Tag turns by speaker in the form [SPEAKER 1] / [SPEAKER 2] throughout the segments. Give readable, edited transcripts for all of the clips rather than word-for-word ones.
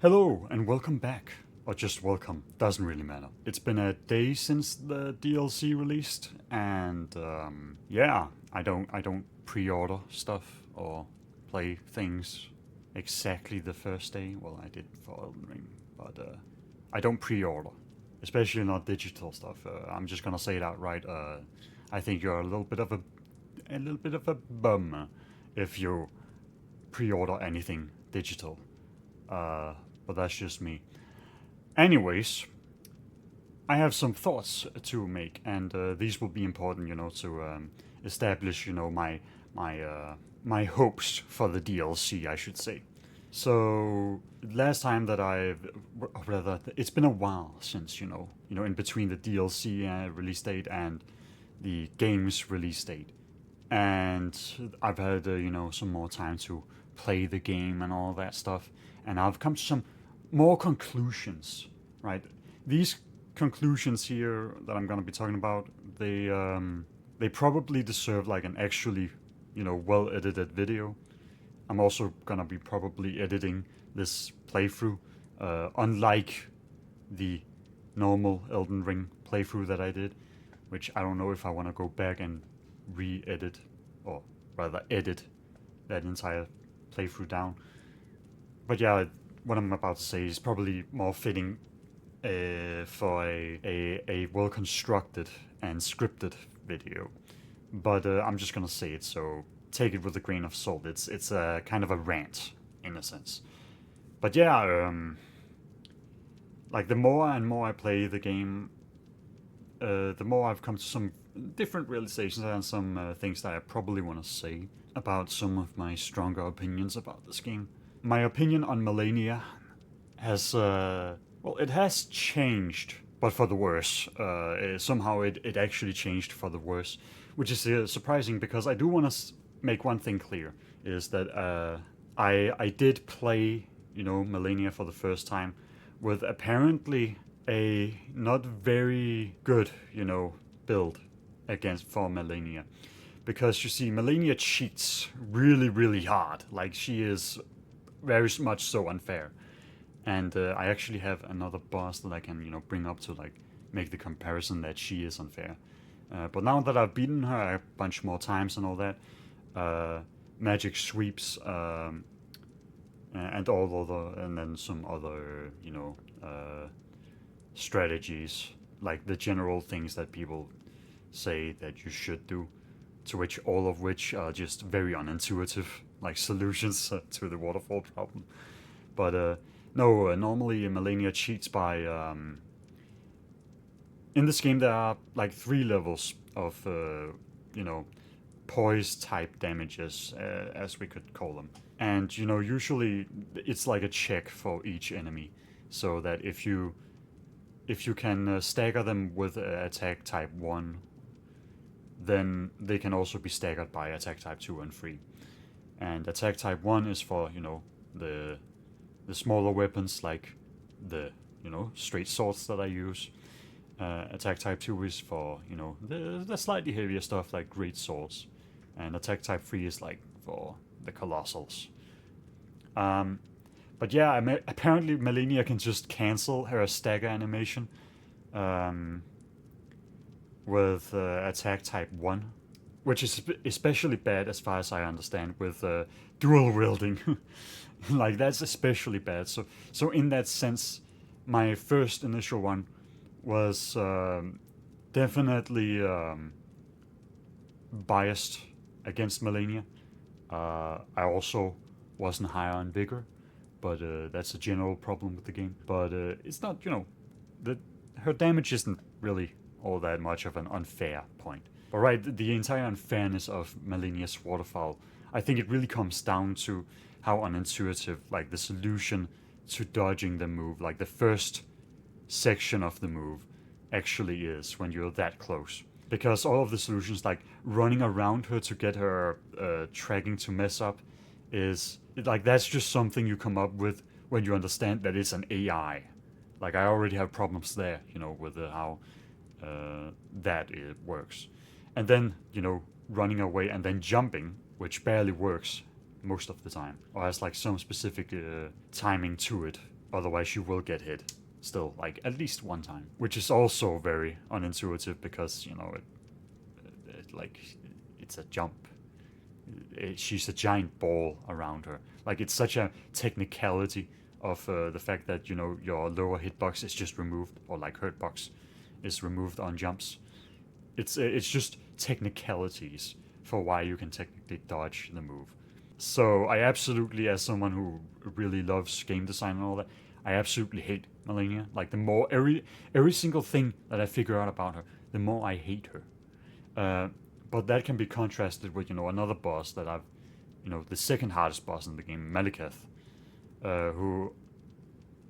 [SPEAKER 1] Hello and welcome back. Or just welcome, doesn't really matter. It's been a day since the DLC released, and yeah, I don't pre-order stuff or play things exactly the first day. Well, I did for Elden Ring, but I don't pre-order, especially not digital stuff. I'm just gonna say it outright. I think you're a little bit of a bum if you pre-order anything digital. But that's just me. Anyways, I have some thoughts to make, and these will be important, to establish, my hopes for the DLC, I should say. So last time that rather, it's been a while since in between the DLC release date and the game's release date, and I've had some more time to play the game and all that stuff, and I've come to some more conclusions. Right, these conclusions here that I'm gonna be talking about, they probably deserve like an actually well edited video. I'm also gonna be probably editing this playthrough, unlike the normal Elden Ring playthrough that I did, which I don't know if I want to go back and re-edit, or rather edit that entire playthrough down. But yeah, what I'm about to say is probably more fitting for a well constructed and scripted video. But I'm just gonna say it, so take it with a grain of salt. It's a kind of a rant in a sense. But yeah, like the more and more I play the game, the more I've come to some different realizations and some things that I probably want to say about some of my stronger opinions about this game. My opinion on Melania has, well, it has changed, but for the worse. Somehow it actually changed for the worse, which is surprising because I do want to make one thing clear: is that I did play Melania for the first time with apparently a not very good build against for Melania, because you see Melania cheats really really hard. Like, she is very much so unfair. And I actually have another boss that I can bring up to like make the comparison that she is unfair. But now that I've beaten her a bunch more times and all that, magic sweeps, and all other, and then some other strategies, like the general things that people say that you should do, to which all of which are just very unintuitive, like solutions to the waterfall problem. But no, normally Melania cheats by. In this game, there are like 3 levels of, poise type damages, as we could call them. And usually it's like a check for each enemy, so that if you can stagger them with attack type 1, then they can also be staggered by attack type 2 and 3. And attack type 1 is for the smaller weapons, like the straight swords that I use. Attack type 2 is for the slightly heavier stuff like great swords, and attack type 3 is like for the colossals. Um, but yeah, apparently Melania can just cancel her stagger animation, um, with attack type 1, which is especially bad as far as I understand with dual wielding. Like, that's especially bad. So in that sense, my first initial one was definitely biased against Melania. I also wasn't higher on vigor, but that's a general problem with the game. But it's not, the her damage isn't really all that much of an unfair point. But right, the entire unfairness of Melania's waterfall, I think it really comes down to how unintuitive, like, the solution to dodging the move, like the first section of the move, actually is when you're that close. Because all of the solutions, like running around her to get her tracking to mess up, is like, that's just something you come up with when you understand that it's an AI. Like, I already have problems there, with how that it works. And then, running away and then jumping, which barely works most of the time, or has like some specific timing to it, Otherwise, you will get hit still, like at least one time, which is also very unintuitive because like it's a jump. She's a giant ball around her. Like it's such a technicality of the fact that your lower hitbox is just removed, or like hurt box is removed on jumps. It's just technicalities for why you can technically dodge the move. So I absolutely, as someone who really loves game design and all that, I absolutely hate Melania. Like the more every single thing that I figure out about her, the more I hate her. But that can be contrasted with another boss that I've the second hardest boss in the game, Malekith, who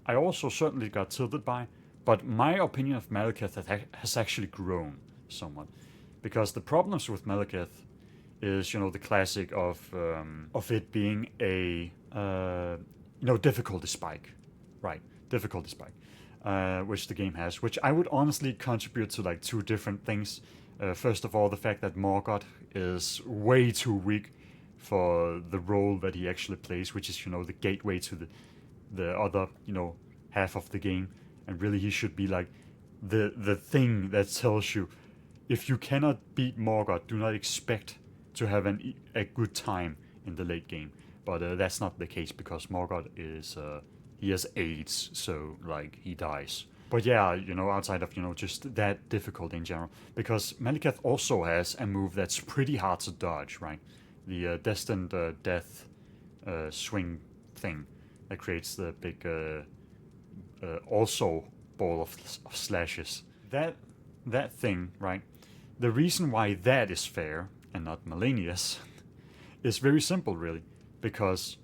[SPEAKER 1] I also certainly got tilted by. But my opinion of Malekith has actually grown somewhat, because the problems with Malekith is the classic of it being a difficulty spike, right? Difficulty spike, which the game has, which I would honestly contribute to like two different things. First of all, the fact that Morgoth is way too weak for the role that he actually plays, which is the gateway to the other half of the game, and really he should be like the thing that tells you if you cannot beat Morgoth, do not expect to have a good time in the late game. But that's not the case because Morgoth is he has AIDS, so like he dies. But yeah, outside of just that difficulty in general, because Malekith also has a move that's pretty hard to dodge, right? The destined death swing thing that creates the big also ball of slashes. That thing, right? The reason why that is fair and not Melania's is very simple, really, because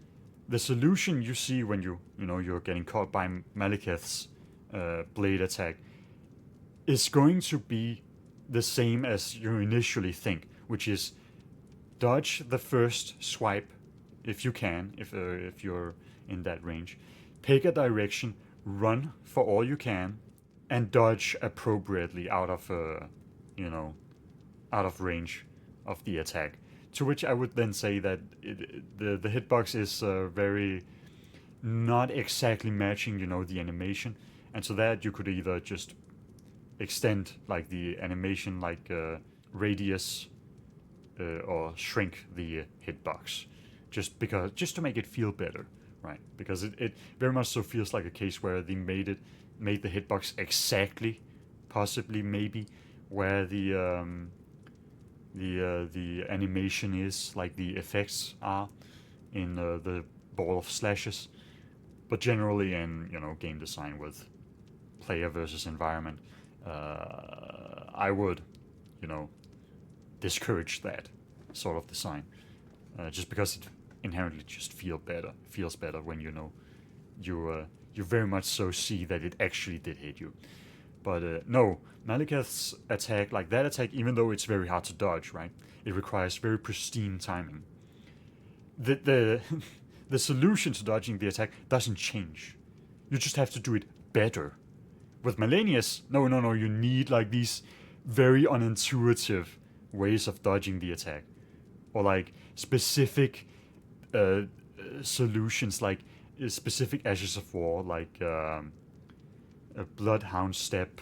[SPEAKER 1] the solution you see when you're getting caught by Malekith's blade attack is going to be the same as you initially think, which is dodge the first swipe if you can, if you're in that range, pick a direction, run for all you can, and dodge appropriately out of range of the attack. To which I would then say that the hitbox is very not exactly matching the animation, and so that you could either just extend like the animation like radius or shrink the hitbox just to make it feel better, right? Because it very much so feels like a case where they made the hitbox exactly, possibly maybe where the animation is, like the effects are in the ball of slashes, but generally in game design with player versus environment, I would discourage that sort of design, just because it inherently just feels better when you very much so see that it actually did hit you. But no, Malekith's attack, like that attack, even though it's very hard to dodge, right? It requires very pristine timing. The the solution to dodging the attack doesn't change. You just have to do it better. With Melania's, no, you need like these very unintuitive ways of dodging the attack, or like specific solutions, like specific Ashes of War, like a Bloodhound step,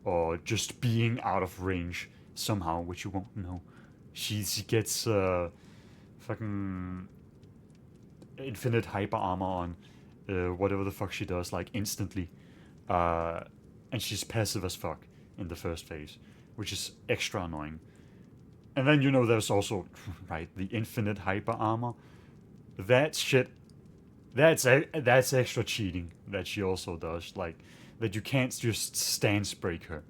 [SPEAKER 1] or just being out of range somehow, which you won't know. She gets fucking infinite hyper armor on whatever the fuck she does, like instantly, and she's passive as fuck in the first phase, which is extra annoying. And then there's also right the infinite hyper armor. That shit, that's extra cheating that she also does, like that you can't just stance break her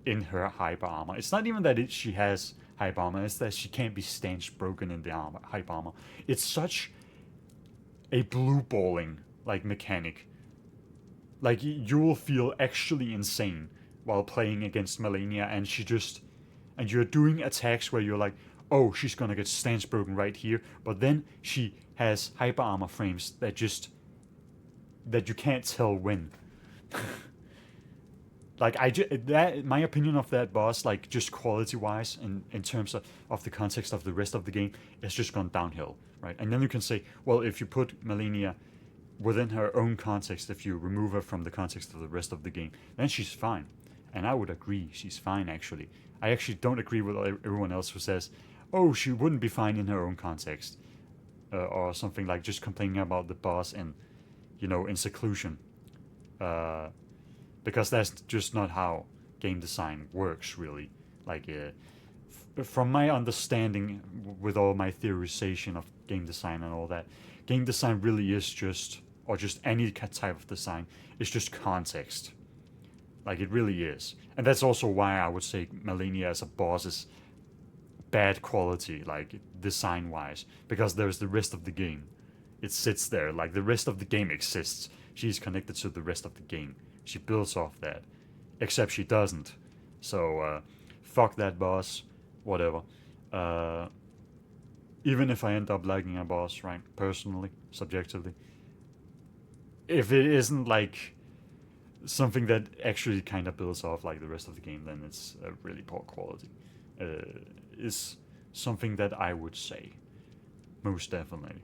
[SPEAKER 1] in her hyper armor. It's not even that she has hyper armor, it's that she can't be stance broken in the hyper armor. It's such a blue balling like mechanic. Like you will feel actually insane while playing against Melania, and you're doing attacks where you're like, oh, she's gonna get stance broken right here, but then she has hyper armor frames that you can't tell when. Like my opinion of that boss, like just quality wise, in terms of the context of the rest of the game, it's just gone downhill, right? And then you can say, well, if you put Melania within her own context, if you remove her from the context of the rest of the game, then she's fine. And I would agree, she's fine actually. I actually don't agree with everyone else who says, oh, she wouldn't be fine in her own context. Or something like just complaining about the boss and, in seclusion. Because that's just not how game design works, really. Like, from my understanding, with all my theorization of game design and all that, game design really is just, or just any type of design, is just context. Like, it really is. And that's also why I would say Malenia as a boss is bad quality, like, design-wise. Because there's the rest of the game. It sits there, like, the rest of the game exists. She's connected to the rest of the game. She builds off that. Except she doesn't. So, fuck that boss. Whatever. Even if I end up liking a boss, right, personally, subjectively, if it isn't, like, something that actually kind of builds off like the rest of the game, then it's a really poor quality. Is something that I would say, most definitely.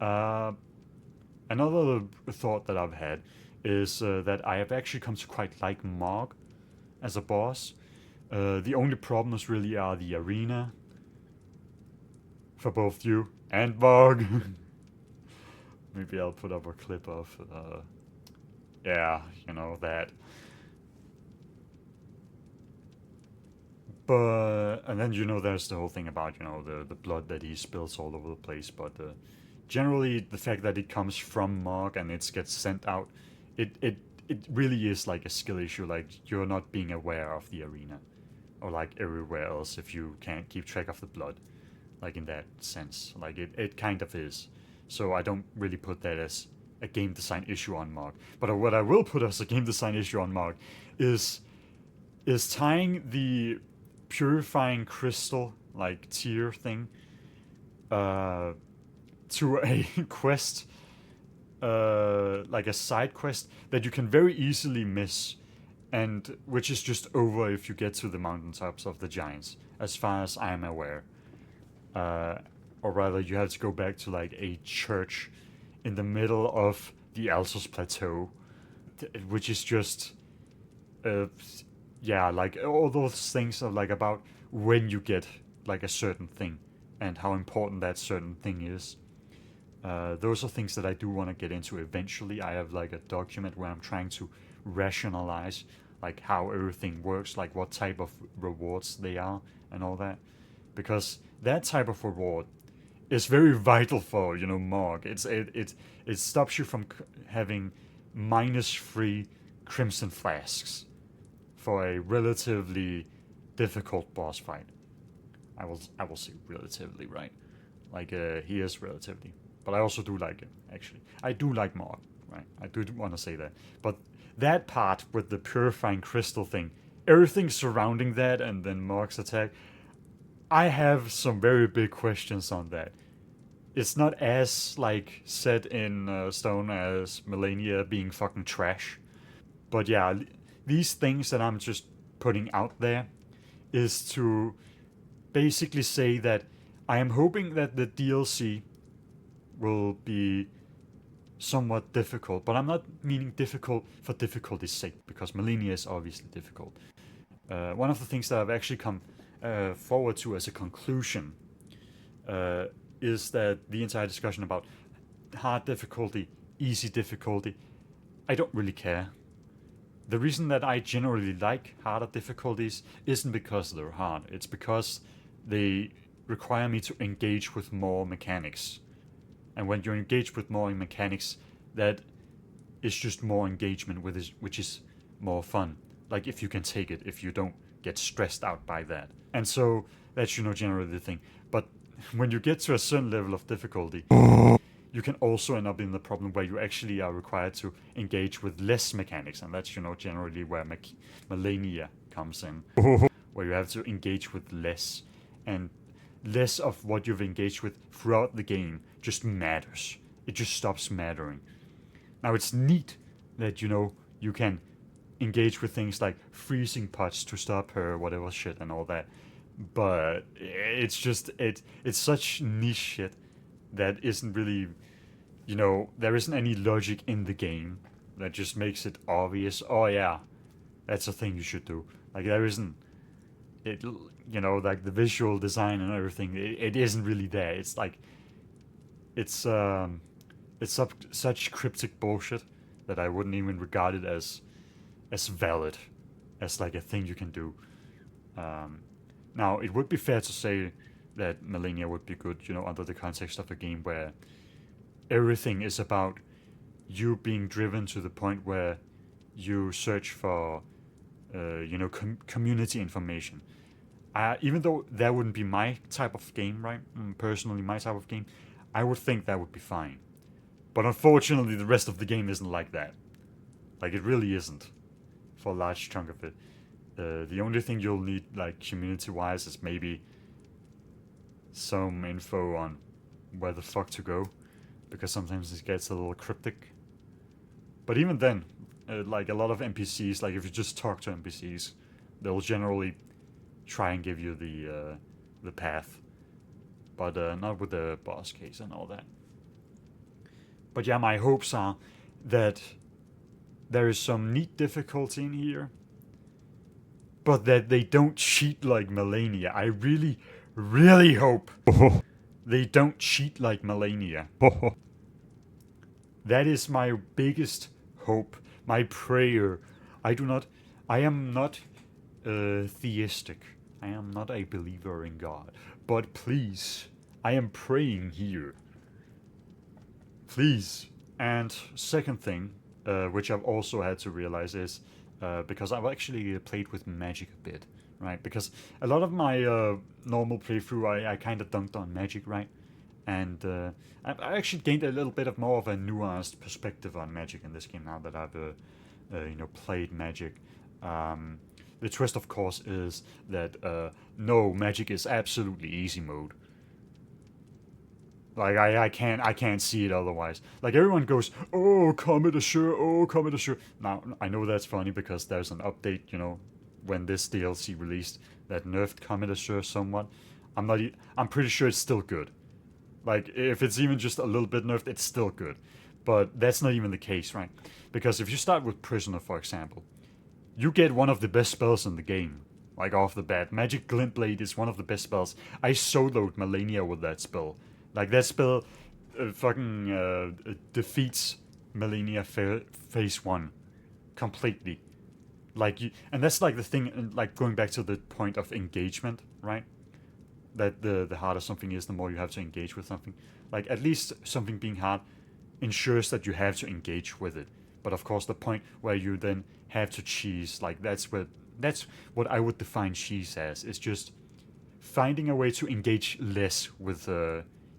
[SPEAKER 1] Another thought that I've had is that I have actually come to quite like Mog as a boss. The only problems really are the arena for both you and Mog. Maybe I'll put up a clip of, yeah, that. But, and then, there's the whole thing about, the blood that he spills all over the place. But generally, the fact that it comes from Mog and it gets sent out, it really is like a skill issue. Like, you're not being aware of the arena. Or like everywhere else if you can't keep track of the blood. Like, in that sense. Like, it kind of is. So I don't really put that as a game design issue on Mog. But what I will put as a game design issue on Mog is tying the purifying crystal like tier thing to a quest, like a side quest that you can very easily miss, and which is just over if you get to the mountaintops of the giants, as far as I'm aware. Or rather, you have to go back to like a church in the middle of the Altos Plateau, which is just, yeah, like all those things are like about when you get like a certain thing and how important that certain thing is. Those are things that I do want to get into eventually. I have like a document where I'm trying to rationalize like how everything works, like what type of rewards they are and all that, because that type of reward is very vital for Mog. It stops you from having -3 crimson flasks for a relatively difficult boss fight. I will say relatively, right? Like, he is relatively, but I also do like it. Actually, I do like Mog, right? I do want to say that. But that part with the purifying crystal thing, everything surrounding that, and then Mog's attack, I have some very big questions on that. It's not as like set in stone as Malenia being fucking trash, but yeah, these things that I'm just putting out there is to basically say that I am hoping that the DLC will be somewhat difficult, but I'm not meaning difficult for difficulty's sake, because Malenia is obviously difficult. One of the things that I've actually come forward to as a conclusion is that the entire discussion about hard difficulty, easy difficulty, I don't really care. The reason that I generally like harder difficulties isn't because they're hard, it's because they require me to engage with more mechanics. And when you're engaged with more mechanics, that is just more engagement with it, which is more fun. Like, if you can take it, if you don't get stressed out by that. And so that's generally the thing. But when you get to a certain level of difficulty, you can also end up in the problem where you actually are required to engage with less mechanics, and that's generally where Malenia comes in, where you have to engage with less, and less of what you've engaged with throughout the game just matters. It just stops mattering. Now, it's neat that you can engage with things like freezing pots to stop her, whatever shit, and all that. But it's just it's such niche shit that isn't really you know, there isn't any logic in the game that just makes it obvious. Oh yeah, that's a thing you should do. Like there isn't it. You know, like the visual design and everything. It isn't really there. It's like it's um such cryptic bullshit that I wouldn't even regard it as valid, as like a thing you can do. Um, Now, it would be fair to say that Millennia would be good, you know, under the context of a game where everything is about you being driven to the point where you search for, you know, community information. Even though that wouldn't be my type of game, right? Personally, my type of game, I would think that would be fine. But unfortunately, the rest of the game isn't like that. Like, it really isn't for a large chunk of it. The only thing you'll need, like, community-wise, is maybe some info on where the fuck to go, because sometimes it gets a little cryptic. But even then, like a lot of NPCs, like if you just talk to NPCs, they'll generally try and give you the path, but not with the boss case and all that. But yeah, my hopes are that there is some neat difficulty in here, but that they don't cheat like Melania. I really, really hope they don't cheat like Melania. That is my biggest hope, my prayer. I am not theistic. I am not a believer in God. But please, I am praying here. Please. And second thing, which I've also had to realize is, because I've actually played with magic a bit, right? Because a lot of my normal playthrough, I kind of dunked on magic, right? And I actually gained a little bit of more of a nuanced perspective on magic in this game now that I've you know, played magic. The twist, of course, is that no, magic is absolutely easy mode. Like I can't see it otherwise. Like everyone goes, oh, Comet Assure, oh, Comet Assure. Now I know that's funny because there's an update, you know, when this DLC released that nerfed Comet Assure somewhat. I'm pretty sure it's still good. Like, if it's even just a little bit nerfed, it's still good. But that's not even the case, right? Because if you start with Prisoner, for example, you get one of the best spells in the game. Like, off the bat. Magic Glintblade is one of the best spells. I soloed Melania with that spell. Like, that spell fucking defeats Melania phase 1 completely. Like, and that's like the thing, like, going back to the point of engagement, right? That the harder something is, the more you have to engage with something. Like, at least something being hard ensures that you have to engage with it. But of course, the point where you then have to cheese, like that's what I would define cheese as. Is just finding a way to engage less with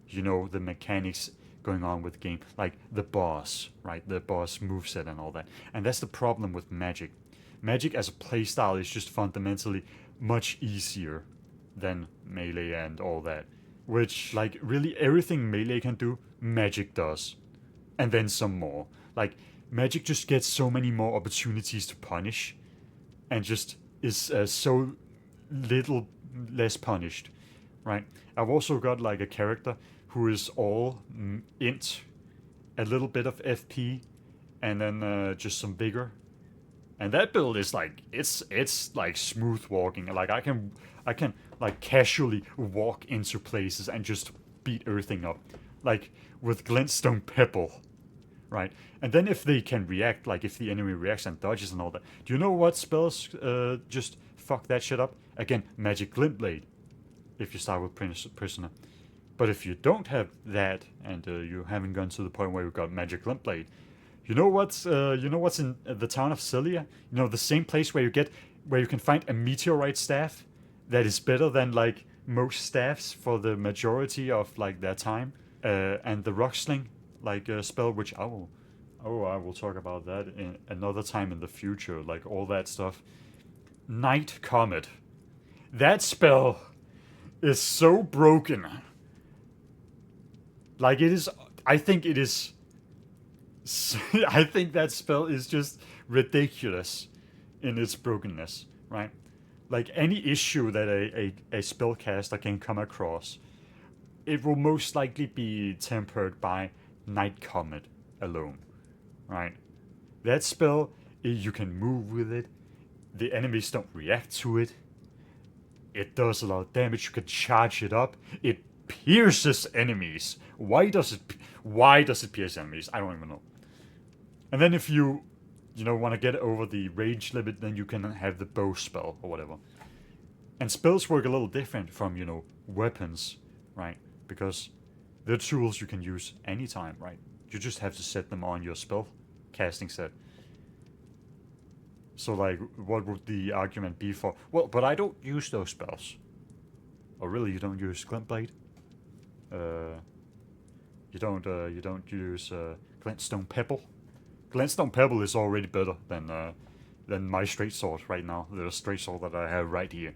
[SPEAKER 1] you know, the mechanics going on with the game, like the boss, right? The boss moveset and all that. And that's the problem with Magic. Magic as a playstyle is just fundamentally much easier than Melee and all that. Which, like, really everything Melee can do, Magic does. And then some more. Like, Magic just gets so many more opportunities to punish, and just is so little less punished, right? I've also got, like, a character who is all int, a little bit of FP, and then just some vigor. And that build is like it's like smooth walking. Like I can like casually walk into places and just beat everything up, like with glintstone pebble, right? And then if they can react, like if the enemy reacts and dodges and all that, do you know what spells just fuck that shit up? Again, magic glintblade. If you start with prisoner, but if you don't have that and you haven't gone to the point where you've got magic glintblade, you know what's in the town of Cilia? You know, the same place where you can find a meteorite staff that is better than like most staffs for the majority of like their time. And the rock sling like spell, which I will talk about that in another time in the future. Like all that stuff. Night Comet. That spell is so broken. Like it is. I think it is. I think that spell is just ridiculous in its brokenness, right? Like any issue that a spellcaster can come across, it will most likely be tempered by Night Comet alone, right? That spell, you can move with it. The enemies don't react to it. It does a lot of damage. You can charge it up. It pierces enemies. Why does it pierce enemies? I don't even know. And then if you want to get over the range limit, then you can have the bow spell or whatever. And spells work a little different from, weapons, right? Because they're tools you can use anytime, right? You just have to set them on your spell casting set. So, like, what would the argument be for? Well, but I don't use those spells. Oh, really? You don't use Glintblade? You don't use Glintstone Pebble? Glintstone Pebble is already better than my straight sword right now. The straight sword that I have right here.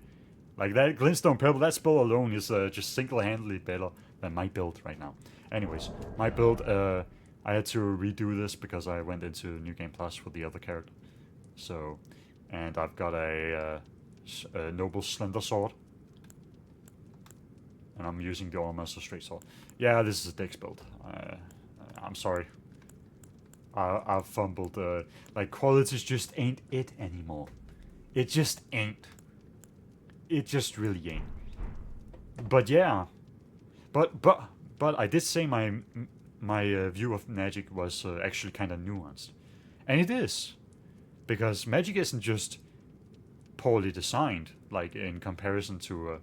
[SPEAKER 1] Like that Glintstone Pebble, that spell alone is just single-handedly better than my build right now. Anyways, my build, I had to redo this because I went into New Game Plus with the other character. So, and I've got a Noble Slender Sword. And I'm using the Allmaster Straight Sword. Yeah, this is a Dex build. I'm sorry. I've fumbled. Like, qualities just ain't it anymore. It just ain't. It just really ain't. But yeah. But I did say my view of magic was actually kind of nuanced. And it is. Because magic isn't just poorly designed, like in comparison to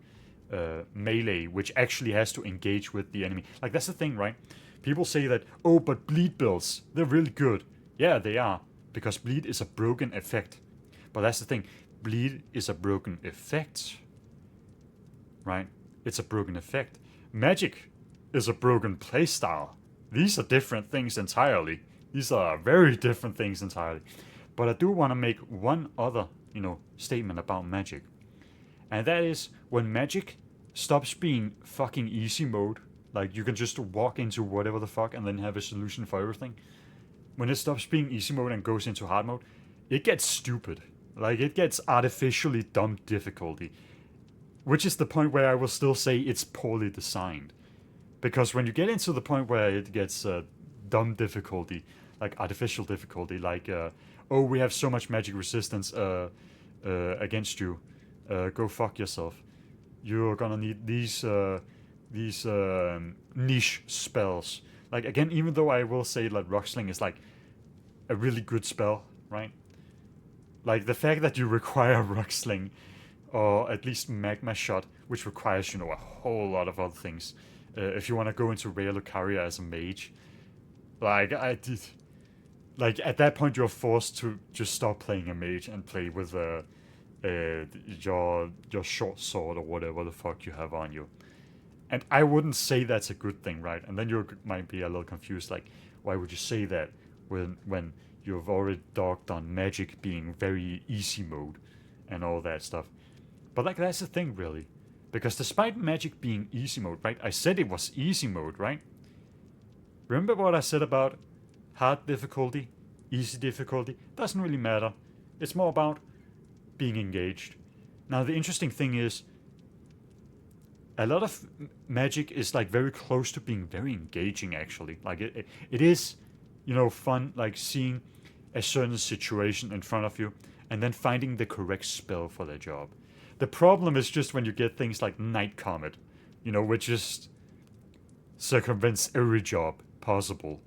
[SPEAKER 1] melee, which actually has to engage with the enemy. Like, that's the thing, right? People say that, oh, but bleed builds, they're really good. Yeah, they are, because bleed is a broken effect. But that's the thing, bleed is a broken effect, right? It's a broken effect. Magic is a broken playstyle. These are different things entirely. These are very different things entirely. But I do want to make one other, statement about magic. And that is when magic stops being fucking easy mode, like you can just walk into whatever the fuck and then have a solution for everything. When it stops being easy mode and goes into hard mode, it gets stupid. Like, it gets artificially dumb difficulty. Which is the point where I will still say it's poorly designed. Because when you get into the point where it gets dumb difficulty, like artificial difficulty, like, oh, we have so much magic resistance against you, go fuck yourself. You're gonna need these niche spells. Like, again, even though I will say like Rocksling is like a really good spell, right? Like, the fact that you require Rocksling, or at least Magma Shot, which requires, a whole lot of other things. If you want to go into Rhea Lucaria as a mage, like, like, at that point you're forced to just stop playing a mage and play with your short sword or whatever the fuck you have on you. And I wouldn't say that's a good thing, right? And then you might be a little confused, like, why would you say that when you've already dogged on magic being very easy mode and all that stuff? But, like, that's the thing, really. Because despite magic being easy mode, right? I said it was easy mode, right? Remember what I said about hard difficulty, easy difficulty? Doesn't really matter. It's more about being engaged. Now, the interesting thing is, a lot of magic is like very close to being very engaging, actually. Like, it is, fun, like seeing a certain situation in front of you and then finding the correct spell for the job. The problem is just when you get things like Night Comet, which just circumvents every job possible.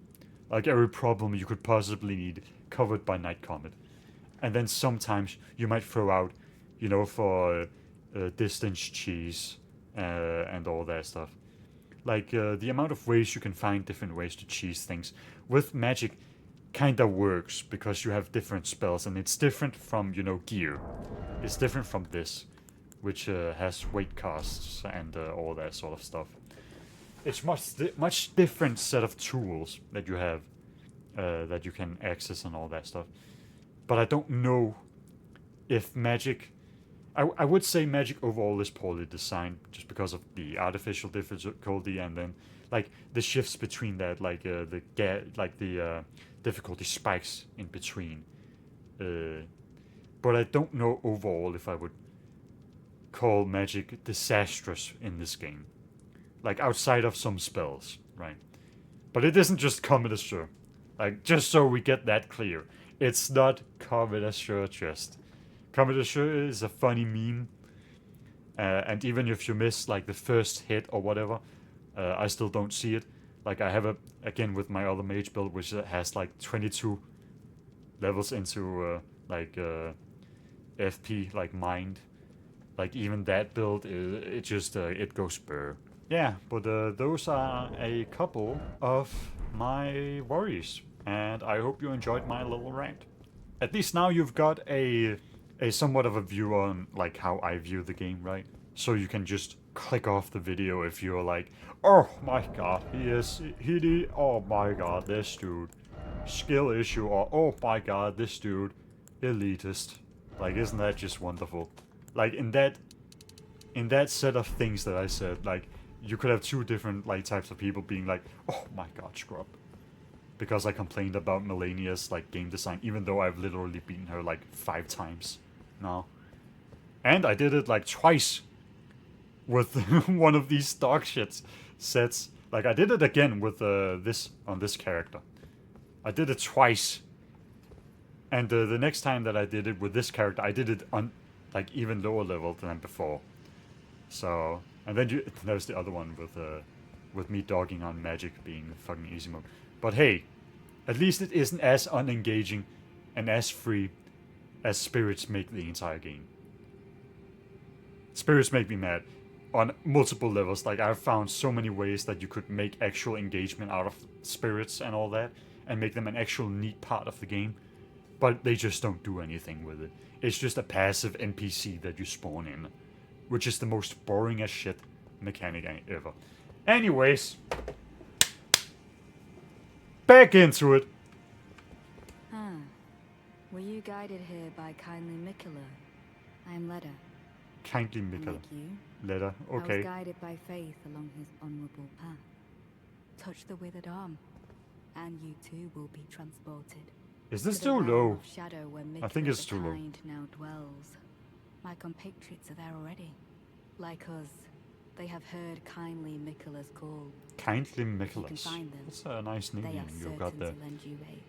[SPEAKER 1] Like, every problem you could possibly need covered by Night Comet. And then sometimes you might throw out, for distance cheese and all that stuff. Like, the amount of ways you can find different ways to cheese things with magic kinda works because you have different spells and it's different from, gear. It's different from this, which has weight costs and all that sort of stuff. It's much different set of tools that you have that you can access and all that stuff. But I don't know if magic... I would say magic overall is poorly designed just because of the artificial difficulty and then, like, the shifts between that, like, the difficulty spikes in between. But I don't know overall if I would call magic disastrous in this game. Like, outside of some spells, right? But it isn't just comedy show. Like, just so we get that clear. It's not comedy show just. Comedy show is a funny meme. And even if you miss like the first hit or whatever, I still don't see it. Like I have a, again with my other mage build, which has like 22 levels into FP, like mind. Like even that build, it just it goes burr. Yeah, but those are a couple of my worries, and I hope you enjoyed my little rant. At least now you've got a somewhat of a view on like how I view the game, right? So you can just click off the video if you're like, oh my god, oh my god, this dude, skill issue, or oh my god, this dude, elitist. Like, isn't that just wonderful? Like in that set of things that I said, like you could have two different like types of people being like, oh my god, scrub. Because I complained about Melania's like game design, even though I've literally beaten her like 5 times now. And I did it like twice with one of these dog shit sets. Like I did it again with this on this character. I did it twice. And the next time that I did it with this character, I did it on like even lower level than before. So, and then there's the other one with me dogging on magic being fucking easy mode. But hey, at least it isn't as unengaging and as free as spirits make the entire game. Spirits make me mad on multiple levels. Like I've found so many ways that you could make actual engagement out of spirits and all that, and make them an actual neat part of the game. But they just don't do anything with it. It's just a passive NPC that you spawn in, which is the most boring as shit mechanic ever. Anyways, back into it.
[SPEAKER 2] Were you guided here by kindly Mikola? I am Leda.
[SPEAKER 1] Kindly Mikola.
[SPEAKER 2] Like you,
[SPEAKER 1] Leda,
[SPEAKER 2] I
[SPEAKER 1] okay.
[SPEAKER 2] was guided by faith along his honorable path. Touch the withered arm, and you too will be transported.
[SPEAKER 1] Is this
[SPEAKER 2] to the
[SPEAKER 1] too
[SPEAKER 2] realm
[SPEAKER 1] low?
[SPEAKER 2] of shadow where
[SPEAKER 1] I think
[SPEAKER 2] Mikola
[SPEAKER 1] it's
[SPEAKER 2] the
[SPEAKER 1] too low.
[SPEAKER 2] Kind now dwells. My compatriots are there already. Like us, they have heard kindly Mikola's call.
[SPEAKER 1] Kindly
[SPEAKER 2] You can
[SPEAKER 1] Nicholas.
[SPEAKER 2] find them.
[SPEAKER 1] That's a nice
[SPEAKER 2] They
[SPEAKER 1] nickname
[SPEAKER 2] are
[SPEAKER 1] you've
[SPEAKER 2] certain
[SPEAKER 1] got there.
[SPEAKER 2] to lend you aid.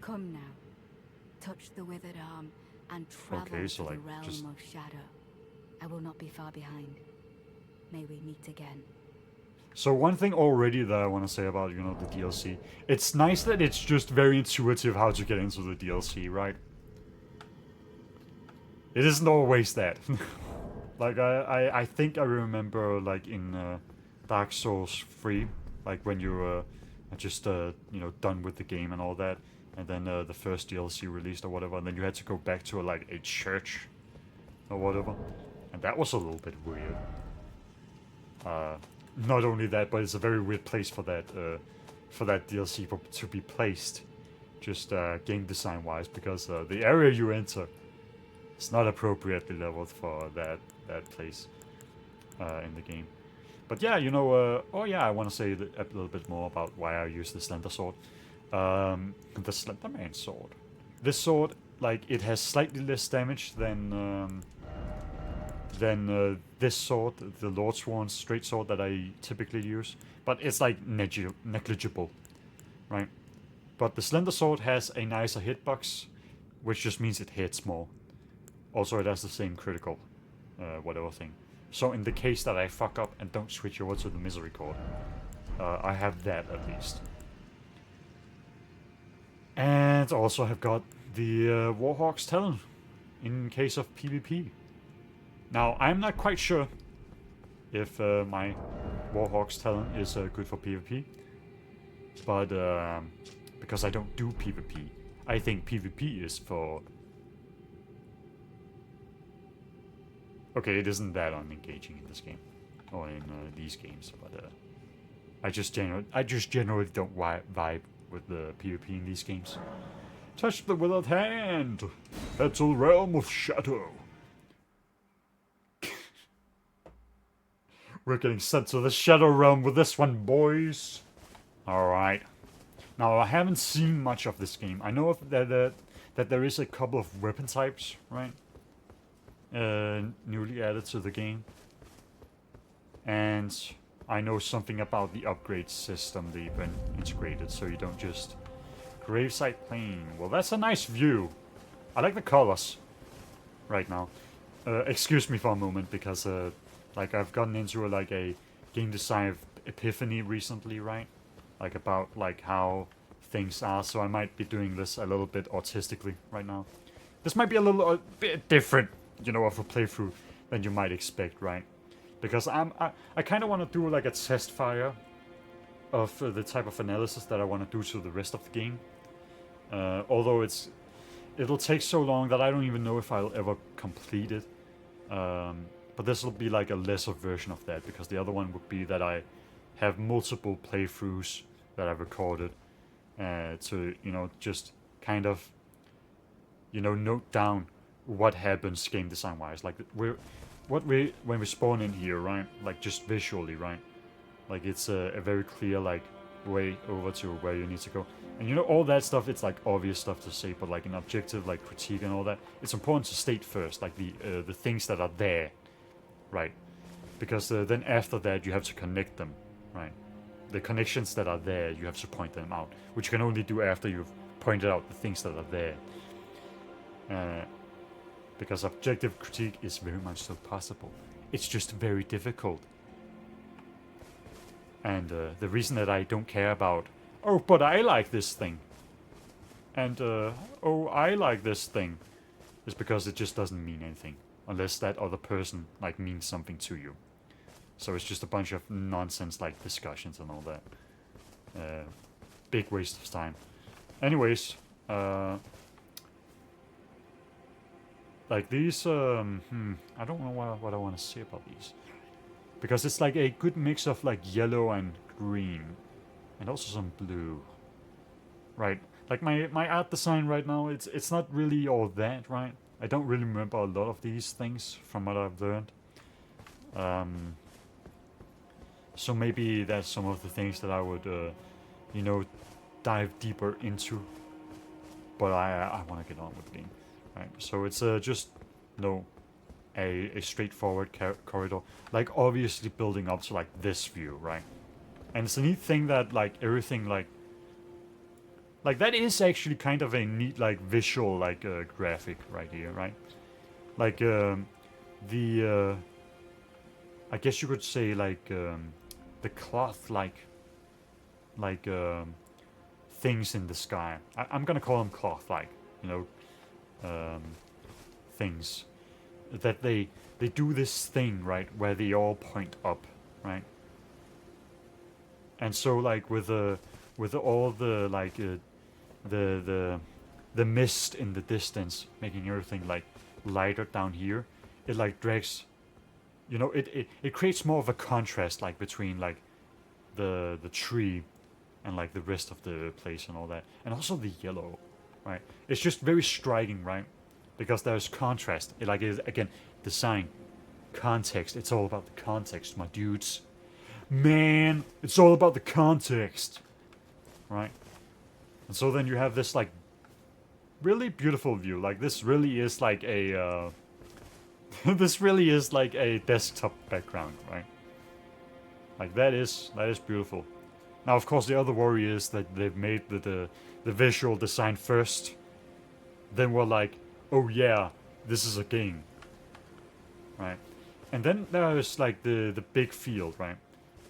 [SPEAKER 2] Come now, touch the withered arm and travel
[SPEAKER 1] Okay, so
[SPEAKER 2] to
[SPEAKER 1] like,
[SPEAKER 2] the realm
[SPEAKER 1] just-
[SPEAKER 2] of shadow. I will not be far behind. May we meet again.
[SPEAKER 1] So one thing already that I want to say about, you know, the DLC. It's nice that it's just very intuitive how to get into the DLC, right? It isn't always that. Like, I think I remember, like, in Dark Souls 3, like, when you are just, you know, done with the game and all that, and then the first DLC released or whatever, and then you had to go back to, like, a church or whatever. And that was a little bit weird. Not only that, but it's a very weird place for that DLC to be placed, just game design wise, because the area you enter is not appropriately leveled for that place in the game. But yeah, you know, oh yeah, I want to say a little bit more about why I use the Slender Sword, the Slenderman Sword. This sword, like, it has slightly less damage than this sword, the Lordsworn straight sword that I typically use, but it's like negligible, right? But the Slender Sword has a nicer hitbox, which just means it hits more. Also, it has the same critical, whatever thing. So in the case that I fuck up and don't switch over to the Misery Cord, I have that at least. And also have got the Warhawk's Talon in case of PvP. Now, I'm not quite sure if my Warhawk's Talon is good for PvP, but because I don't do PvP, I think PvP is for... Okay, it isn't that unengaging in this game, or in these games, but I just generally don't vibe with the PvP in these games. Touch the withered hand! Head to the realm of shadow! We're getting sent to the Shadow Realm with this one, boys. Alright. Now, I haven't seen much of this game. I know that there is a couple of weapon types, right? Newly added to the game. And I know something about the upgrade system they've been integrated, so you don't just... Gravesite Plain. Well, that's a nice view. I like the colors right now. Excuse me for a moment, because like I've gotten into like a game design epiphany recently, right? Like about like how things are, so I might be doing this a little bit artistically right now. This might be a bit different, you know, of a playthrough than you might expect, right? Because I kind of want to do like a test fire of the type of analysis that I want to do to the rest of the game. Although it'll take so long that I don't even know if I'll ever complete it. But this will be like a lesser version of that, because the other one would be that I have multiple playthroughs that I've recorded to, you know, just kind of, you know, note down what happens game design wise. Like when we spawn in here, right? Like just visually, right? Like it's a very clear like way over to where you need to go. And you know, all that stuff, it's like obvious stuff to say, but like an objective like critique and all that, it's important to state first, like the things that are there, right? Because then after that you have to connect them, right? The connections that are there, you have to point them out, which you can only do after you've pointed out the things that are there. Because objective critique is very much so possible. It's just very difficult. And the reason that I don't care about, oh, but I like this thing, and oh, I like this thing, is because it just doesn't mean anything unless that other person like means something to you. So it's just a bunch of nonsense like discussions and all that. Big waste of time. Anyways, like these, I don't know what I want to say about these. Because it's like a good mix of like yellow and green. And also some blue. Right. Like my art design right now, it's not really all that, right? I don't really remember a lot of these things from what I've learned. So maybe that's some of the things that I would, you know, dive deeper into. But I want to get on with the game. Right. So it's just, you know, a straightforward corridor, like obviously building up to like this view, right? And it's a neat thing that like everything like that is actually kind of a neat like visual like graphic right here, right? Like the I guess you could say like the cloth like things in the sky. I'm gonna call them cloth like, you know, things that they do this thing, right, where they all point up, right? And so like with all the like the mist in the distance making everything like lighter down here, it like drags, you know, it creates more of a contrast like between like the tree and like the rest of the place and all that, and also the yellow, right? It's just very striking, right? Because there's contrast. It like is again design, context. It's all about the context, my dudes. Man, it's all about the context, right? And so then you have this like really beautiful view. Like this really is like a this really is like a desktop background, right? Like that is beautiful. Now, of course, the other worry is that they've made the visual design first. Then we're like, oh yeah, this is a game, right? And then there's like the big field, right?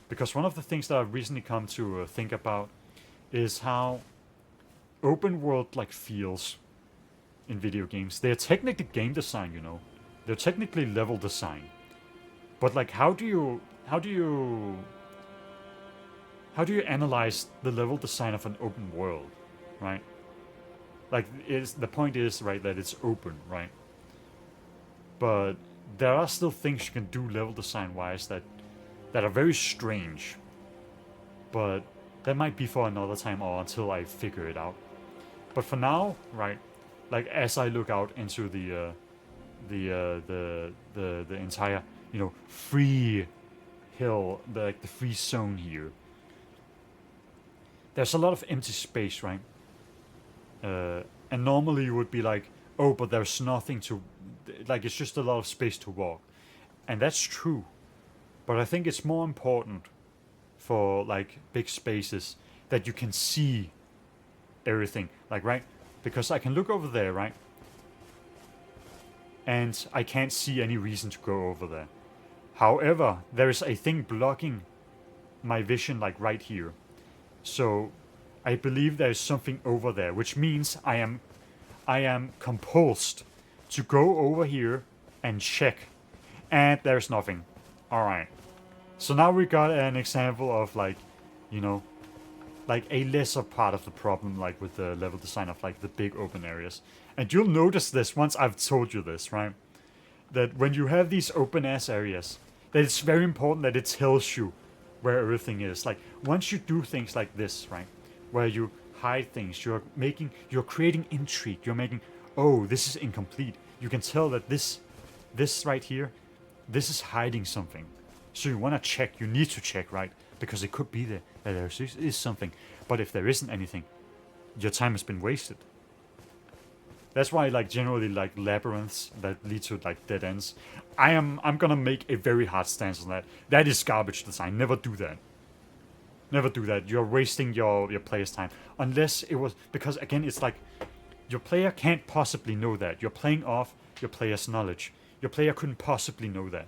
[SPEAKER 1] Because one of the things that I've recently come to think about is how open world like feels in video games. They're technically game design, you know. They're technically level design. But like how do you analyze the level design of an open world, right? Like the point is, right, that it's open, right? But there are still things you can do level design wise that are very strange. But that might be for another time or until I figure it out. But for now, right, like as I look out into the entire, you know, free hill, the free zone here, there's a lot of empty space, right? And normally you would be like, oh, but there's nothing to, like, it's just a lot of space to walk. And that's true. But I think it's more important for like big spaces that you can see everything. Like, right? Because I can look over there, right? And I can't see any reason to go over there. However, there is a thing blocking my vision, like right here. So I believe there is something over there, which means I am compulsed to go over here and check. And there's nothing. Alright. So now we got an example of like, you know, like a lesser part of the problem, like with the level design of like the big open areas. And you'll notice this once I've told you this, right? That when you have these open ass areas, that it's very important that it tells you where everything is. Like once you do things like this, right, where you hide things, you're creating intrigue. You're making, oh, this is incomplete. You can tell that this right here, this is hiding something. So you want to check. You need to check, right? Because it could be there that there is something. But if there isn't anything, your time has been wasted. That's why, like, generally, like labyrinths that lead to like dead ends, I'm gonna make a very hard stance on that. That is garbage design. Never do that. Never do that. You're wasting your player's time. Unless it was because again, it's like your player can't possibly know that. You're playing off your player's knowledge. Your player couldn't possibly know that,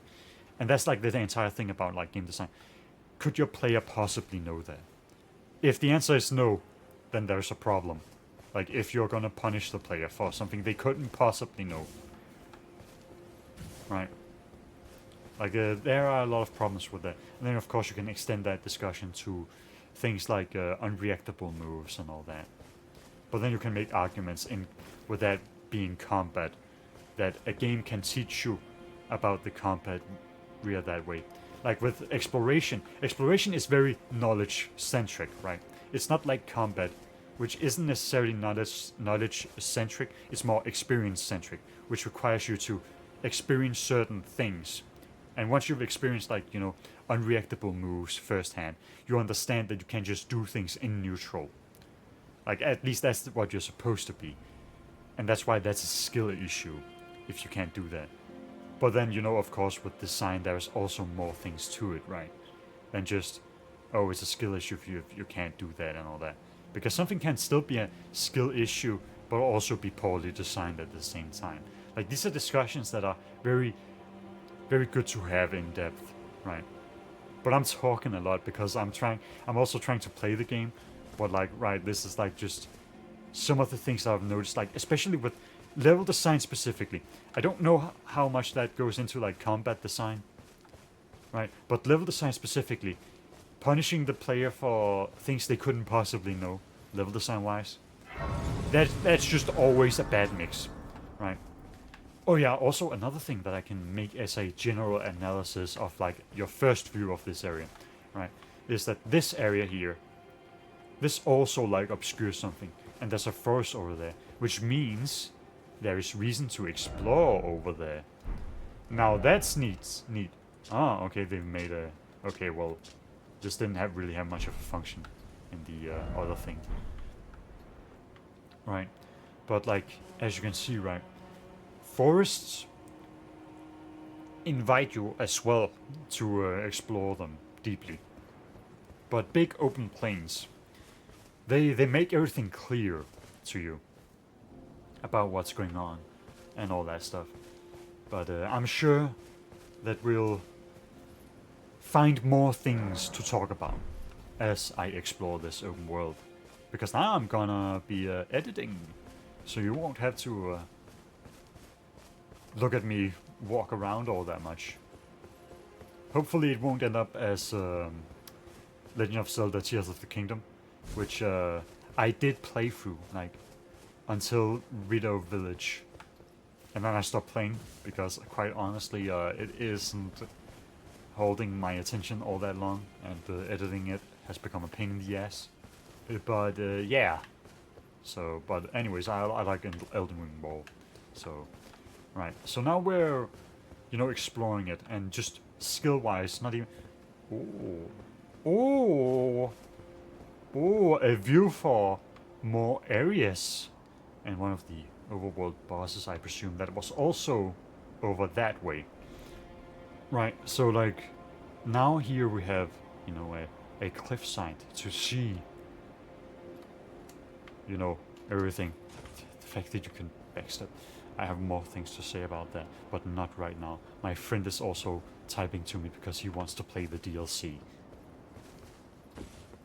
[SPEAKER 1] and that's like the entire thing about like game design. Could your player possibly know that? If the answer is no, then there's a problem. Like if you're gonna punish the player for something they couldn't possibly know, right? Like there are a lot of problems with that. And then of course you can extend that discussion to things like unreactable moves and all that. But then you can make arguments in with that being combat, that a game can teach you about the combat via that way. Like with exploration, exploration is very knowledge centric, right? It's not like combat, which isn't necessarily knowledge centric. It's more experience centric, which requires you to experience certain things. And once you've experienced like, you know, unreactable moves firsthand, you understand that you can just do things in neutral. Like at least that's what you're supposed to be. And that's why that's a skill issue if you can't do that. But then, you know, of course, with design, there's also more things to it, right? Than just, oh, it's a skill issue if you can't do that and all that. Because something can still be a skill issue, but also be poorly designed at the same time. Like, these are discussions that are very, very good to have in depth, right? But I'm talking a lot because I'm also trying to play the game. But, like, right, this is, like, just some of the things I've noticed, like, especially with level design specifically. I don't know how much that goes into like combat design, right? But level design specifically, punishing the player for things they couldn't possibly know, level design wise, that's just always a bad mix, right? Oh yeah, also another thing that I can make as a general analysis of like your first view of this area, right, is that this area here, this also like obscures something, and there's a forest over there, which means there is reason to explore over there. Now that's neat. Ah, okay, they've made a... Okay, well, this didn't really have much of a function in the other thing. Right. But like, as you can see, right, forests invite you as well to explore them deeply. But big open plains, they make everything clear to you about what's going on and all that stuff. But I'm sure that we'll find more things to talk about as I explore this open world. Because now I'm gonna be editing, so you won't have to look at me walk around all that much. Hopefully it won't end up as Legend of Zelda Tears of the Kingdom, which I did play through, like, until Rideau Village, and then I stopped playing because, quite honestly, it isn't holding my attention all that long, and editing it has become a pain in the ass. But yeah. So, but anyways, I like Elden Ring more. So, right. So now we're, you know, exploring it, and just skill-wise, not even. Oh, a view for more areas. And one of the overworld bosses, I presume, that was also over that way. Right, so like, now here we have, you know, a cliffside to see, you know, everything. The fact that you can backstep. I have more things to say about that, but not right now. My friend is also typing to me because he wants to play the DLC,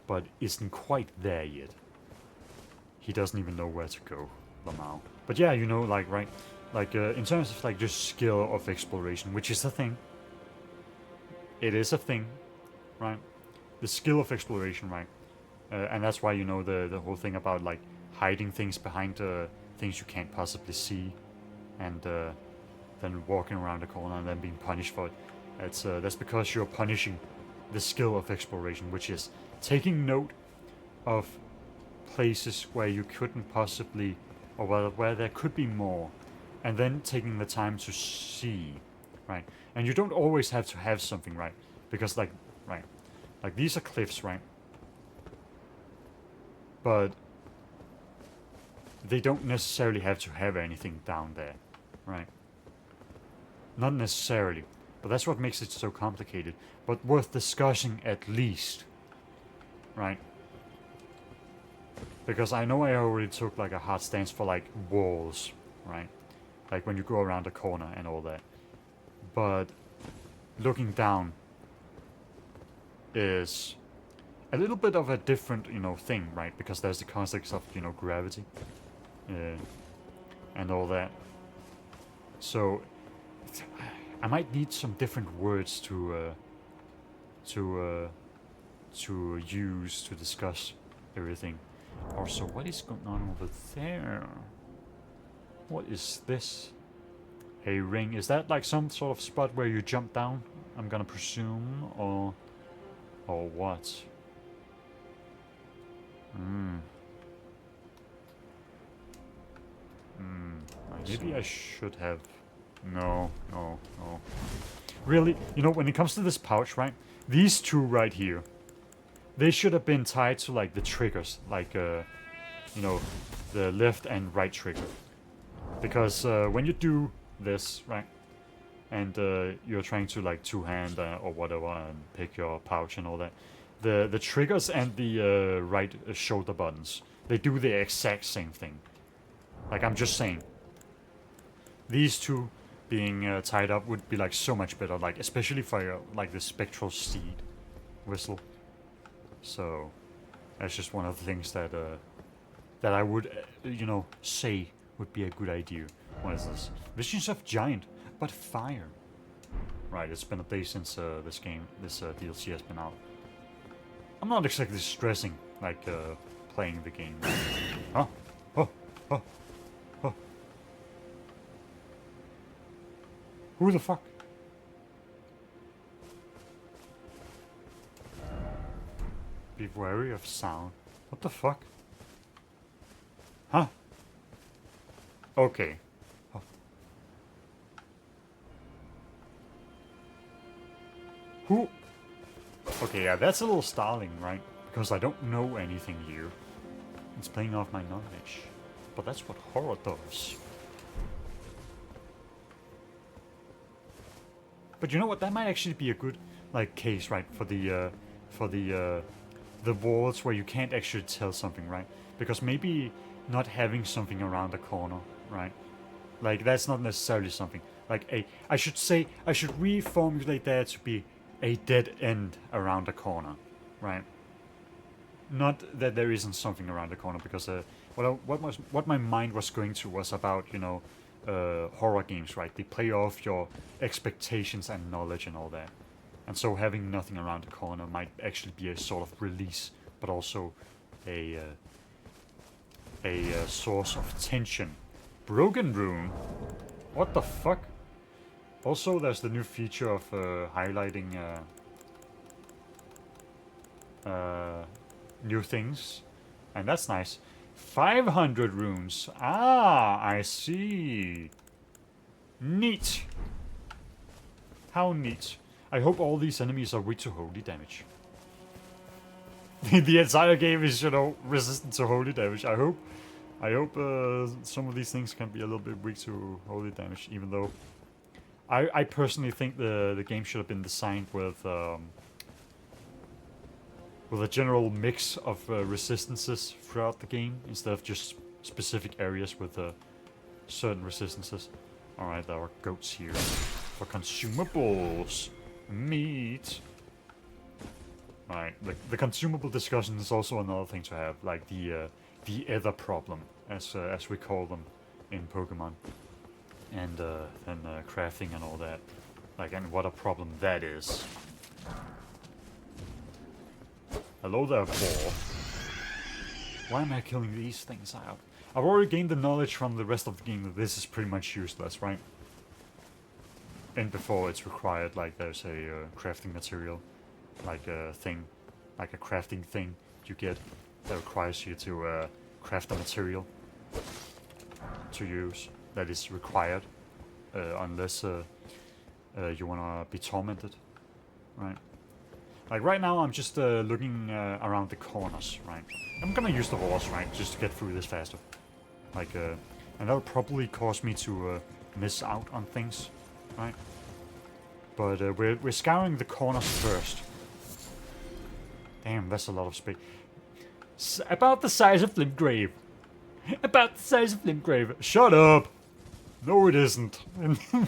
[SPEAKER 1] but isn't quite there yet. He doesn't even know where to go now. But yeah, you know, like, right, like in terms of like just skill of exploration, which is a thing. It is a thing, right? The skill of exploration, right? And that's why, you know, the whole thing about like hiding things behind things you can't possibly see, and then walking around the corner and then being punished for it. That's because you're punishing the skill of exploration, which is taking note of places where you couldn't possibly, or where there could be more, and then taking the time to see, right? And you don't always have to have something, right? Because like, right, like these are cliffs, right? But they don't necessarily have to have anything down there, right? Not necessarily, but that's what makes it so complicated, but worth discussing at least, right? Because I know I already took like a hard stance for like walls, right? Like when you go around a corner and all that. But looking down is a little bit of a different, you know, thing, right? Because there's the concept of, you know, gravity and all that. So I might need some different words to use to discuss everything. Also, what is going on over there? What is this? A ring. Is that like some sort of spot where you jump down? I'm gonna presume, or what? Maybe I should have. No. Really, you know, when it comes to this pouch, right? These two right here, they should have been tied to like the triggers, like you know, the left and right trigger. Because when you do this, right, and you're trying to like two-hand or whatever and pick your pouch and all that, the triggers and the right shoulder buttons, they do the exact same thing. Like, I'm just saying, these two being tied up would be like so much better, like especially for like the spectral steed whistle. So that's just one of the things that that I would you know, say would be a good idea. What is this? Visions of Giant, but fire. Right, it's been a day since this DLC has been out. I'm not exactly stressing like playing the game. Huh? Oh. Who the fuck? Be wary of sound. What the fuck? Huh? Okay. Oh. Who? Okay, yeah, that's a little stalling, right? Because I don't know anything here. It's playing off my knowledge. But that's what horror does. But you know what? That might actually be a good, like, case, right? For the walls where you can't actually tell something, right? Because maybe not having something around the corner, right? Like, that's not necessarily something. Like, I should reformulate that to be a dead end around the corner, right? Not that there isn't something around the corner, because what my mind was going to was about, you know, horror games, right? They play off your expectations and knowledge and all that. And so having nothing around the corner might actually be a sort of release, but also a source of tension. Broken Room? What the fuck? Also, there's the new feature of highlighting new things, and that's nice. 500 runes. Ah, I see. Neat. How neat. I hope all these enemies are weak to holy damage. The entire game is, you know, resistant to holy damage. I hope some of these things can be a little bit weak to holy damage, even though I personally think the game should have been designed with with a general mix of resistances throughout the game instead of just specific areas with certain resistances. Alright, there are goats here for consumables. Meat. Alright, the consumable discussion is also another thing to have, like the ether problem, as we call them in Pokemon, and crafting and all that, like, and what a problem that is. Hello there, boar. Why am I killing these things out? I've already gained the knowledge from the rest of the game that this is pretty much useless, right? And before it's required, like there's a crafting material, like a thing, like a crafting thing you get that requires you to craft a material to use that is required, unless you wanna be tormented, right? Like right now I'm just looking around the corners, right? I'm gonna use the horse, right, just to get through this faster. Like, and that'll probably cause me to miss out on things, right? But we're scouring the corners first. Damn, that's a lot of space. About the size of Limgrave. About the size of Limgrave. Shut up! No, it isn't.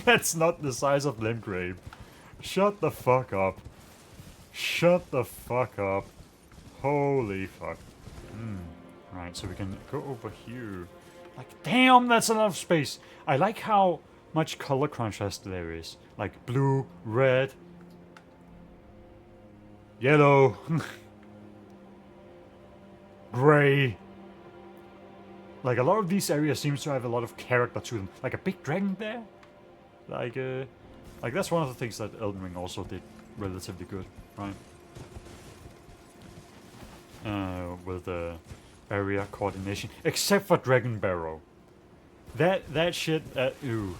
[SPEAKER 1] That's not the size of Limgrave. Shut the fuck up. Shut the fuck up. Holy fuck. Right, so we can go over here. Like, damn, that's a lot of space. I like how much color contrast there is. Like blue, red, yellow, gray. Like a lot of these areas seems to have a lot of character to them. Like a big dragon there. Like that's one of the things that Elden Ring also did relatively good, right? With area coordination, except for Dragon Barrow. That shit, ooh,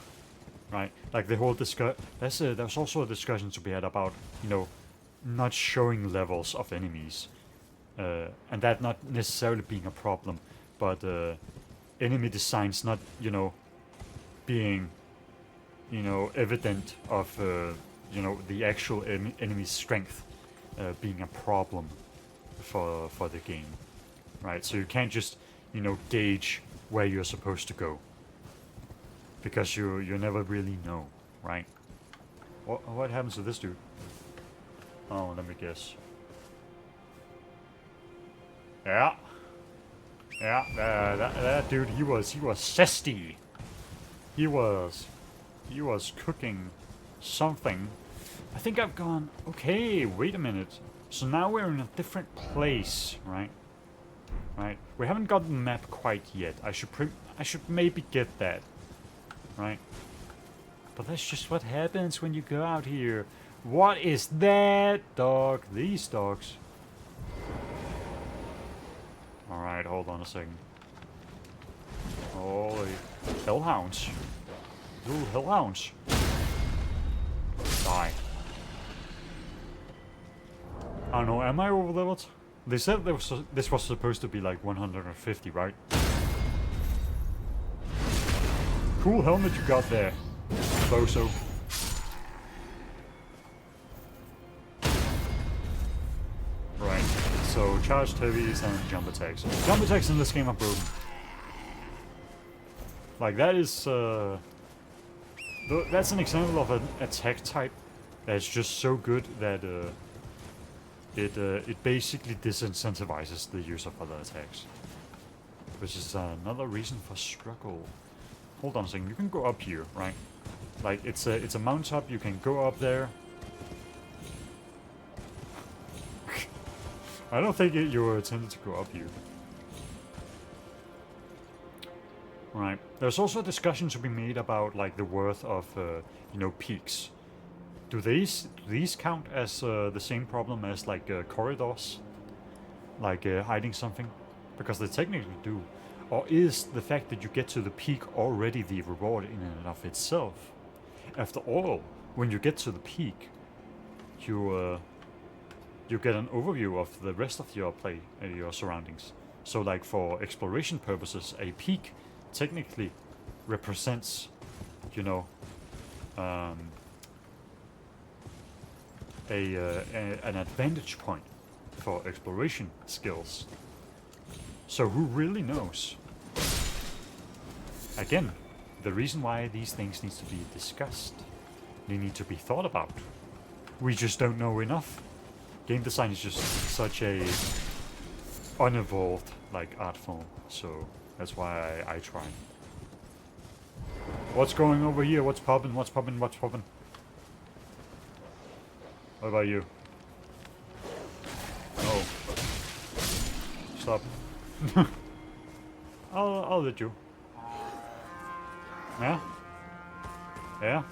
[SPEAKER 1] right? Like the whole there's also a discussion to be had about, you know, not showing levels of enemies, and that not necessarily being a problem, but enemy designs not, you know, being, you know, evident of, you know, the actual enemy's strength being a problem for the game, right? So you can't just, you know, gauge where you're supposed to go, because you never really know, right? What happens to this dude? Oh, let me guess. Yeah, that dude, he was zesty. He was cooking something. I think I've gone. Okay, wait a minute. So now we're in a different place, right? Right. We haven't got the map quite yet. I should maybe get that, right? But that's just what happens when you go out here. What is that dog? These dogs. All right, hold on a second. Holy hellhounds! Little hellhounds. Die. I don't know, am I overleveled? They said this was supposed to be like 150, right? Cool helmet you got there, bozo. Right, so charged heavies and jump attacks. Jump attacks in this game are broken. Like that is, that's an example of an attack type that's just so good that it basically disincentivizes the use of other attacks, which is another reason for struggle. Hold on a second, you can go up here, right? Like it's a mount up, you can go up there. I don't think you were intended to go up here. Right. There's also a discussion to be made about like the worth of you know, peaks. Do these count as the same problem as like corridors, like hiding something? Because they technically do. Or is the fact that you get to the peak already the reward in and of itself? After all, when you get to the peak, you get an overview of the rest of your your surroundings. So like for exploration purposes, a peak technically represents, you know, an advantage point for exploration skills. So who really knows? Again, the reason why these things need to be discussed, they need to be thought about. We just don't know enough. Game design is just such a unevolved like art form, so that's why I try. What's going over here? What's poppin'? What's poppin'? What's poppin'? What about you? Oh. Stop. I'll let you. Yeah? Yeah?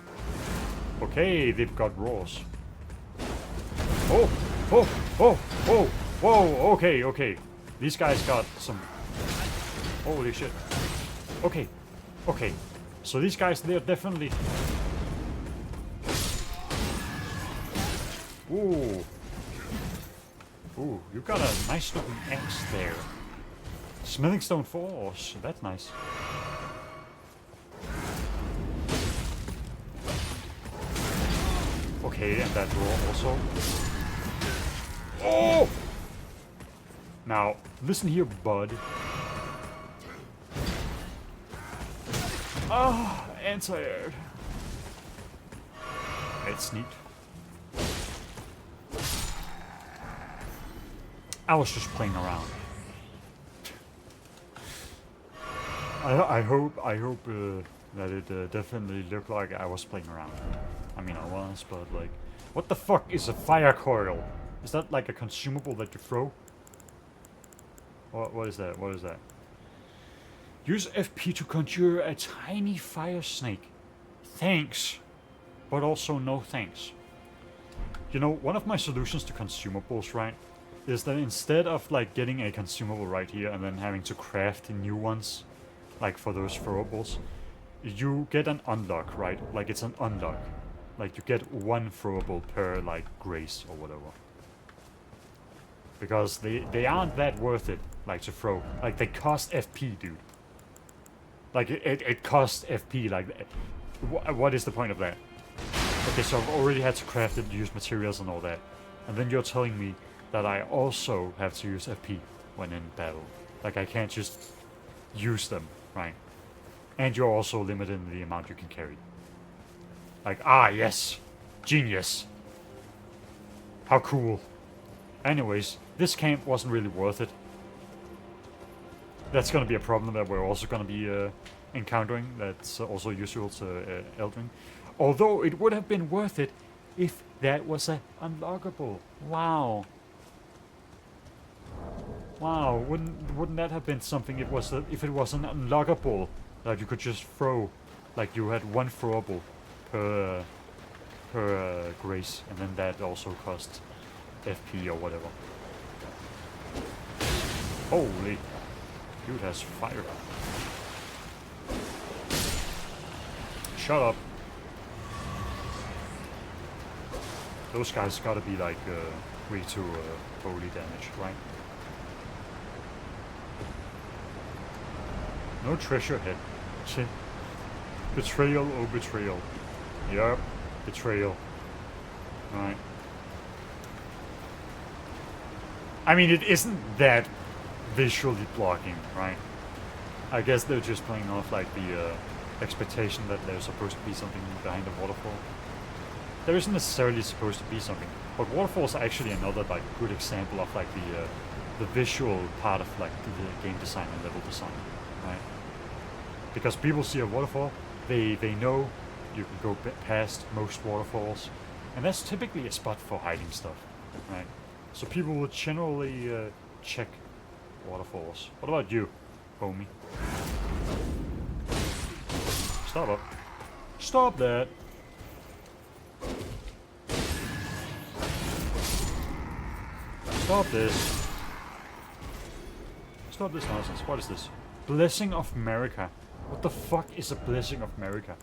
[SPEAKER 1] Okay, they've got roars. Oh! Oh! Oh! Oh! Whoa! Okay, okay. These guys got some... Holy shit. Okay. Okay. So these guys, they're definitely... Ooh. Ooh, you got a nice looking axe there. Smithing stone force. That's nice. Okay, and that door also. Oh! Now, listen here, bud. Ah, anti-air. It's neat. I was just playing around. I hope that it definitely looked like I was playing around. I mean, I was, but like, what the fuck is a fire coil? Is that like a consumable that you throw? What is that? What is that? Use FP to conjure a tiny fire snake. Thanks, but also no thanks. You know, one of my solutions to consumables, right, is that instead of like getting a consumable right here and then having to craft new ones, like for those throwables, you get an unlock, right? Like it's an unlock. Like you get one throwable per like grace or whatever. Because they aren't that worth it, like to throw. Like they cost FP, dude. Like it costs FP, like what is the point of that? Okay, so I've already had to craft it, use materials and all that. And then you're telling me that I also have to use FP when in battle. Like I can't just use them, right? And you're also limited in the amount you can carry. Like, ah, yes. Genius. How cool. Anyways, this camp wasn't really worth it. That's gonna be a problem that we're also gonna be encountering. That's also usual to Elden. Although it would have been worth it if that was a unlockable. Wow. Wow, wouldn't that have been something if it was an unlockable that you could just throw, like you had one throwable per grace, and then that also cost FP or whatever. Holy, dude has fire. Shut up. Those guys gotta be like way too poorly damaged, right? No treasure hit. Shit. Betrayal, oh betrayal. Yup, betrayal. Right. I mean, it isn't that visually blocking, right? I guess they're just playing off like the expectation that there's supposed to be something behind the waterfall. There isn't necessarily supposed to be something, but waterfalls are actually another like good example of like the visual part of like the game design and level design, right? Because people see a waterfall, they know you can go past most waterfalls, and that's typically a spot for hiding stuff, right? So people will generally check waterfalls. What about you, homie? Stop up. Stop that. Stop this. Stop this nonsense. What is this? Blessing of America. What the fuck is a Blessing of America?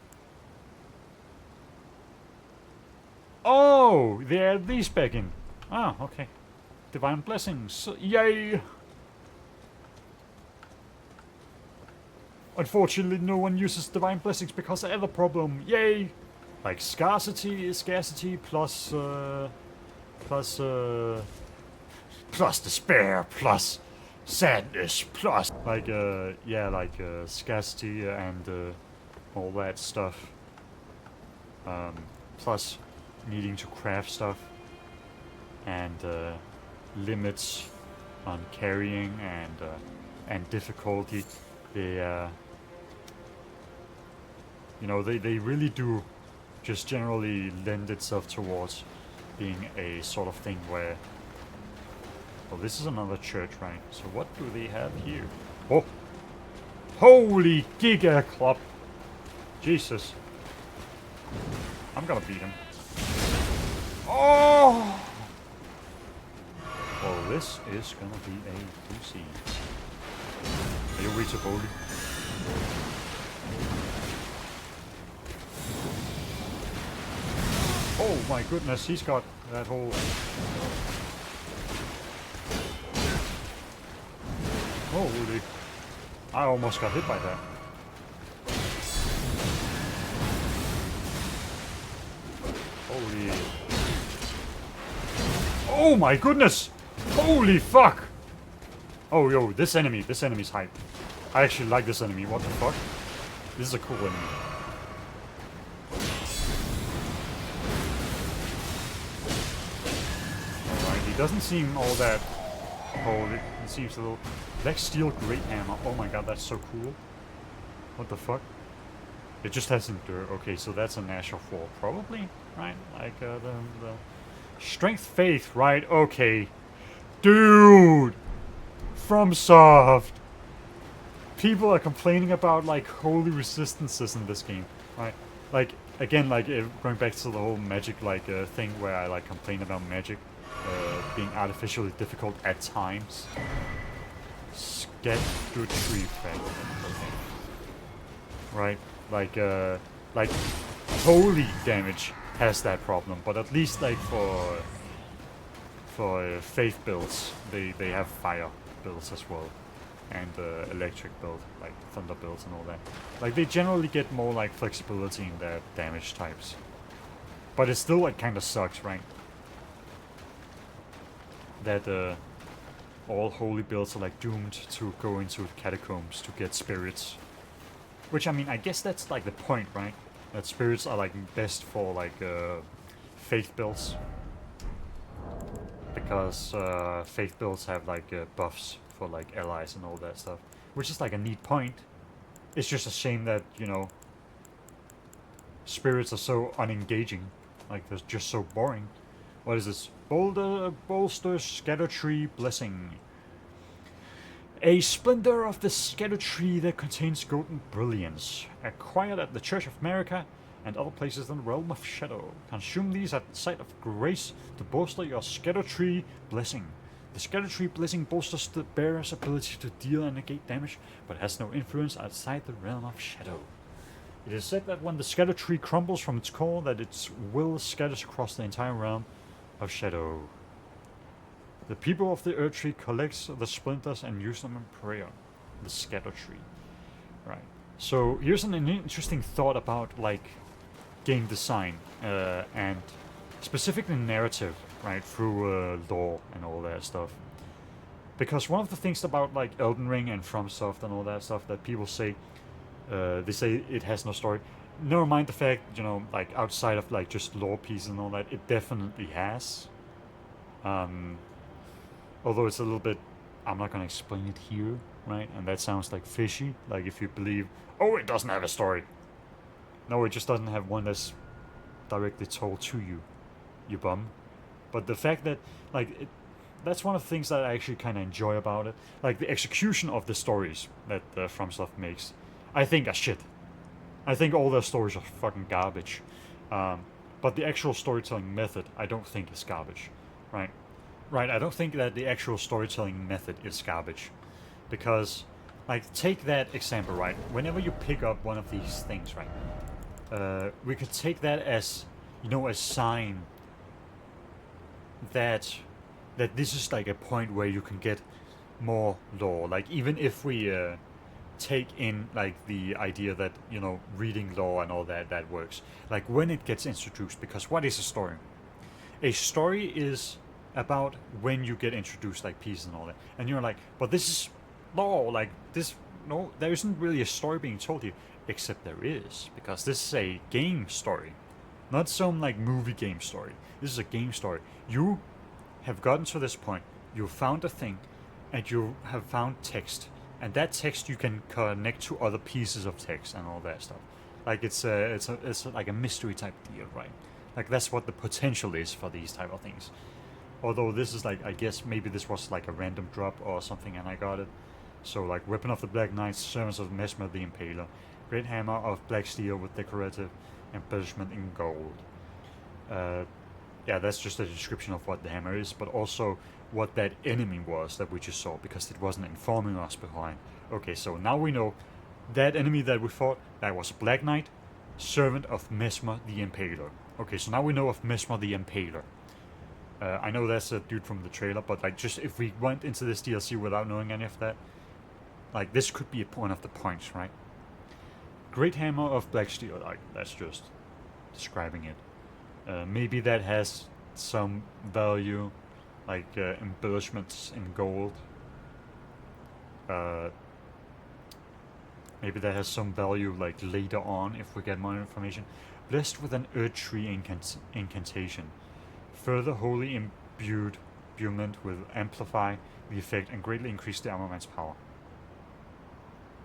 [SPEAKER 1] Oh, they're these back in. Ah, okay. Divine blessings. Yay! Unfortunately, no one uses divine blessings because I have a problem. Yay! Like scarcity plus plus despair, plus sadness, plus like yeah, like scarcity and all that stuff. Plus needing to craft stuff and limits on carrying and difficulty. They you know, they really do just generally lend itself towards being a sort of thing where, well, this is another church, right? So what do they have here? Oh, holy giga club! Jesus, I'm gonna beat him. Oh! Well, this is gonna be a doozy. Are you reachable? Oh my goodness, he's got that whole... Holy... I almost got hit by that. Holy... Oh my goodness! Holy fuck! Oh yo, this enemy's hype. I actually like this enemy, what the fuck? This is a cool enemy. Alright, he doesn't seem all that... Holy, he seems a little... Black Steel Great Hammer, oh my god, that's so cool. What the fuck? It just has endure. Okay, so that's a Nash of 4, probably, right? Like the Strength Faith, right? Okay. Dude! FromSoft! People are complaining about, like, holy resistances in this game, right? Like, again, like, going back to the whole magic, like, thing where I, like, complain about magic being artificially difficult at times. Erdtree effect. Okay. Right? Like, holy damage has that problem, but at least, like, for faith builds, they have fire builds as well, and electric build, like thunder builds and all that. Like, they generally get more like flexibility in their damage types, but it still like kind of sucks, right? That all holy builds are like doomed to go into the catacombs to get spirits, which I mean, I guess that's like the point, right? That spirits are like best for like faith builds. Because faith builds have like buffs for like allies and all that stuff, which is like a neat point. It's just a shame that, you know, spirits are so unengaging, like they're just so boring. What is this? Bolster Erdtree Blessing. A splinter of the Erdtree that contains golden brilliance, acquired at the Church of America and other places in the realm of shadow. Consume these at the site of grace to bolster your Erdtree Blessing. The Erdtree Blessing bolsters the bearer's ability to deal and negate damage, but has no influence outside the realm of shadow. It is said that when the Erdtree crumbles from its core, that its will scatters across the entire realm of shadow. The people of the Erdtree collect the splinters and use them in prayer. The Erdtree. Right. So here's an interesting thought about like game design and specifically narrative, right, through lore and all that stuff. Because one of the things about like Elden Ring and FromSoft and all that stuff that people say, they say it has no story. Never mind the fact, you know, like outside of like just lore pieces and all that, it definitely has. Although it's a little bit, I'm not gonna explain it here, right? And that sounds like fishy. Like if you believe, oh, it doesn't have a story. No, it just doesn't have one that's directly told to you, you bum. But the fact that, like, that's one of the things that I actually kind of enjoy about it. Like, the execution of the stories that FromSoft makes, I think are shit. I think all their stories are fucking garbage. But the actual storytelling method, I don't think is garbage, right? Right, I don't think that the actual storytelling method is garbage. Because, like, take that example, right? Whenever you pick up one of these things, right? We could take that as, you know, a sign that this is like a point where you can get more lore. Like, even if we take in like the idea that, you know, reading lore and all that works. Like when it gets introduced, because what is a story? A story is about when you get introduced, like pieces and all that. And you're like, but this is lore, like this. No, there isn't really a story being told here, except there is, because this is a game story, not some like movie game story. This is a game story. You have gotten to this point. You found a thing, and you have found text, and that text you can connect to other pieces of text and all that stuff. Like it's like a mystery type deal, right? Like that's what the potential is for these type of things. Although this is like, I guess maybe this was like a random drop or something, and I got it. So like Weapon of the Black Knight, Servants of Mesmer the Impaler, Great Hammer of Black Steel with decorative embellishment in gold. Yeah, that's just a description of what the hammer is, but also what that enemy was that we just saw, because it wasn't informing us behind. Okay, so now we know that enemy that we fought, that was Black Knight, Servant of Mesmer the Impaler. Okay, so now we know of Mesmer the Impaler. I know that's a dude from the trailer, but like, just if we went into this DLC without knowing any of that, like this could be one of the points, right? Great Hammer of Black Steel, like that's just describing it. Maybe that has some value, like embellishments in gold. Maybe that has some value like later on if we get more information. Blessed with an Erdtree incantation. Further wholly imbuement will amplify the effect and greatly increase the armament's power.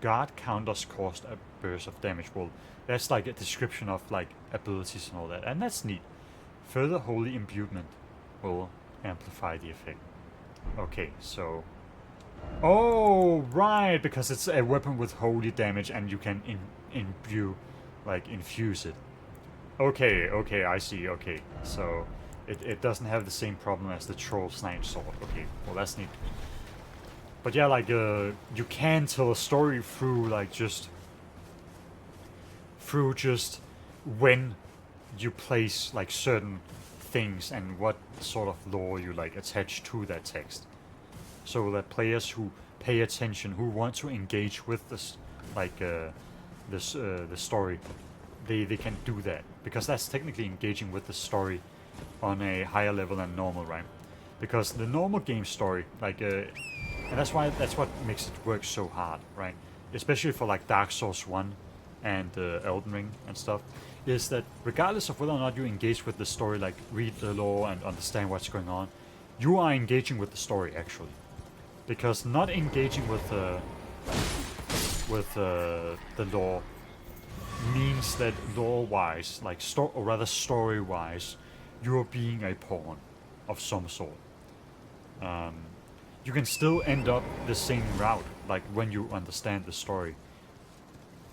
[SPEAKER 1] Guard counters cost a burst of damage. Well, that's like a description of like abilities and all that, and that's neat. Further holy imbuement will amplify the effect. Okay, so... Oh, right, because it's a weapon with holy damage and you can imbue, like infuse it. Okay, I see, okay. So, it doesn't have the same problem as the Troll Snipe Sword. Okay, well that's neat. But yeah, like, you can tell a story through, like, just when you place, like, certain things and what sort of lore you, like, attach to that text. So that players who pay attention, who want to engage with this, like, the story, they can do that. Because that's technically engaging with the story on a higher level than normal, right? Because the normal game story, like, and that's what makes it work so hard, right? Especially for like Dark Souls 1 and Elden Ring and stuff, is that regardless of whether or not you engage with the story, like read the lore and understand what's going on, you are engaging with the story actually. Because not engaging with the lore means that lore-wise, like or rather story-wise, you're being a pawn of some sort. You can still end up the same route, like when you understand the story,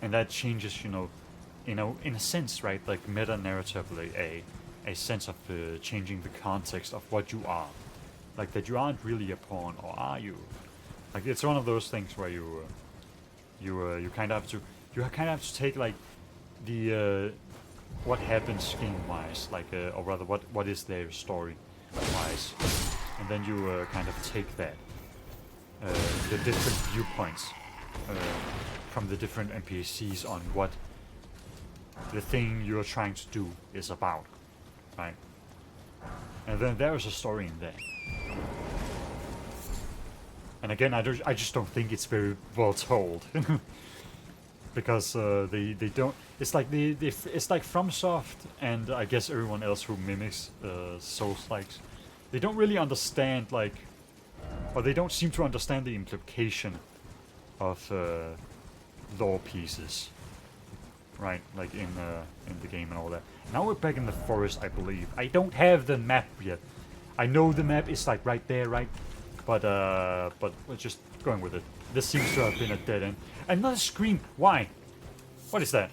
[SPEAKER 1] and that changes, in a sense, right? Like meta narratively, a sense of changing the context of what you are, like that you aren't really a pawn, or are you? Like it's one of those things where you kind of have to take like the what happens game wise, like or rather what is their story wise. And then you kind of take that, the different viewpoints from the different NPCs on what the thing you're trying to do is about, right? And then there is a story in there. And again, I just don't think it's very well told. Because they don't. It's like it's like FromSoft and I guess everyone else who mimics Souls-likes. They don't really understand, like, or they don't seem to understand the implication of lore pieces, right? Like in the game and all that. Now we're back in the forest, I believe. I don't have the map yet. I know the map is like right there, right? But we're just going with it. This seems to have been a dead end. Another scream. Why? What is that?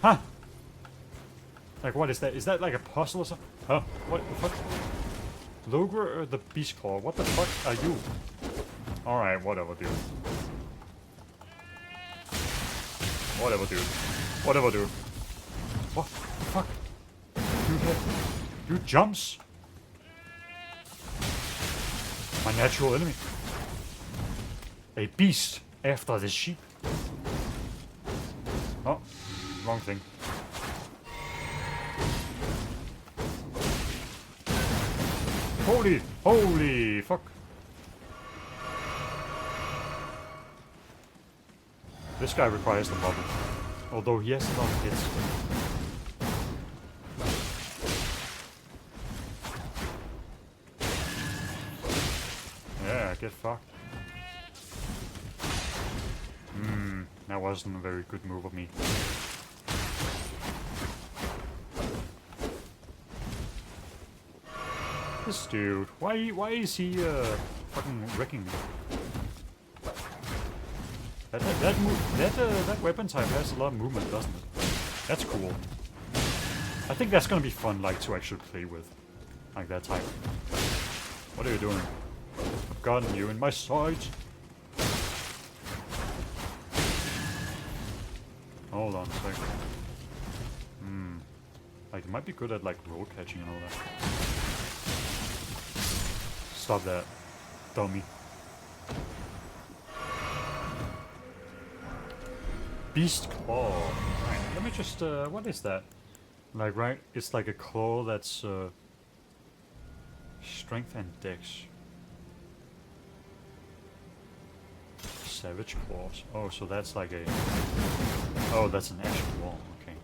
[SPEAKER 1] Huh? Like what is that? Is that like a puzzle or something? Huh? What the fuck? Logre or the Beast Claw? What the fuck are you? Alright, whatever, dude. Whatever, dude. Whatever, dude. What the fuck? Dude jumps? My natural enemy. A beast after the sheep. Oh, wrong thing. Holy fuck. This guy requires the bubble. Although he has a lot of hits. Yeah, get fucked. That wasn't a very good move of me. This dude, why is he fucking wrecking me? That weapon type has a lot of movement, doesn't it? That's cool. I think that's gonna be fun, like, to actually play with. Like that type. What are you doing? I've gotten you in my sight. Hold on a second. Like, it might be good at, like, roll catching and all that. Stop that, dummy. Beast claw. Right, let me just, what is that? Like, right, it's like a claw that's, strength and dex. Savage claws. Oh, so that's like a... Oh, that's an ash claw. Okay.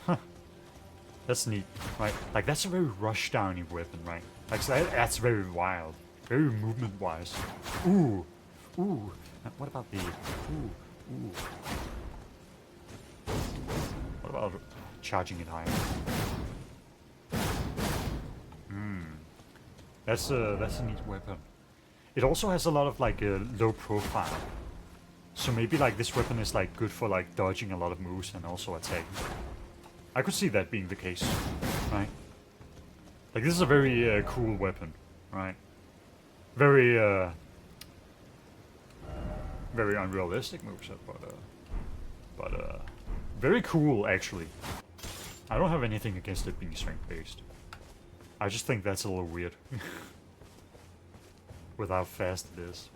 [SPEAKER 1] Huh. That's neat, right? Like, that's a very rush-downy weapon, right? Like, so that's very wild. Very movement-wise. Ooh. Ooh. What about the... Ooh. Ooh. What about charging it higher? That's a neat weapon. It also has a lot of like low profile. So maybe like this weapon is like good for like dodging a lot of moves and also attacking. I could see that being the case, right? Like this is a very cool weapon, right? Very very unrealistic moveset, but very cool actually. I don't have anything against it being strength based. I just think that's a little weird. With how fast it is.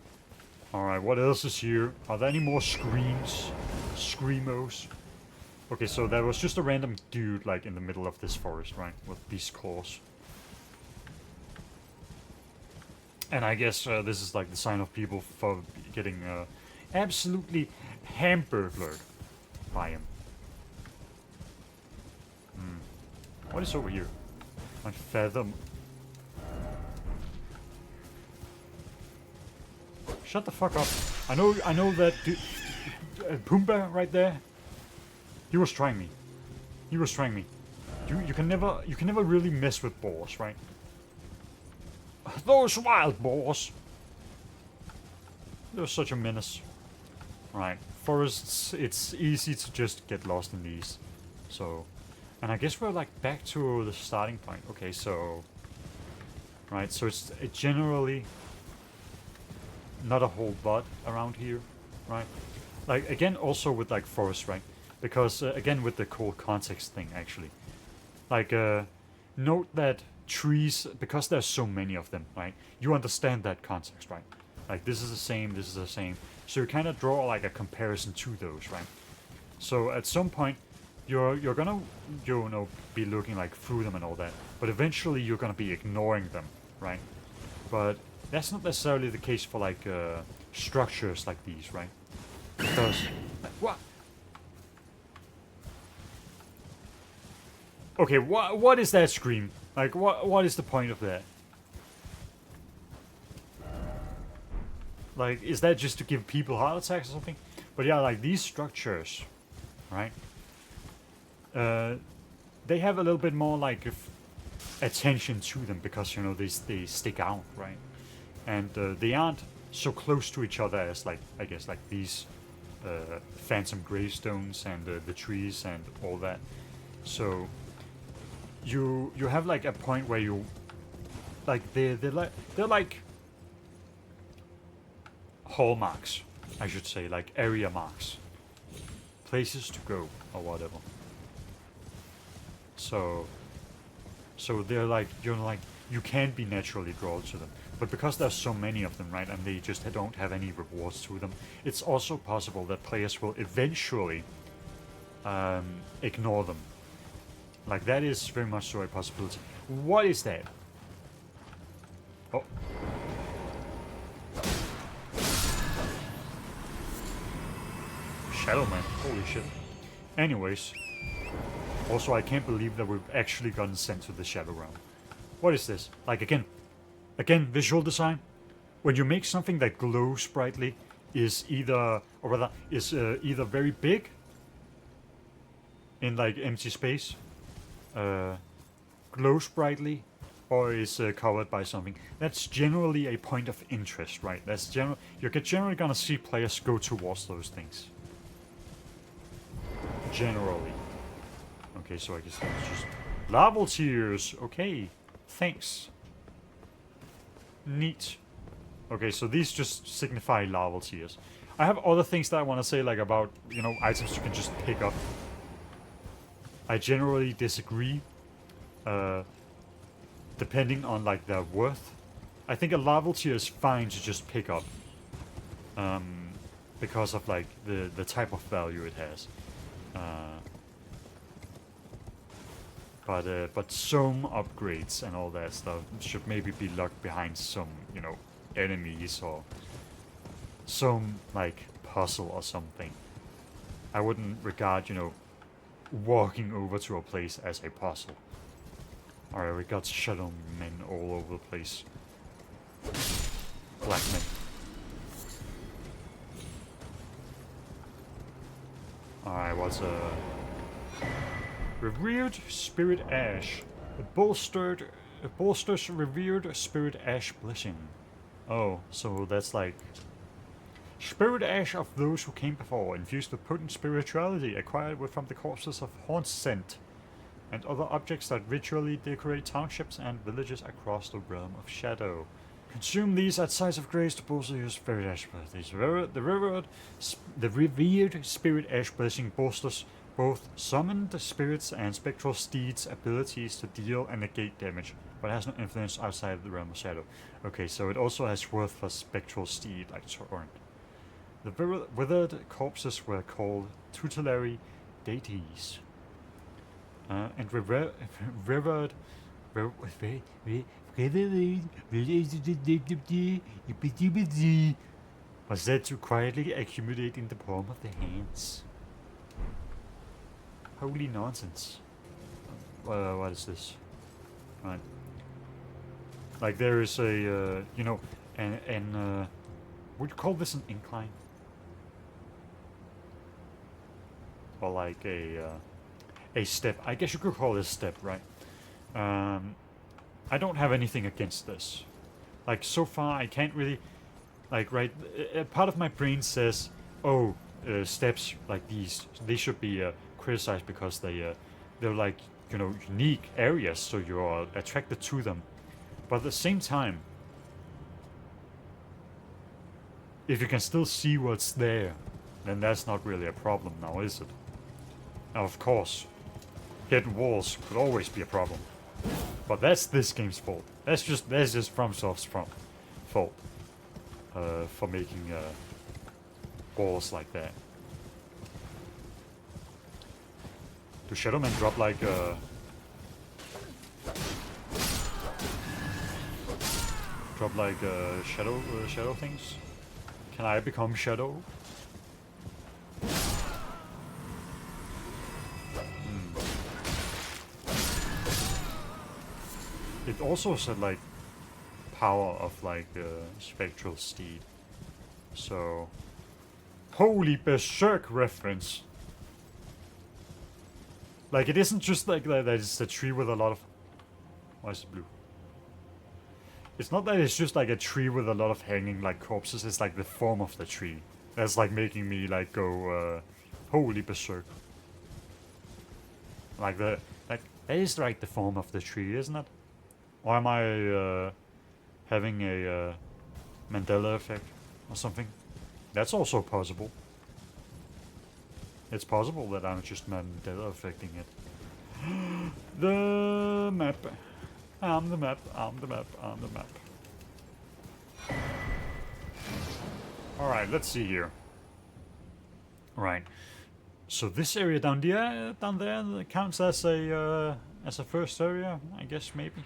[SPEAKER 1] Alright, what else is here? Are there any more screams? Screamos? Okay, so there was just a random dude like in the middle of this forest, right? With these claws. And I guess this is like the sign of people for getting absolutely hamburgered by him. What is over here? My fathom. Shut the fuck up. I know that Pumbaa right there. He was trying me. He was trying me. You can never really mess with boars, right? Those wild boars. They're such a menace. Right. Forests, it's easy to just get lost in these. So, and I guess we're like back to the starting point. Okay, so right, so it's generally not a whole lot around here, right? Like again, also with like forest, right? Because again with the cold context thing, actually, like note that trees, because there's so many of them, right? You understand that context, right? Like this is the same, this is the same. So you kind of draw like a comparison to those, right? So at some point, you're gonna be looking like through them and all that, but eventually you're gonna be ignoring them, right? But that's not necessarily the case for like structures like these, right? Because what? Okay, what is that scream? Like what is the point of that? Like, is that just to give people heart attacks or something? But yeah, like these structures, right? They have a little bit more like attention to them because you know they stick out, right? And they aren't so close to each other as like I guess like these phantom gravestones and the trees and all that. So you have like a point where you like they're like hallmarks, I should say, like area marks, places to go or whatever. So So they're like, you can be naturally drawn to them. But because there's so many of them, right, and they just don't have any rewards to them, it's also possible that players will eventually ignore them. Like, that is very much so a possibility. What is that? Oh. Shadow Man, holy shit. Anyways. Also, I can't believe that we've actually gotten sent to the Shadow Realm. What is this? Like, again, visual design. When you make something that glows brightly, is either, or rather, is either very big in like empty space, glows brightly, or is covered by something. That's generally a point of interest, right? That's you're generally gonna see players go towards those things. Generally. Okay, so I guess that's just lava tears. Okay, thanks. Neat. Okay, so these just signify lava tears. I have other things that I want to say, like about, you know, items you can just pick up. I generally disagree. Depending on like their worth. I think a lava tear is fine to just pick up. Because of like the type of value it has. But some upgrades and all that stuff should maybe be locked behind some, you know, enemies or some like puzzle or something. I wouldn't regard, you know, walking over to a place as a puzzle. Alright, we got shadow men all over the place. Black men. Alright, what's Revered Spirit Ash. Bolsters Revered Spirit Ash Blessing. Oh, so that's like Spirit Ash of those who came before, infused with potent spirituality acquired from the corpses of Haunt Scent and other objects that ritually decorate townships and villages across the realm of shadow. Consume these at size of grace to bolster your Spirit Ash Blessing. The revered Spirit Ash Blessing bolsters both summoned spirits and spectral steeds' abilities to deal and negate damage, but has no influence outside of the realm of shadow. Okay, so it also has worth for spectral steed, like Torrent. The withered corpses were called tutelary deities, and revered was said to quietly accumulate in the palm of the hands. Holy nonsense. What is this? Right. Like there is a, you know, would you call this an incline? Or like a step. I guess you could call this a step, right? I don't have anything against this. Like so far I can't really, like, right, part of my brain says, oh, steps like these, they should be criticized because they're like, you know, unique areas, so you're attracted to them. But at the same time, if you can still see what's there, then that's not really a problem now, is it? Now, of course, hidden walls could always be a problem, but that's this game's fault. That's just FromSoft's fault for making walls like that. Do Shadowmen drop like shadow things? Can I become shadow? It also said like power of like spectral steed. So holy berserk reference. Like it isn't just like that it's a tree with a lot of, why is it blue? It's not that it's just like a tree with a lot of hanging like corpses, it's like the form of the tree. That's like making me like go holy berserk. Like that is like the form of the tree, isn't it? Or am I having a Mandela effect or something? That's also possible. It's possible that I'm just Mandela affecting it. The map. I'm the map, I'm the map, I'm the map. Alright, let's see here. Right. So this area down there counts as a first area, I guess, maybe.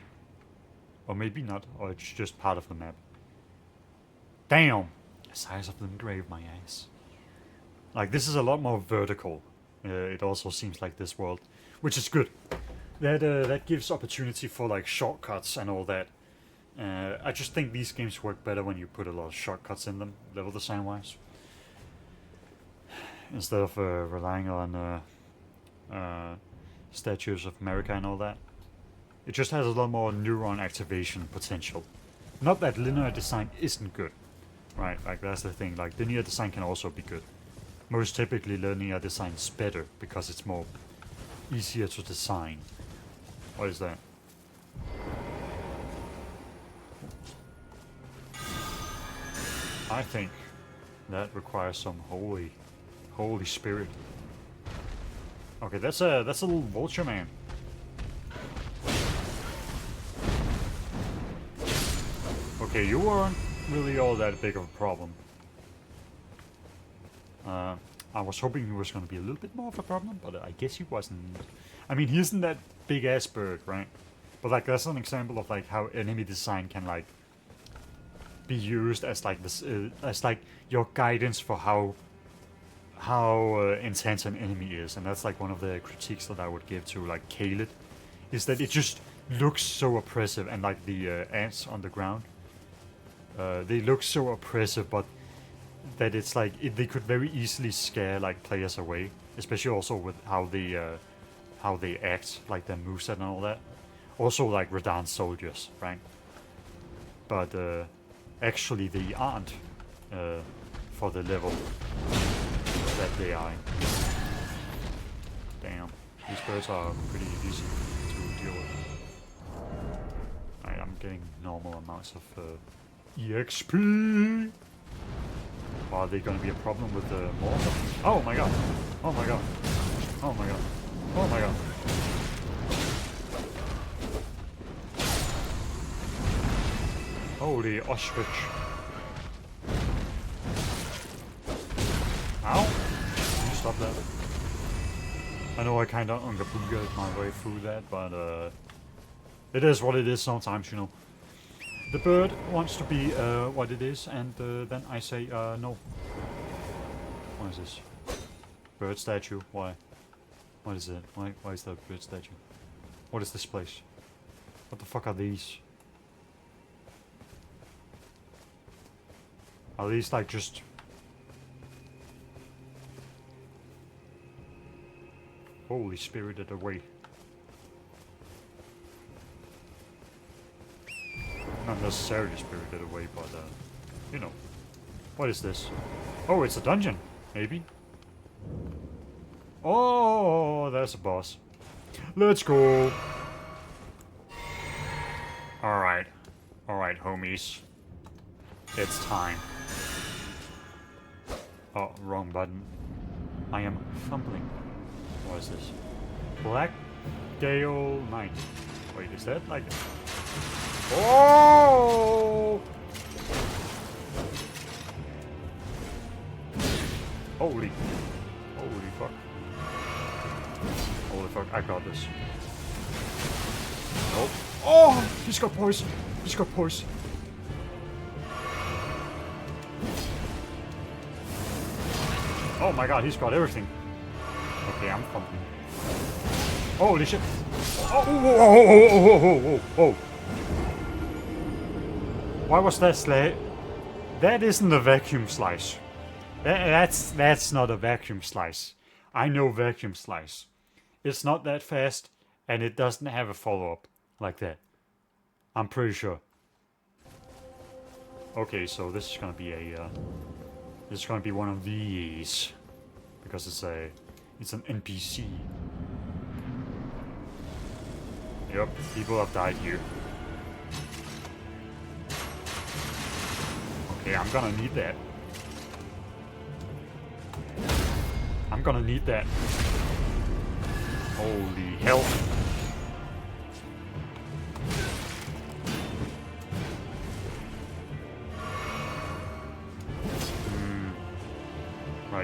[SPEAKER 1] Or maybe not, or it's just part of the map. Damn! The size of the grave, my ass. Like, this is a lot more vertical. It also seems like this world, which is good. That gives opportunity for like shortcuts and all that. I just think these games work better when you put a lot of shortcuts in them, level design wise, instead of relying on statues of America and all that. It just has a lot more neuron activation potential. Not that linear design isn't good, right? Like that's the thing. Like linear design can also be good. Most typically, linear design is better because it's more easier to design. What is that? I think that requires some holy spirit. Okay, that's a little vulture man. Okay, you weren't really all that big of a problem. I was hoping he was going to be a little bit more of a problem, but I guess he wasn't. I mean, he isn't that big ass bird, right? But like, that's an example of like how enemy design can like be used as like this, as like your guidance for how intense an enemy is, and that's like one of the critiques that I would give to like Kaled, is that it just looks so oppressive, and like the ants on the ground, they look so oppressive, but that it's like they could very easily scare like players away, especially also with how they act, like their moveset and all that. Also like Radan's soldiers, right? But actually they aren't for the level that they are in. Damn, these birds are pretty easy to deal with. Right, I'm getting normal amounts of EXP. Are they gonna be a problem with the more? Oh my god! Oh my god! Oh my god! Oh my god! Holy ostrich! Ow! Can you stop that? I know I kinda unga-booga my way through that, but it is what it is sometimes, you know. The bird wants to be what it is, and then I say no. What is this? Bird statue? Why? What is it? Why is there a bird statue? What is this place? What the fuck are these? Are these like just... Holy spirited away. Not necessarily spirited away, but you know. What is this? Oh, it's a dungeon, maybe. Oh, there's a boss. Let's go. Alright. Alright, homies. It's time. Oh, wrong button. I am fumbling. What is this? Black Gale Knight. Wait, is that like... Oh! Holy fuck. Holy fuck, I got this. Nope. Oh! He's got poison. He's got poison. Oh my god, he's got everything. Okay, I'm fumbling. Holy shit. Oh! Why was that slay? That isn't a vacuum slice. That's not a vacuum slice. I know vacuum slice. It's not that fast, and it doesn't have a follow-up like that. I'm pretty sure. Okay, so this is gonna be a this is gonna be one of these because it's an NPC. Yep, people have died here. Okay, I'm gonna need that. I'm gonna need that. Holy hell.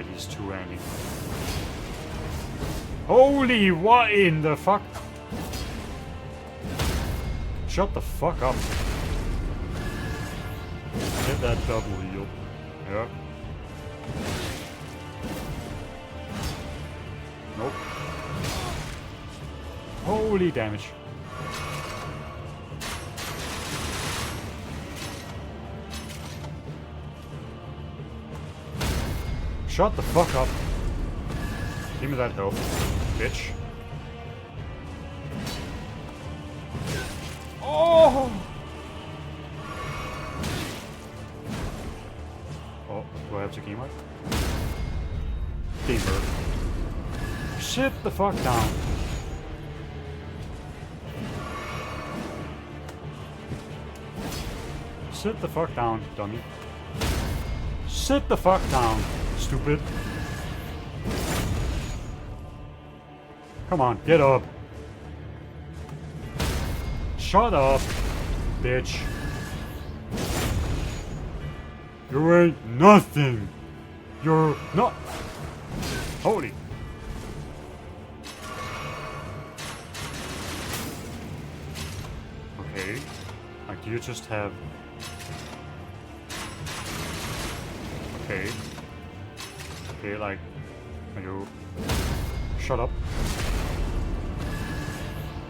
[SPEAKER 1] why he's two-handing. Holy, what in the fuck? Shut the fuck up. Get that double heal. Yep. Nope. Holy damage. Shut the fuck up. Give me that health, bitch. Oh! Oh, do I have to game up? Gamer. Sit the fuck down. Sit the fuck down, dummy. Sit the fuck down, stupid. Come on, get up. Shut up, bitch. You ain't nothing. You're not. Holy. Okay. Like, do you just have... Okay. Okay, like... Are you... Shut up.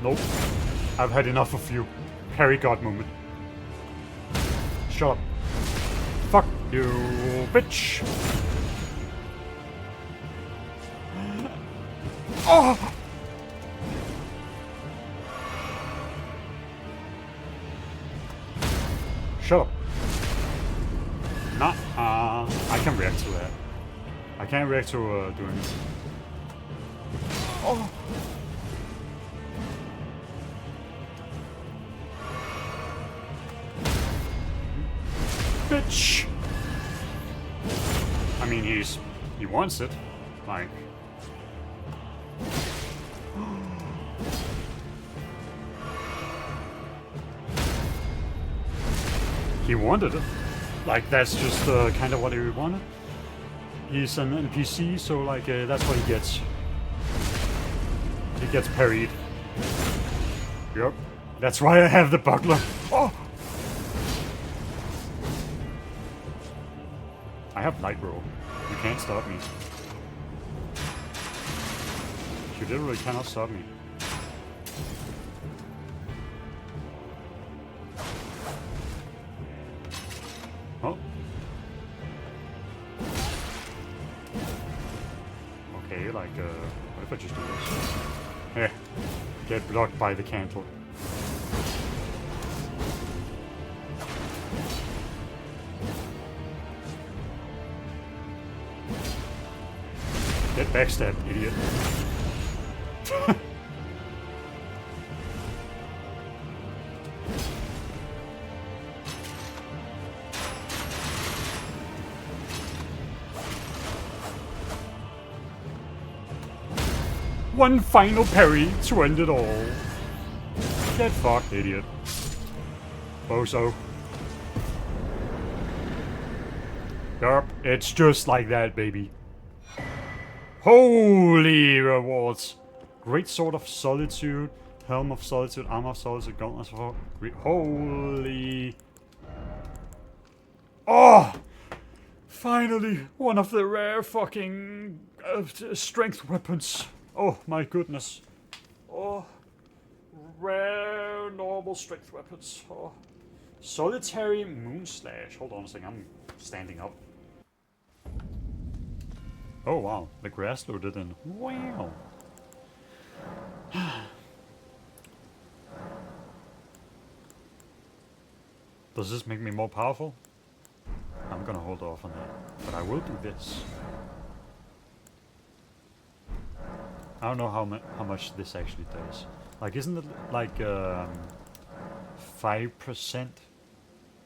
[SPEAKER 1] Nope. I've had enough of you. Harry God moment. Shut up. Fuck you, bitch. Oh! Shut up. Nah, I can react to that. I can't react to doing this. Oh! Bitch! I mean, he wants it. Like... He wanted it. Like, that's just kind of what he wanted. He's an NPC, so like, that's what he gets. He gets parried. Yep. That's why I have the buckler. Oh! I have light roll. You can't stop me. You literally cannot stop me. Oh. Okay, like, what if I just do this? Eh. Get blocked by the candle. Get backstabbed, idiot. One final parry to end it all. Get fucked, idiot. Bozo. Yup, it's just like that, baby. Holy rewards! Great Sword of Solitude, Helm of Solitude, Armor of Solitude, Gauntlet of... Holy... Oh! Finally, one of the rare fucking strength weapons. Oh my goodness. Oh. Rare normal strength weapons. Oh. Solitary Moonslash. Hold on a second, I'm standing up. Oh wow, the grass loaded in. Wow. Does this make me more powerful? I'm gonna hold off on that, but I will do this. I don't know how much this actually does. Like, isn't it like 5%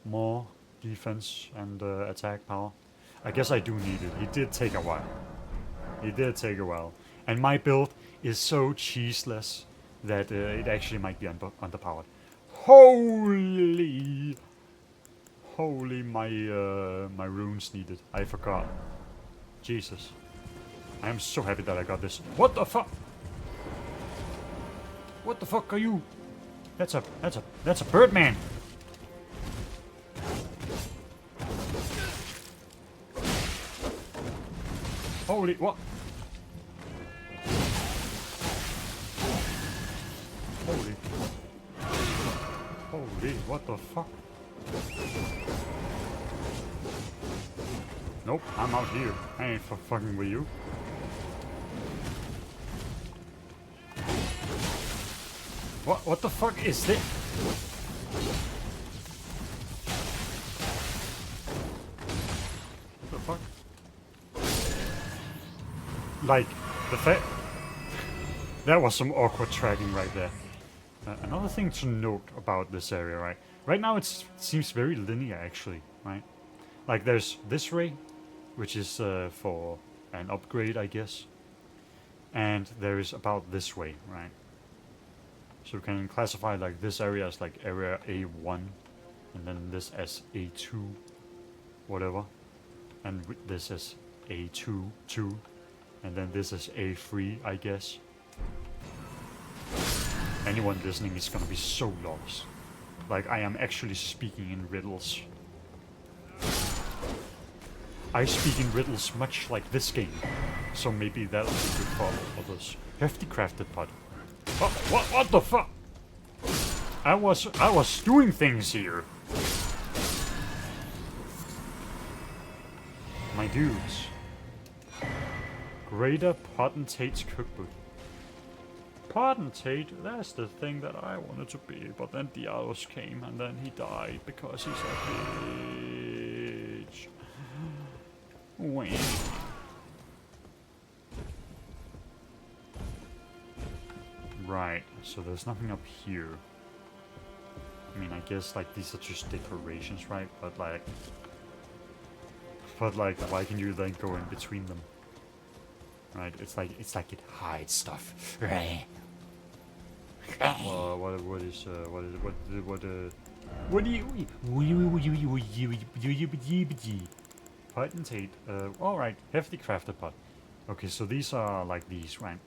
[SPEAKER 1] more defense and attack power? I guess I do need it. It did take a while. It did take a while. And my build is so cheeseless that it actually might be underpowered. Holy! Holy, my runes needed. I forgot. Jesus. I am so happy that I got this. What the fuck? What the fuck are you? That's a Birdman. Holy, what? Holy. Holy, what the fuck? Nope, I'm out here. I ain't fucking with you. What the fuck is this? What the fuck? Like, the fact... That was some awkward tracking right there. Another thing to note about this area, right? Right now it seems very linear, actually, right? Like, there's this ray, which is for an upgrade, I guess. And there is about this way, right? So we can classify like this area as like area A1, and then this as A2, whatever. And this as A2, 2, and then this is A3, I guess. Anyone listening is gonna be so lost. Like, I am actually speaking in riddles. I speak in riddles much like this game, so maybe that'll be good for others. Hefty crafted pot. Oh, what the fuck? I was doing things here. My dudes. Greater Potentate's Cookbook. Potentate, that's the thing that I wanted to be, but then Dialos came and then he died because he's a bitch. Wait. Right, so there's nothing up here. I mean, I guess like these are just decorations, right? But like, why can you then go in between them? Right? It's like it hides stuff. Right? What do you Potentate? All right, hefty crafted pot. Okay, so these are like these, right?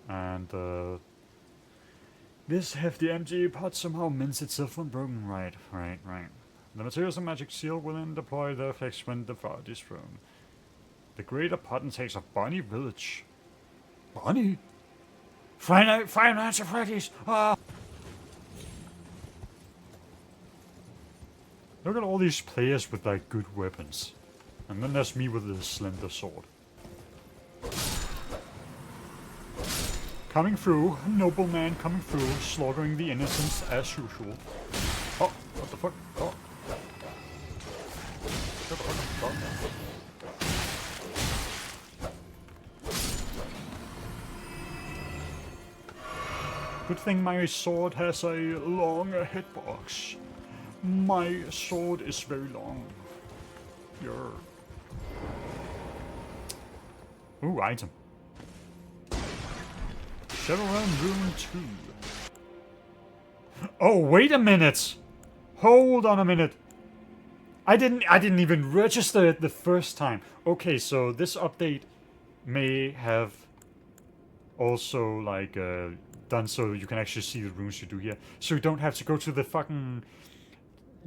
[SPEAKER 1] And this hefty MG pot somehow mends itself when broken. Right. The materials and magic seal will then deploy their effects when the fog is thrown. The greater potentates of Bonnie Village. Bonnie? Five Nights at Freddy's! Ah! Look at all these players with like good weapons. And then there's me with the slender sword. Coming through, nobleman coming through, slaughtering the innocents as usual. Oh, what the fuck? Oh. What the fuck? Oh. Good thing my sword has a long hitbox. My sword is very long. Yer. Ooh, item. Shadowrun Room 2. Oh, wait a minute! Hold on a minute. I didn't even register it the first time. Okay, so this update may have also like done so you can actually see the runes you do here. So you don't have to go to the fucking...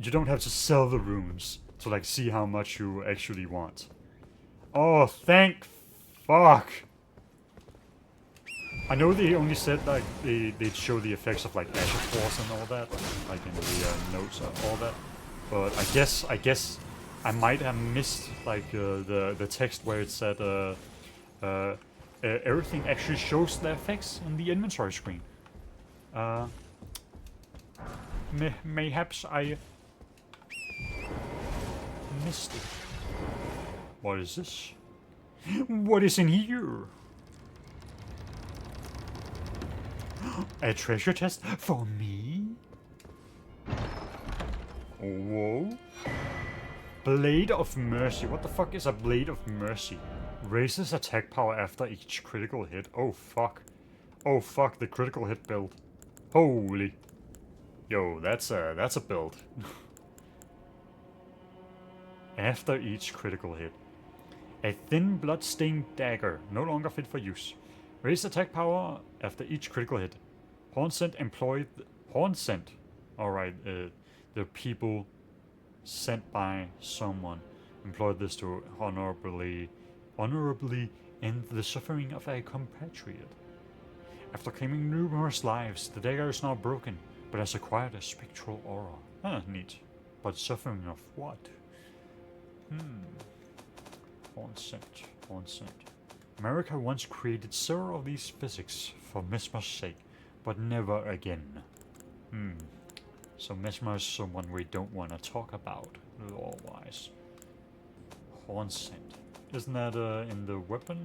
[SPEAKER 1] You don't have to sell the runes to like see how much you actually want. Oh, thank fuck. I know they only said like they'd show the effects of like Asher Force and all that, like in the notes and all that. But I guess I might have missed like the text where it said everything actually shows the effects in the inventory screen. Mayhaps I missed it. What is this? What is in here? A treasure chest for me? Whoa. Blade of Mercy. What the fuck is a Blade of Mercy? Raises attack power after each critical hit. Oh fuck. Oh fuck, the critical hit build. Holy. Yo, that's a build. After each critical hit. A thin, blood-stained dagger, no longer fit for use. Raise attack power after each critical hit. Horn scent employed. Horn scent. Alright, the people sent by someone employed this to honorably end the suffering of a compatriot. After claiming numerous lives, the dagger is now broken, but has acquired a spectral aura. Ah, neat. But suffering of what? Horn scent. America once created several of these physics for Mesmer's sake, but never again. So Mesmer is someone we don't want to talk about, lore-wise. Horn scent. Isn't that in the weapon?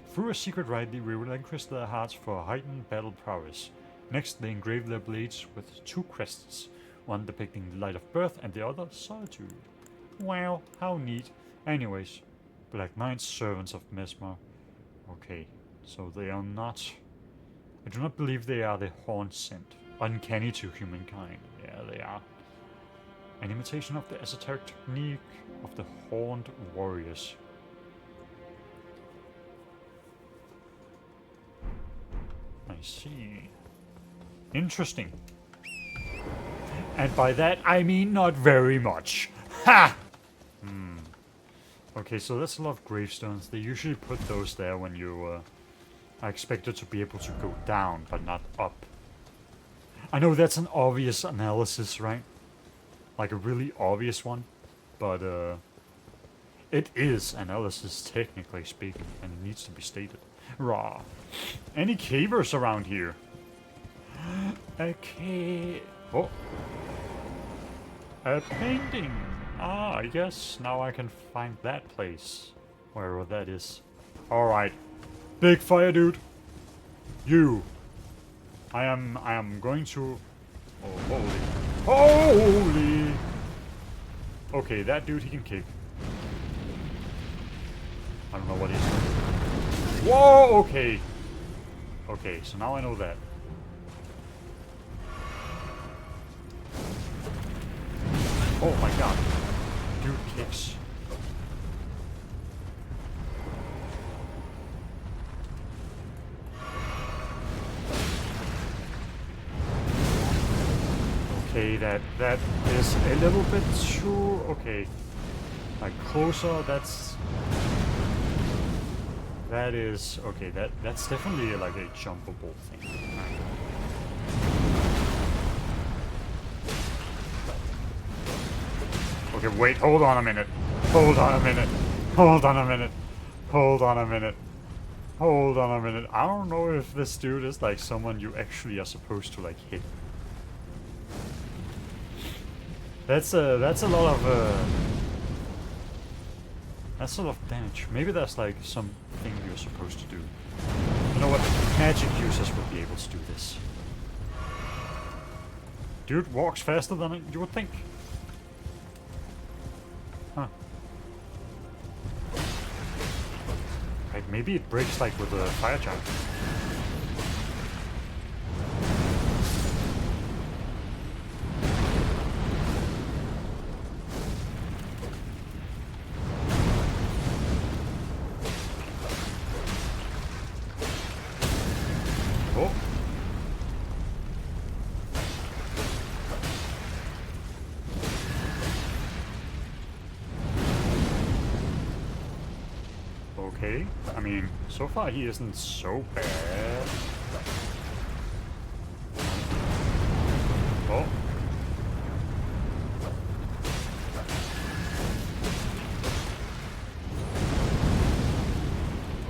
[SPEAKER 1] Through a secret rite, they relinquish their hearts for heightened battle prowess. Next, they engrave their blades with two crests, one depicting light of birth and the other solitude. Wow, how neat. Anyways, Black Knights, servants of Mesmer. Okay, so they are not... I do not believe they are the Horn scent. Uncanny to humankind. Yeah, they are. An imitation of the esoteric technique of the Horned Warriors. I see. Interesting. And by that, I mean not very much. Ha! Okay, so that's a lot of gravestones. They usually put those there when you are expected to be able to go down, but not up. I know that's an obvious analysis, right? Like a really obvious one. But, it is analysis, technically speaking, and it needs to be stated. Raw. Any cavers around here? Okay. Oh. A painting. Ah, yes. Now I can find that place. Wherever that is. Alright. Big fire dude. You. I am going to... Oh, holy. Okay, that dude he can kick. I don't know what he's doing. Whoa, okay. Okay, so now I know that. Oh my god. Dude kicks. Okay, that is a little bit too... Okay. Like, closer, that's... That is... Okay, that's definitely like a jumpable thing. Okay, wait, hold on a minute. Hold on a minute. Hold on a minute. Hold on a minute. Hold on a minute. I don't know if this dude is like someone you actually are supposed to like hit. That's a lot of that's a lot of damage. Maybe that's like something you're supposed to do. You know what? Magic users would be able to do this. Dude walks faster than you would think. Huh. Right, maybe it breaks like with a fire charge. Oh. Okay, I mean, so far he isn't so bad. Oh.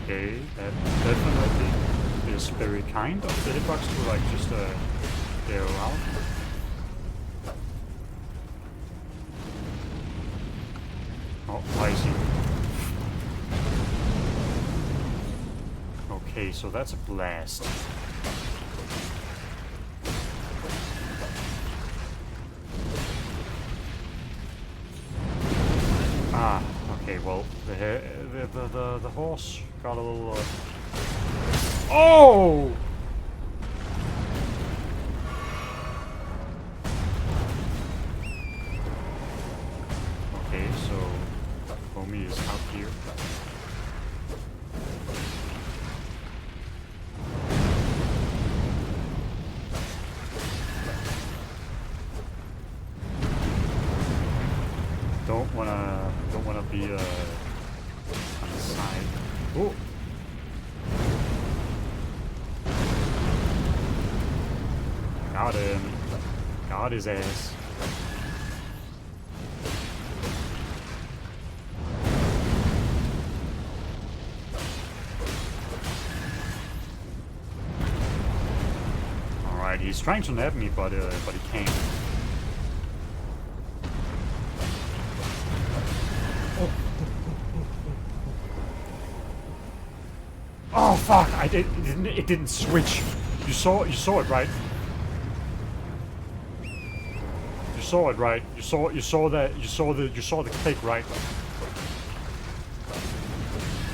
[SPEAKER 1] Okay, that definitely is very kind of the hitbox to like just go around. Oh, I see. Okay, so that's a blast. Ah, okay, well, the horse got a little... Oh! Okay, so homie is out here. Don't wanna be on the side. Oh. Got him. Got his ass. Alright, he's trying to nab me, but he can't. Oh fuck! It didn't switch. You saw it, right? You saw it, right? You saw the click, right?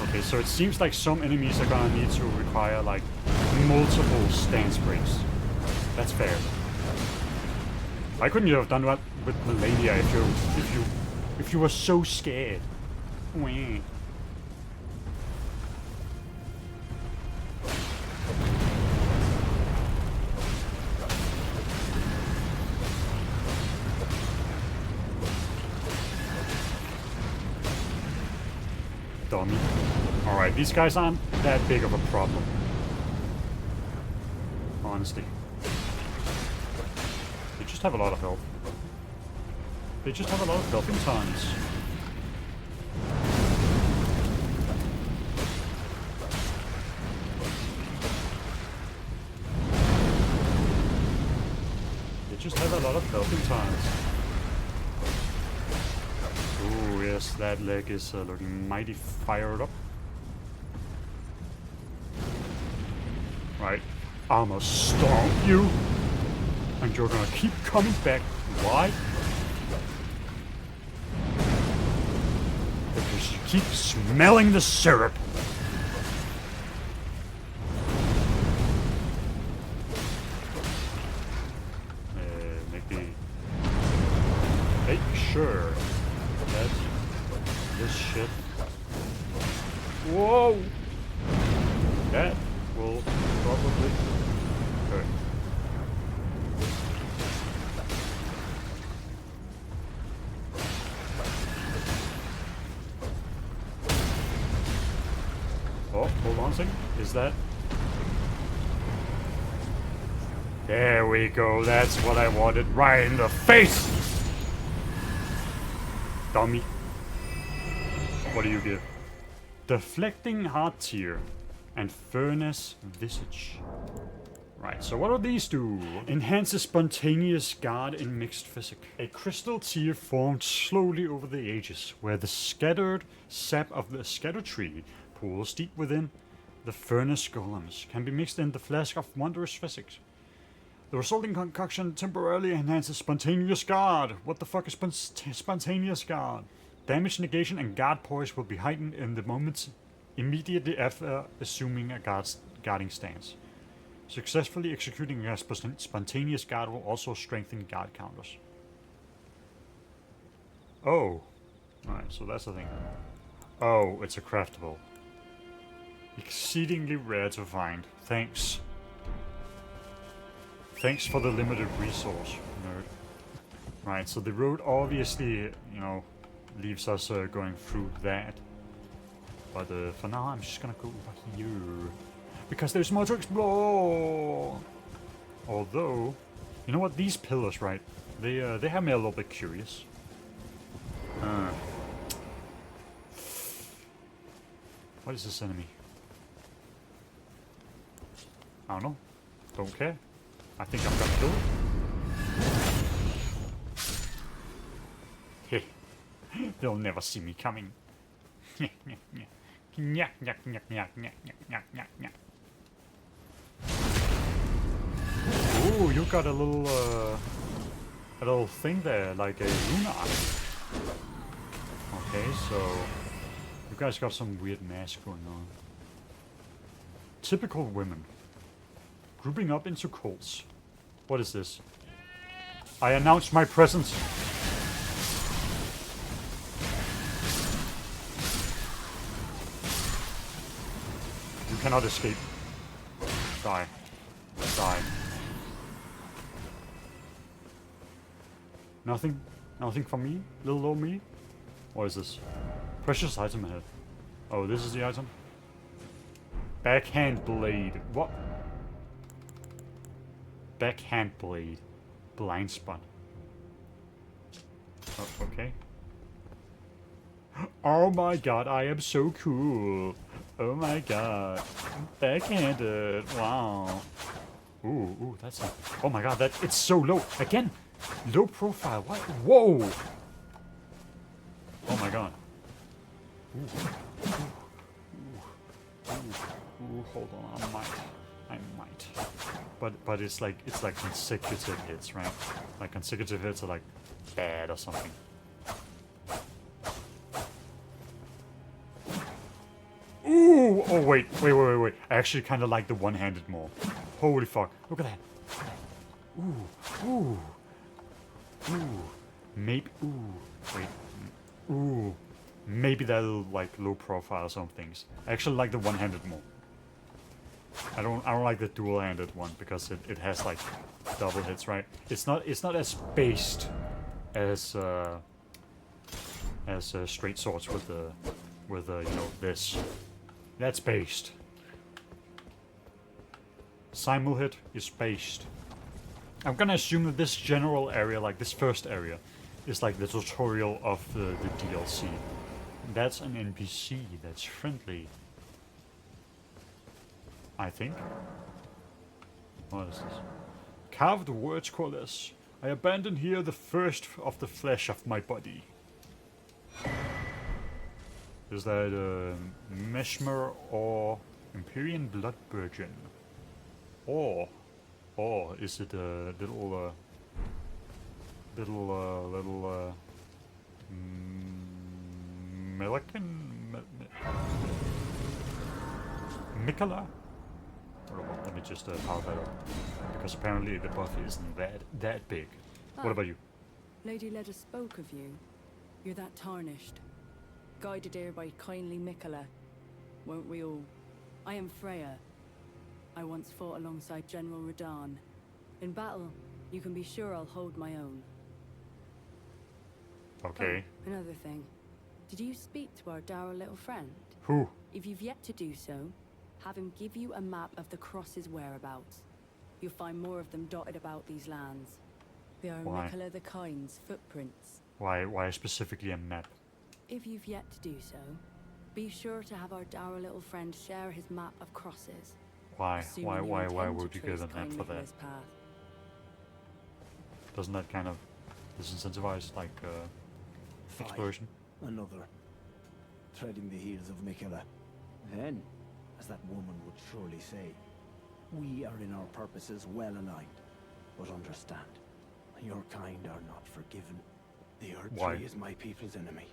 [SPEAKER 1] Okay, so it seems like some enemies are gonna need to require like multiple stance breaks. That's fair. Why couldn't you have done that with Melania if you were so scared? Wah. Dummy. Alright, these guys aren't that big of a problem. Honestly. They just have a lot of health. They just have a lot of health in tons. They just have a lot of health in tons. Ooh, yes, that leg is looking mighty fired up. Right, I'ma stomp you, and you're gonna keep coming back. Why? Because you keep smelling the syrup. Maybe. Make sure that this shit. Whoa! That will probably hurt. Oh, hold on a second. Is that? There we go. That's what I wanted. Right in the face! Dummy. What do you give? Deflecting Heart Tear and Furnace Visage. Right, so what do these do? Enhances Spontaneous Guard in Mixed Physic. A crystal tear formed slowly over the ages, where the scattered sap of the Erdtree pools deep within the furnace golems, can be mixed in the flask of wondrous physics. The resulting concoction temporarily enhances Spontaneous Guard. What the fuck is Spontaneous Guard? Damage negation and guard poise will be heightened in the moments immediately after assuming a guarding stance. Successfully executing a Spontaneous Guard will also strengthen guard counters. Oh. Alright, so that's the thing. Oh, it's a craftable. Exceedingly rare to find. Thanks. Thanks for the limited resource, nerd. Right, so the road obviously, you know, leaves us going through that. But for now, I'm just gonna go over here. Because there's more to explore! Although, you know what, these pillars, right? They have me a little bit curious. What is this enemy? I don't know. Don't care. I think I'm gonna kill it. Heh. They'll never see me coming. Ooh, you got a little thing there, like a lunar. Okay, so you guys got some weird mask going on. Typical women. Grouping up into cults. What is this? I announce my presence. cannot escape. Die. Die. Nothing? Nothing for me? Little old me? What is this? Precious item ahead. Oh, this is the item? Backhand blade. What? Backhand blade. Blind spot. Oh, okay. Oh my god, I am so cool. Oh my god. Backhanded. Wow. Ooh, that's a... Oh my god, it's so low. Again, low profile. What? Whoa. Oh my god. Ooh, hold on, I might. But it's like consecutive hits, right? Like consecutive hits are like bad or something. Ooh! Oh wait. I actually kind of like the one-handed more. Holy fuck! Look at that. Ooh. Maybe. Ooh. Wait. Ooh. Maybe that'll like low profile some things. I actually like the one-handed more. I don't like the dual-handed one because it has like double hits, right? It's not as based as straight swords with you know, this. That's based. Simul hit is based. I'm gonna assume that this general area, like this first area, is like the tutorial of the DLC. That's an NPC that's friendly. I think. What is this? Carved words coalesce. I abandon here the first of the flesh of my body. Is that Meshmer or Empyrean Blood Virgin? Or is it a little Mikola? Let me just power that up. Because apparently the buff isn't that big. What about you?
[SPEAKER 3] Lady Leda spoke of you. You're that tarnished. Guided here by kindly Mikola. Won't we all? I am Freya. I once fought alongside General Radahn. In battle, you can be sure I'll hold my own.
[SPEAKER 1] Okay.
[SPEAKER 3] Oh, another thing. Did you speak to our dour little friend?
[SPEAKER 1] Who?
[SPEAKER 3] If you've yet to do so, have him give you a map of the Cross's whereabouts. You'll find more of them dotted about these lands. They are
[SPEAKER 1] Why?
[SPEAKER 3] Mikola the Kind's footprints.
[SPEAKER 1] Why specifically a map?
[SPEAKER 3] If you've yet to do so, be sure to have our dour little friend share his map of crosses.
[SPEAKER 1] Why
[SPEAKER 3] Assuming you
[SPEAKER 1] would
[SPEAKER 3] intend
[SPEAKER 1] you
[SPEAKER 3] to
[SPEAKER 1] give a
[SPEAKER 3] trace
[SPEAKER 1] map
[SPEAKER 3] kind
[SPEAKER 1] for that?
[SPEAKER 3] Mikola's path.
[SPEAKER 1] Doesn't that kind of disincentivize like exploration?
[SPEAKER 4] Another. Treading the heels of Mikola. Then, as that woman would surely say, we are in our purposes well aligned. But understand, your kind are not forgiven. The
[SPEAKER 1] Why?
[SPEAKER 4] Erdtree is my people's enemy.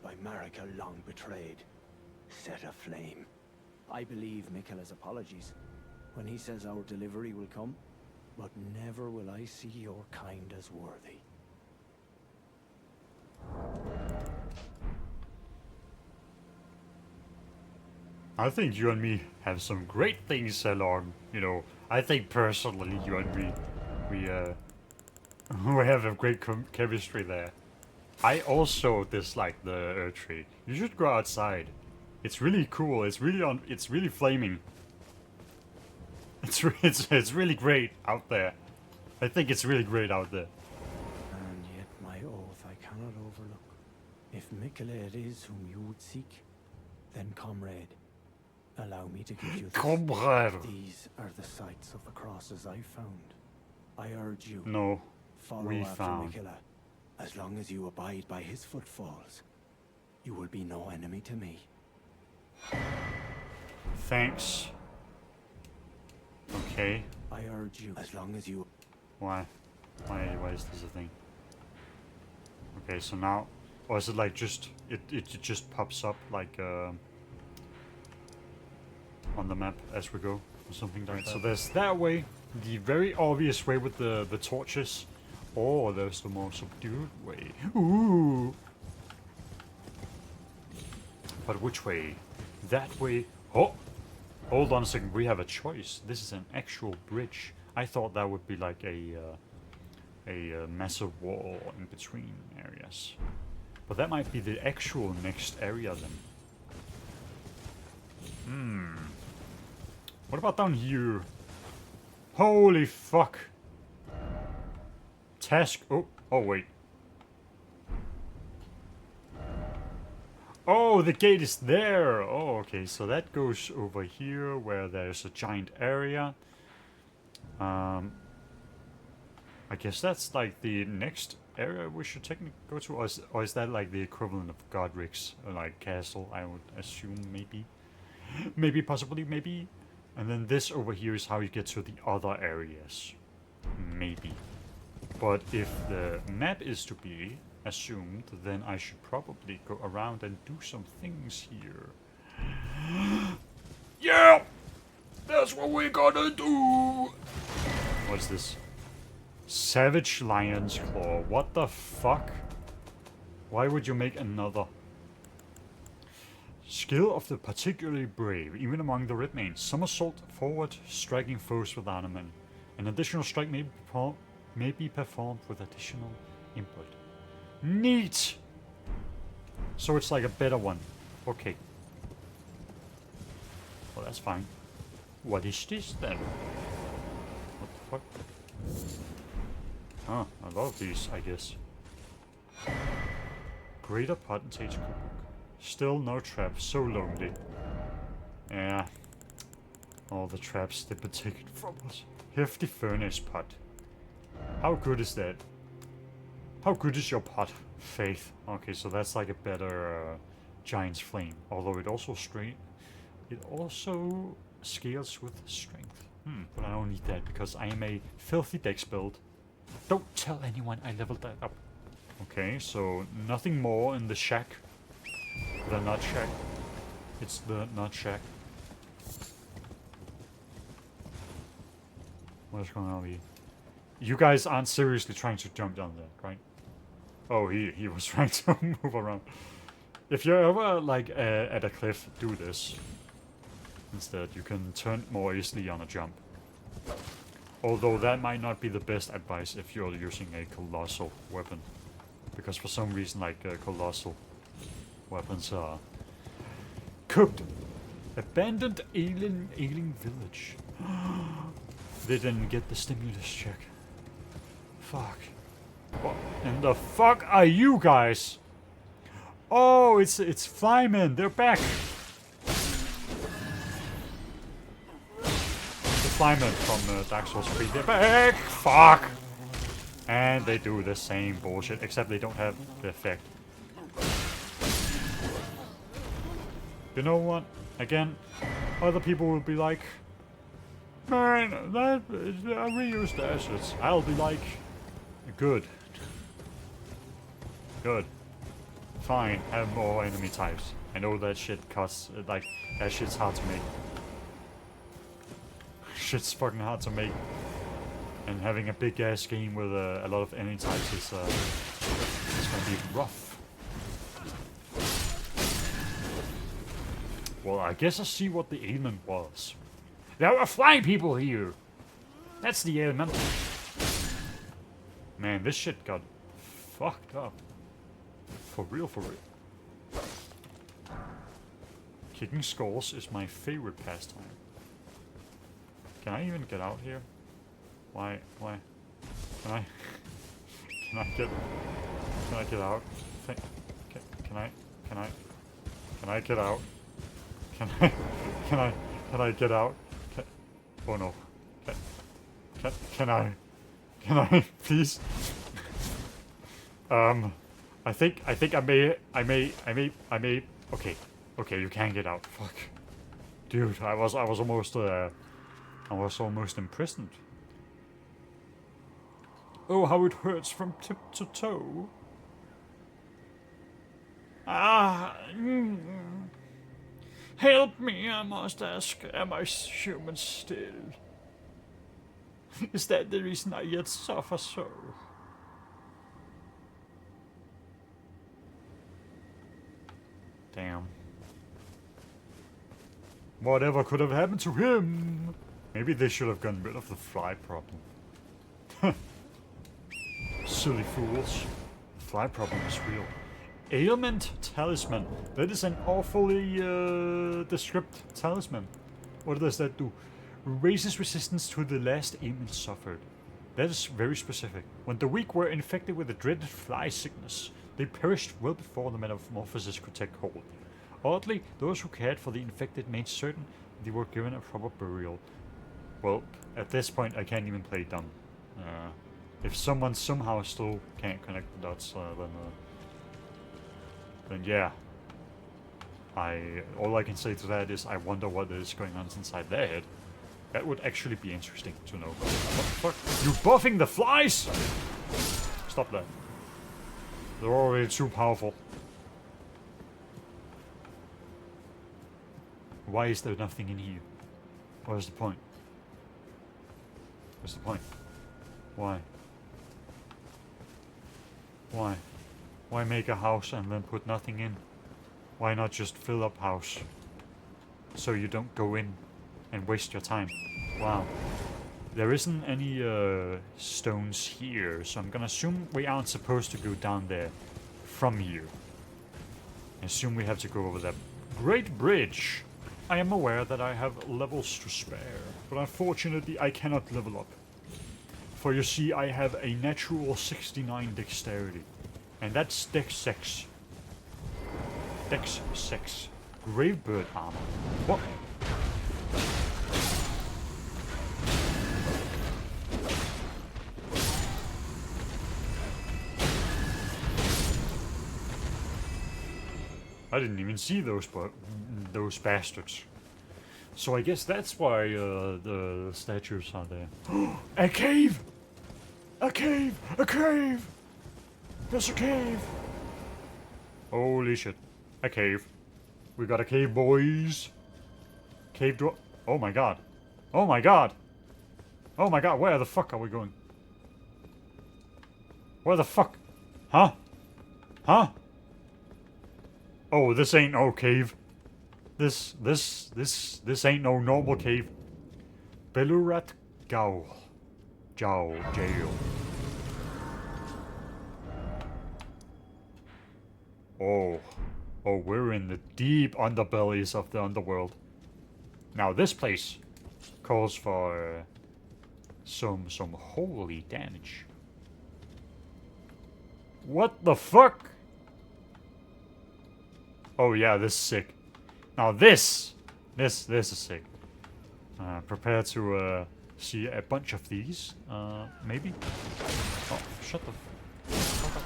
[SPEAKER 4] By Marika long betrayed. Set aflame. I believe Mikola's apologies when he says our delivery will come, but never will I see your kind as worthy.
[SPEAKER 1] I think you and me have some great things along. You know, I think personally you and me, we have a great chemistry there. I also dislike the Erdtree. You should go outside. It's really cool. It's really flaming. It's really great out there. I think it's really great out there.
[SPEAKER 4] And yet my oath I cannot overlook. If Mikola it is whom you would seek, then comrade, allow me to give you this.
[SPEAKER 1] Comrade.
[SPEAKER 4] These are the sites of the crosses I found. I urge you,
[SPEAKER 1] No,
[SPEAKER 4] follow
[SPEAKER 1] we
[SPEAKER 4] after
[SPEAKER 1] found.
[SPEAKER 4] Mikola. As long as you abide by his footfalls, you will be no enemy to me.
[SPEAKER 1] Thanks. Okay.
[SPEAKER 4] I urge you, as long as you...
[SPEAKER 1] Why is this a thing? Okay, so now, or is it like just it just pops up like on the map as we go or something like that? So there's that way, the very obvious way with the torches, or there's the more subdued way. Ooh. But which way? That way? Oh, Hold on a second, we have a choice. This is an actual bridge. I thought that would be like a massive wall in between areas. But that might be the actual next area then. What about down here? Holy fuck. Task. Oh, wait. Oh, the gate is there. Oh, okay. So that goes over here where there's a giant area. I guess that's like the next area we should technically go to, or is that like the equivalent of Godric's, like castle? I would assume maybe, possibly, maybe. And then this over here is how you get to the other areas, maybe. But if the map is to be assumed, then I should probably go around and do some things here. Yeah, that's what we're gonna do. What's this? Savage Lion's Claw. What the fuck? Why would you make another? Skill of the particularly brave, even among the Redmanes. Somersault forward, striking foes with armament. An additional strike may be performed with additional input. Neat! So it's like a better one. Okay. Well, that's fine. What is this then? What the fuck? Huh, a lot of these, I guess. Greater Potentate's Cookbook. Still no traps, so lonely. Yeah. All the traps they've been taken from us. Hefty Furnace Pot. How good is that? How good is your pot, Faith? Okay, so that's like a better Giant's Flame. Although it also scales with strength. But I don't need that because I am a filthy dex build. Don't tell anyone I leveled that up. Okay, so nothing more in the shack. The nut shack. It's the nut shack. What's going on here? You guys aren't seriously trying to jump down there, right? Oh, he was trying to move around. If you're ever like at a cliff, do this. Instead, you can turn more easily on a jump. Although that might not be the best advice if you're using a colossal weapon. Because for some reason, like, colossal weapons are cooked. Abandoned alien village. They didn't get the stimulus check. Fuck. What in the fuck are you guys? Oh, it's Flymen. They're back. Flymen from Dark Souls 3. They're back! Fuck! And they do the same bullshit, except they don't have the effect. You know what? Again, other people will be like, man, that is a reused assets. I'll be like, good. Good. Fine, have more enemy types. I know that shit costs, like, that shit's hard to make. Shit's fucking hard to make, and having a big ass game with a lot of enemy types is gonna be rough. Well, I guess I see what the ailment was. There are flying people here. That's the ailment. Man, this shit got fucked up. For real, for real. Kicking skulls is my favorite pastime. Can I even get out here? Why? Can I get out? Can I get out? Can I get out? Oh no. Can I please? I think I may. Okay, you can get out. Fuck. Dude, I was almost imprisoned. Oh, how it hurts from tip to toe. Help me, I must ask. Am I human still? Is that the reason I yet suffer so? Damn. Whatever could have happened to him? Maybe they should have gotten rid of the fly problem. Silly fools. The fly problem is real. Ailment Talisman. That is an awfully descriptive talisman. What does that do? Raises resistance to the last ailment suffered. That is very specific. When the weak were infected with the dreaded fly sickness, they perished well before the metamorphosis could take hold. Oddly, those who cared for the infected made certain they were given a proper burial. Well, at this point I can't even play dumb. If someone somehow still can't connect the dots, then yeah. All I can say to that is I wonder what is going on inside their head. That would actually be interesting to know. What the fuck? You buffing the flies? Stop that. They're already too powerful. Why is there nothing in here? What is the point? What's the point? Why? Why? Why make a house and then put nothing in? Why not just fill up house? So you don't go in and waste your time. Wow. There isn't any stones here, so I'm gonna assume we aren't supposed to go down there from here. I assume we have to go over that great bridge. I am aware that I have levels to spare, but unfortunately I cannot level up. For you see, I have a natural 69 dexterity, and that's dex 6. Dex 6. Gravebird armor. What? I didn't even see those bastards. So I guess that's why the statues are there. A cave! A cave! A cave! There's a cave! Holy shit. A cave. We got a cave, boys. Cave door. Oh my god. Oh my god. Oh my god, where the fuck are we going? Where the fuck? Huh? Huh? Oh, this ain't no cave. This ain't no normal cave. Belurat Gao. Jail. Oh. Oh, we're in the deep underbellies of the underworld. Now this place calls for some holy damage. What the fuck? Oh yeah, this is sick. Now this is sick. Prepare to see a bunch of these. Maybe. Oh, shut the fuck up.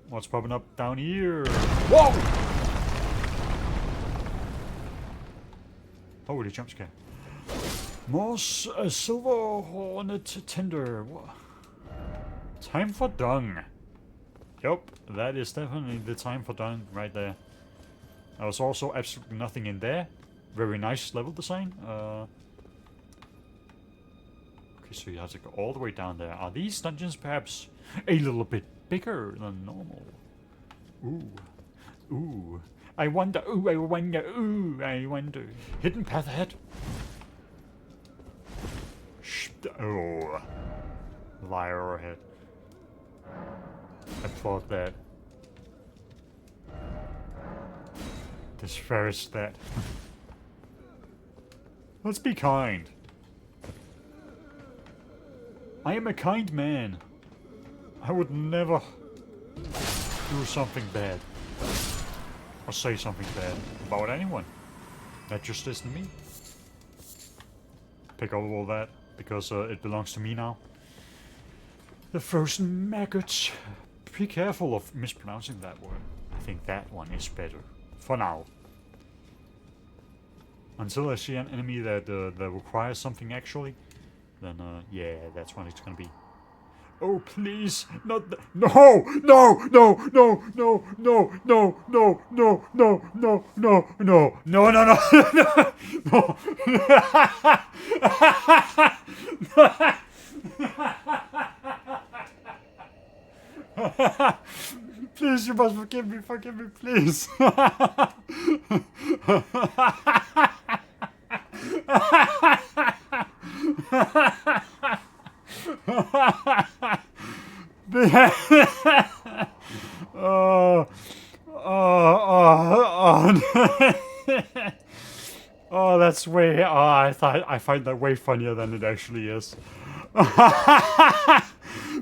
[SPEAKER 1] What's popping up down here? Whoa! Holy jump scare. More silver hornet tinder. What? Time for dung. Yup, that is definitely the time for dung right there. There was also absolutely nothing in there. Very nice level design. Okay, so you have to go all the way down there. Are these dungeons perhaps a little bit bigger than normal? Ooh. Ooh. I wonder. Ooh, I wonder. Ooh, I wonder. Hidden path ahead. Oh. Liar ahead. I thought that. This Ferris that. Let's be kind. I am a kind man. I would never do something bad. Or say something bad about anyone. That just isn't me. Pick up all that, because it belongs to me now. The frozen maggots. Be careful of mispronouncing that word. I think that one is better. For now. Until I see an enemy that requires something actually, then yeah, that's what it's gonna be. Oh please, not the— no, no, no, no, no, no, no, no, no, no, no, no, no, no, no, no, no. Please, you must forgive me, please. Oh, oh, no. Oh, that's way. Oh, I find that way funnier than it actually is.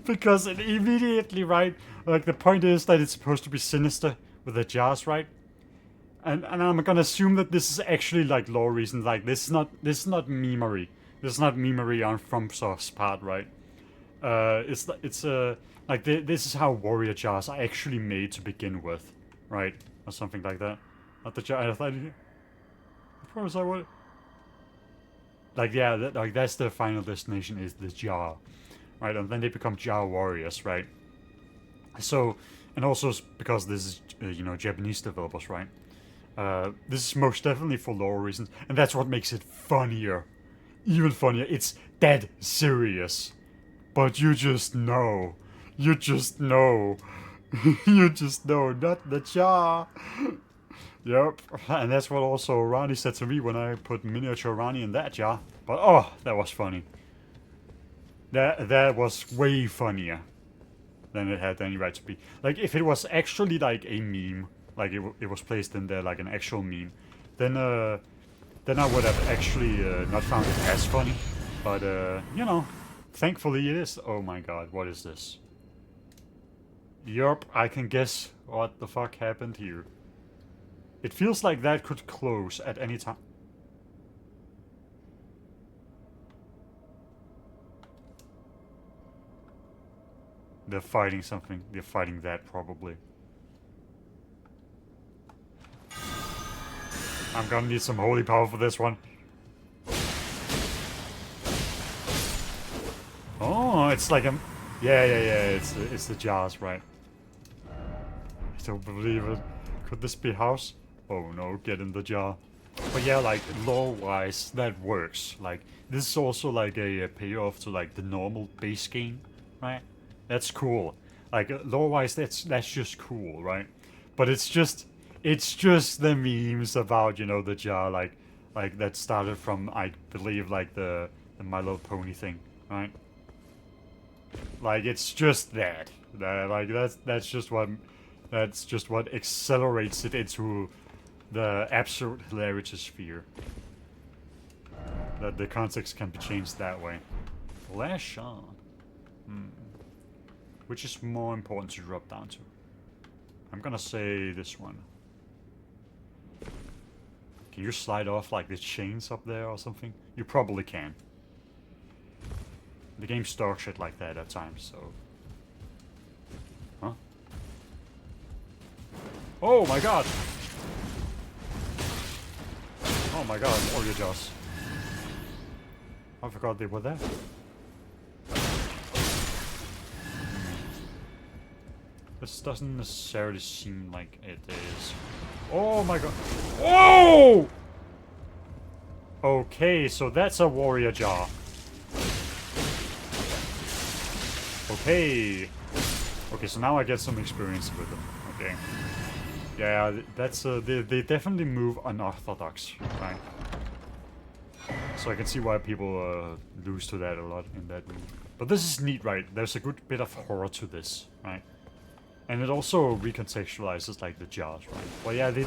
[SPEAKER 1] Because it immediately, right? Like the point is that it's supposed to be sinister with the jars, right? And I'm gonna assume that this is actually like lore reasons. Like this is not memery. This is not memery on FromSoft's part, right? It's like this is how warrior jars are actually made to begin with, right? Or something like that. Not the jar. I promise I would. Like yeah, like that's the final destination is the jar, right? And then they become jar warriors, right? So, and also because this is you know, Japanese developers, right? This is most definitely for lore reasons, and that's what makes it funnier, even funnier. It's dead serious, but you just know, you just know, you just know, not the jar. Yep, and that's what also Ronnie said to me when I put miniature Ronnie in that jar. But oh, that was funny. That was way funnier than it had any right to be. Like if it was actually like a meme, like it was placed in there like an actual meme, then I would have actually not found it as funny. But you know, thankfully it is. Oh my god, what is this? Yup, I can guess what the fuck happened here. It feels like that could close at any time. They're fighting something. They're fighting that, probably. I'm gonna need some holy power for this one. Oh, it's like a... Yeah, it's the jars, right. I don't believe it. Could this be house? Oh no, get in the jar. But yeah, like, lore-wise, that works. Like, this is also like a payoff to like the normal base game, right? That's cool. Like, lore-wise, that's just cool, right? But it's just the memes about, you know, the jar, like that started from, I believe, like the My Little Pony thing, right? Like, it's just that. Like, that's just what accelerates it into the absolute hilarity sphere. That the context can be changed that way. Flash on. Which is more important to drop down to? I'm gonna say this one. Can you slide off like the chains up there or something? You probably can. The game's dog shit like that at times, so... Huh? Oh my god! Oh my god, warrior jaws. I forgot they were there. This doesn't necessarily seem like it is. Oh my god. Oh! Okay, so that's a warrior jaw. Okay. Okay, so now I get some experience with them. Okay. Yeah, that's they definitely move unorthodox, right? So I can see why people lose to that a lot in that movie. But this is neat, right? There's a good bit of horror to this, right? And it also recontextualizes like the jars, right? Well, yeah, they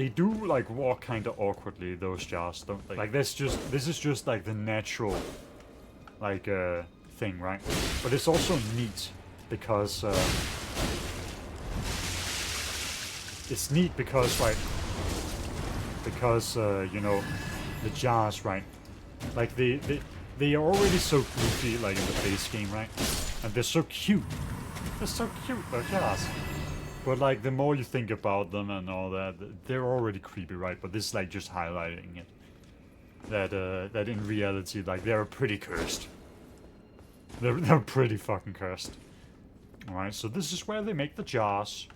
[SPEAKER 1] do like walk kind of awkwardly, those jars, don't they? Like this is just like the natural like thing, right? But it's also neat because it's neat because right, because you know, the jars, right? Like they are already so goofy like in the base game, right? And they're so cute. They're so cute, they're jars. But like the more you think about them and all that, they're already creepy, right? But this is like just highlighting it. That in reality, like they're pretty cursed. They're pretty fucking cursed. Alright, so this is where they make the jars.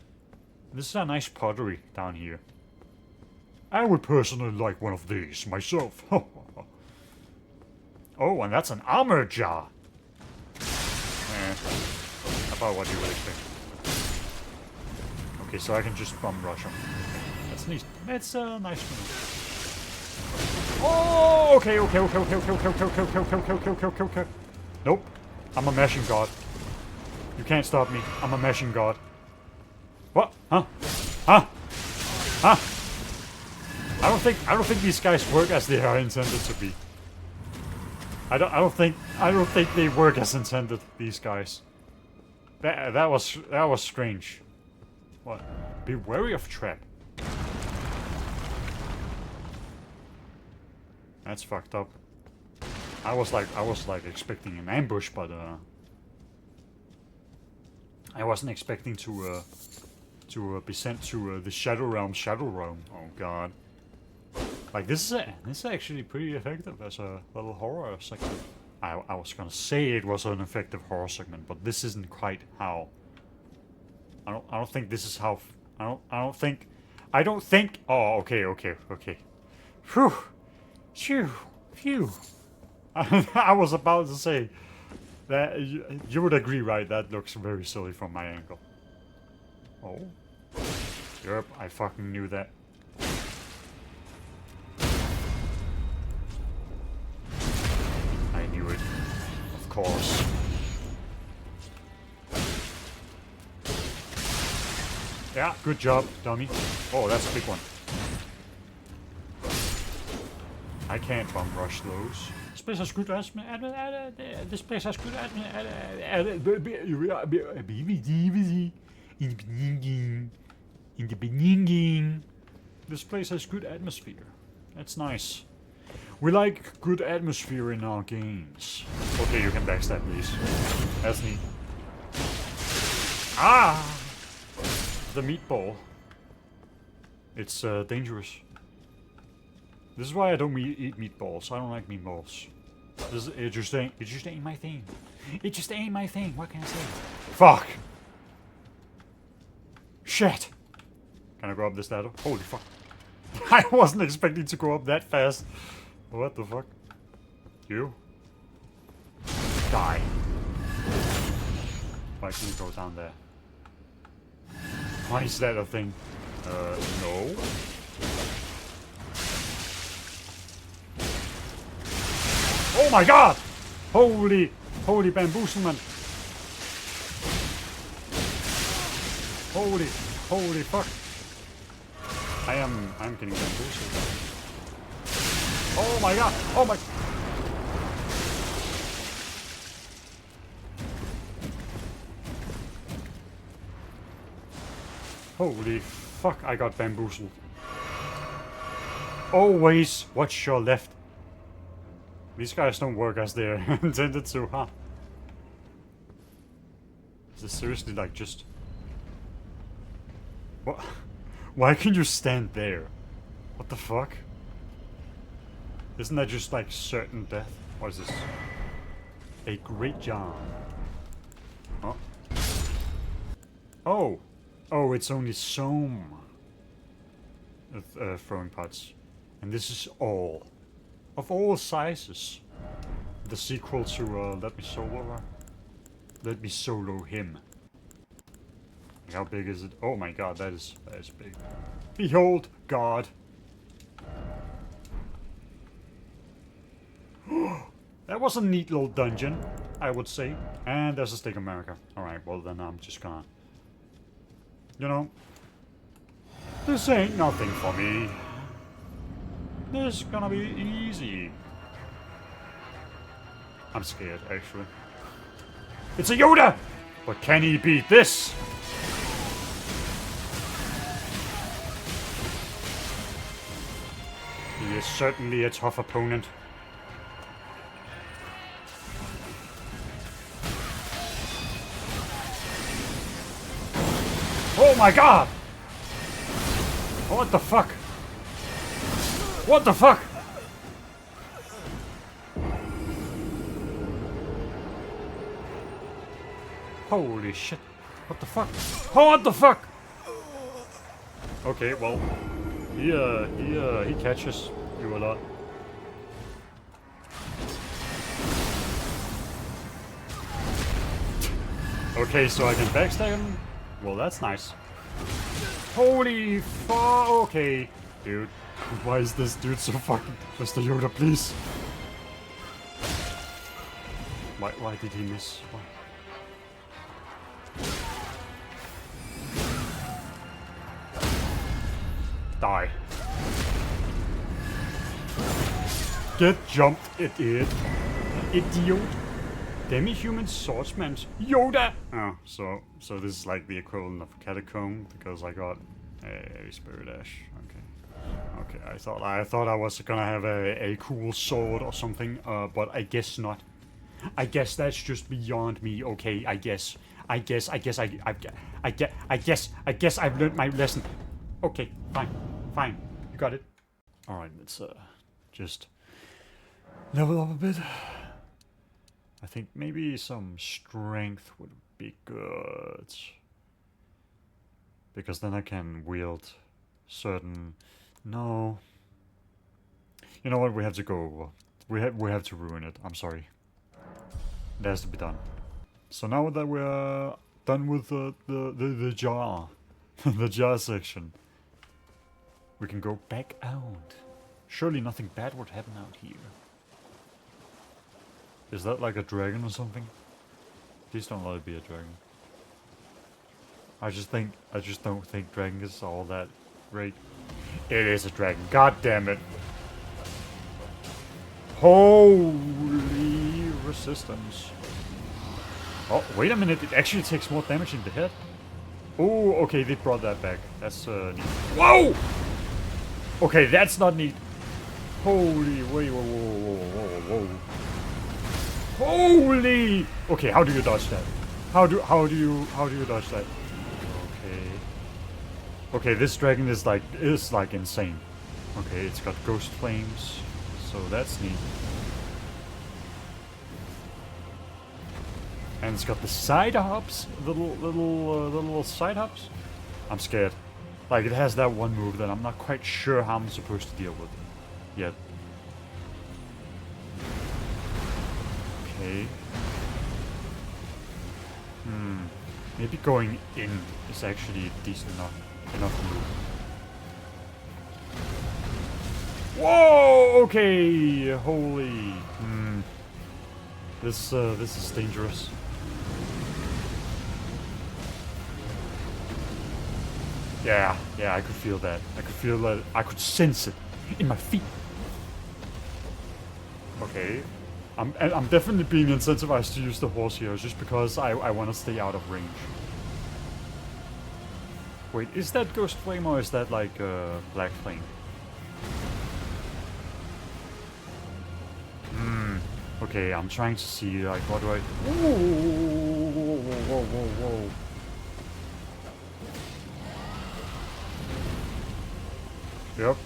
[SPEAKER 1] This is a nice pottery down here. I would personally like one of these myself. Oh, and that's an armor jar. About what you would expect. Okay, so I can just bum rush him. That's neat. That's a nice move. Oh, okay. Nope. I'm a meshing god. You can't stop me. I'm a meshing god. What? Huh? Huh? Huh? I don't think these guys work as they are intended to be. I don't think they work as intended, these guys. That was strange. What? Be wary of trap. That's fucked up. I was like expecting an ambush, but I wasn't expecting to be sent to the Shadow Realm. Oh god. Like this is actually pretty effective as a little horror segment. I was gonna say it was an effective horror segment, but this isn't quite how. I don't think this is how. I don't think. Oh, okay. Phew. Phew. I was about to say that you would agree, right? That looks very silly from my angle. Oh. Yep, I fucking knew that. I knew it. Of course. Yeah, good job, dummy. Oh, that's a big one. I can't bum rush those. This place has good this place has good in the beginning. This place has good atmosphere. That's nice. We like good atmosphere in our games. Okay, you can backstab these. That's neat. Ah! The meatball. It's dangerous. This is why I don't eat meatballs. I don't like meatballs. It just ain't my thing. It just ain't my thing. What can I say? Fuck! Shit! Can I go up this ladder? Holy fuck. I wasn't expecting to go up that fast. What the fuck? You? Die. Why can you go down there? Why is that a thing? No. Oh my god! Holy bamboozlement! Holy fuck! I'm getting bamboozled. Oh my god! Oh my! Holy fuck! I got bamboozled. Always watch your left. These guys don't work as they're intended to, huh? Is this seriously like just... What? Why can you stand there? What the fuck? Isn't that just like certain death? What is this? A great job. Oh. Oh! Oh, it's only some throwing pots. And this is all. Of all sizes. The sequel to Let Me Solo Him. How big is it? Oh my god, that is big. Behold God. That was a neat little dungeon, I would say. And there's a Stick America. Alright, well then I'm just gonna... You know, this ain't nothing for me. This is gonna be easy. I'm scared, actually. It's a Yoda! But can he beat this? He is certainly a tough opponent. Oh my god! What the fuck? What the fuck? Holy shit. What the fuck? Oh, what the fuck? Okay, well, he catches you a lot. Okay, so I can backstab him? Well, that's nice. Holy fuck. Okay, dude. Why is this dude so fucking... Mr. Yoda, please. Why did he miss? Why? Die. Get jumped, idiot. Idiot. Demi-human swordsman's Yoda! Oh, so this is like the equivalent of a catacomb, because I got a spirit ash. Okay, I thought I was gonna have a cool sword or something, but I guess not. I guess that's just beyond me. Okay, I guess I've learned my lesson. Okay, fine, you got it. All right, let's just level up a bit. I think maybe some strength would be good, because then I can wield certain. No. You know what? We have to go over. We have to ruin it. I'm sorry. It has to be done. So now that we're done with the jar, the jar section, we can go back out. Surely nothing bad would happen out here. Is that like a dragon or something? Please don't let it be a dragon. I just don't think dragons are all that great. It is a dragon. God damn it. Holy resistance. Oh, wait a minute. It actually takes more damage in the head. Oh, okay. They brought that back. That's neat. Whoa! Okay, that's not neat. Holy, wait, whoa. Holy! Okay, how do you dodge that? How do you dodge that? Okay, this dragon is like insane. Okay, it's got ghost flames, so that's neat. And it's got the side hops, the little side hops. I'm scared. Like, it has that one move that I'm not quite sure how I'm supposed to deal with yet. Okay. Maybe going in is actually decent enough move. Whoa! Okay, holy. This is dangerous. Yeah, I could feel that. I could feel that. I could sense it in my feet. Okay, I'm definitely being incentivized to use the horse here, just because I want to stay out of range. Wait, is that Ghost Flame or is that like Black Flame? Okay, I'm trying to see, like, what do I... Whoa. Yep.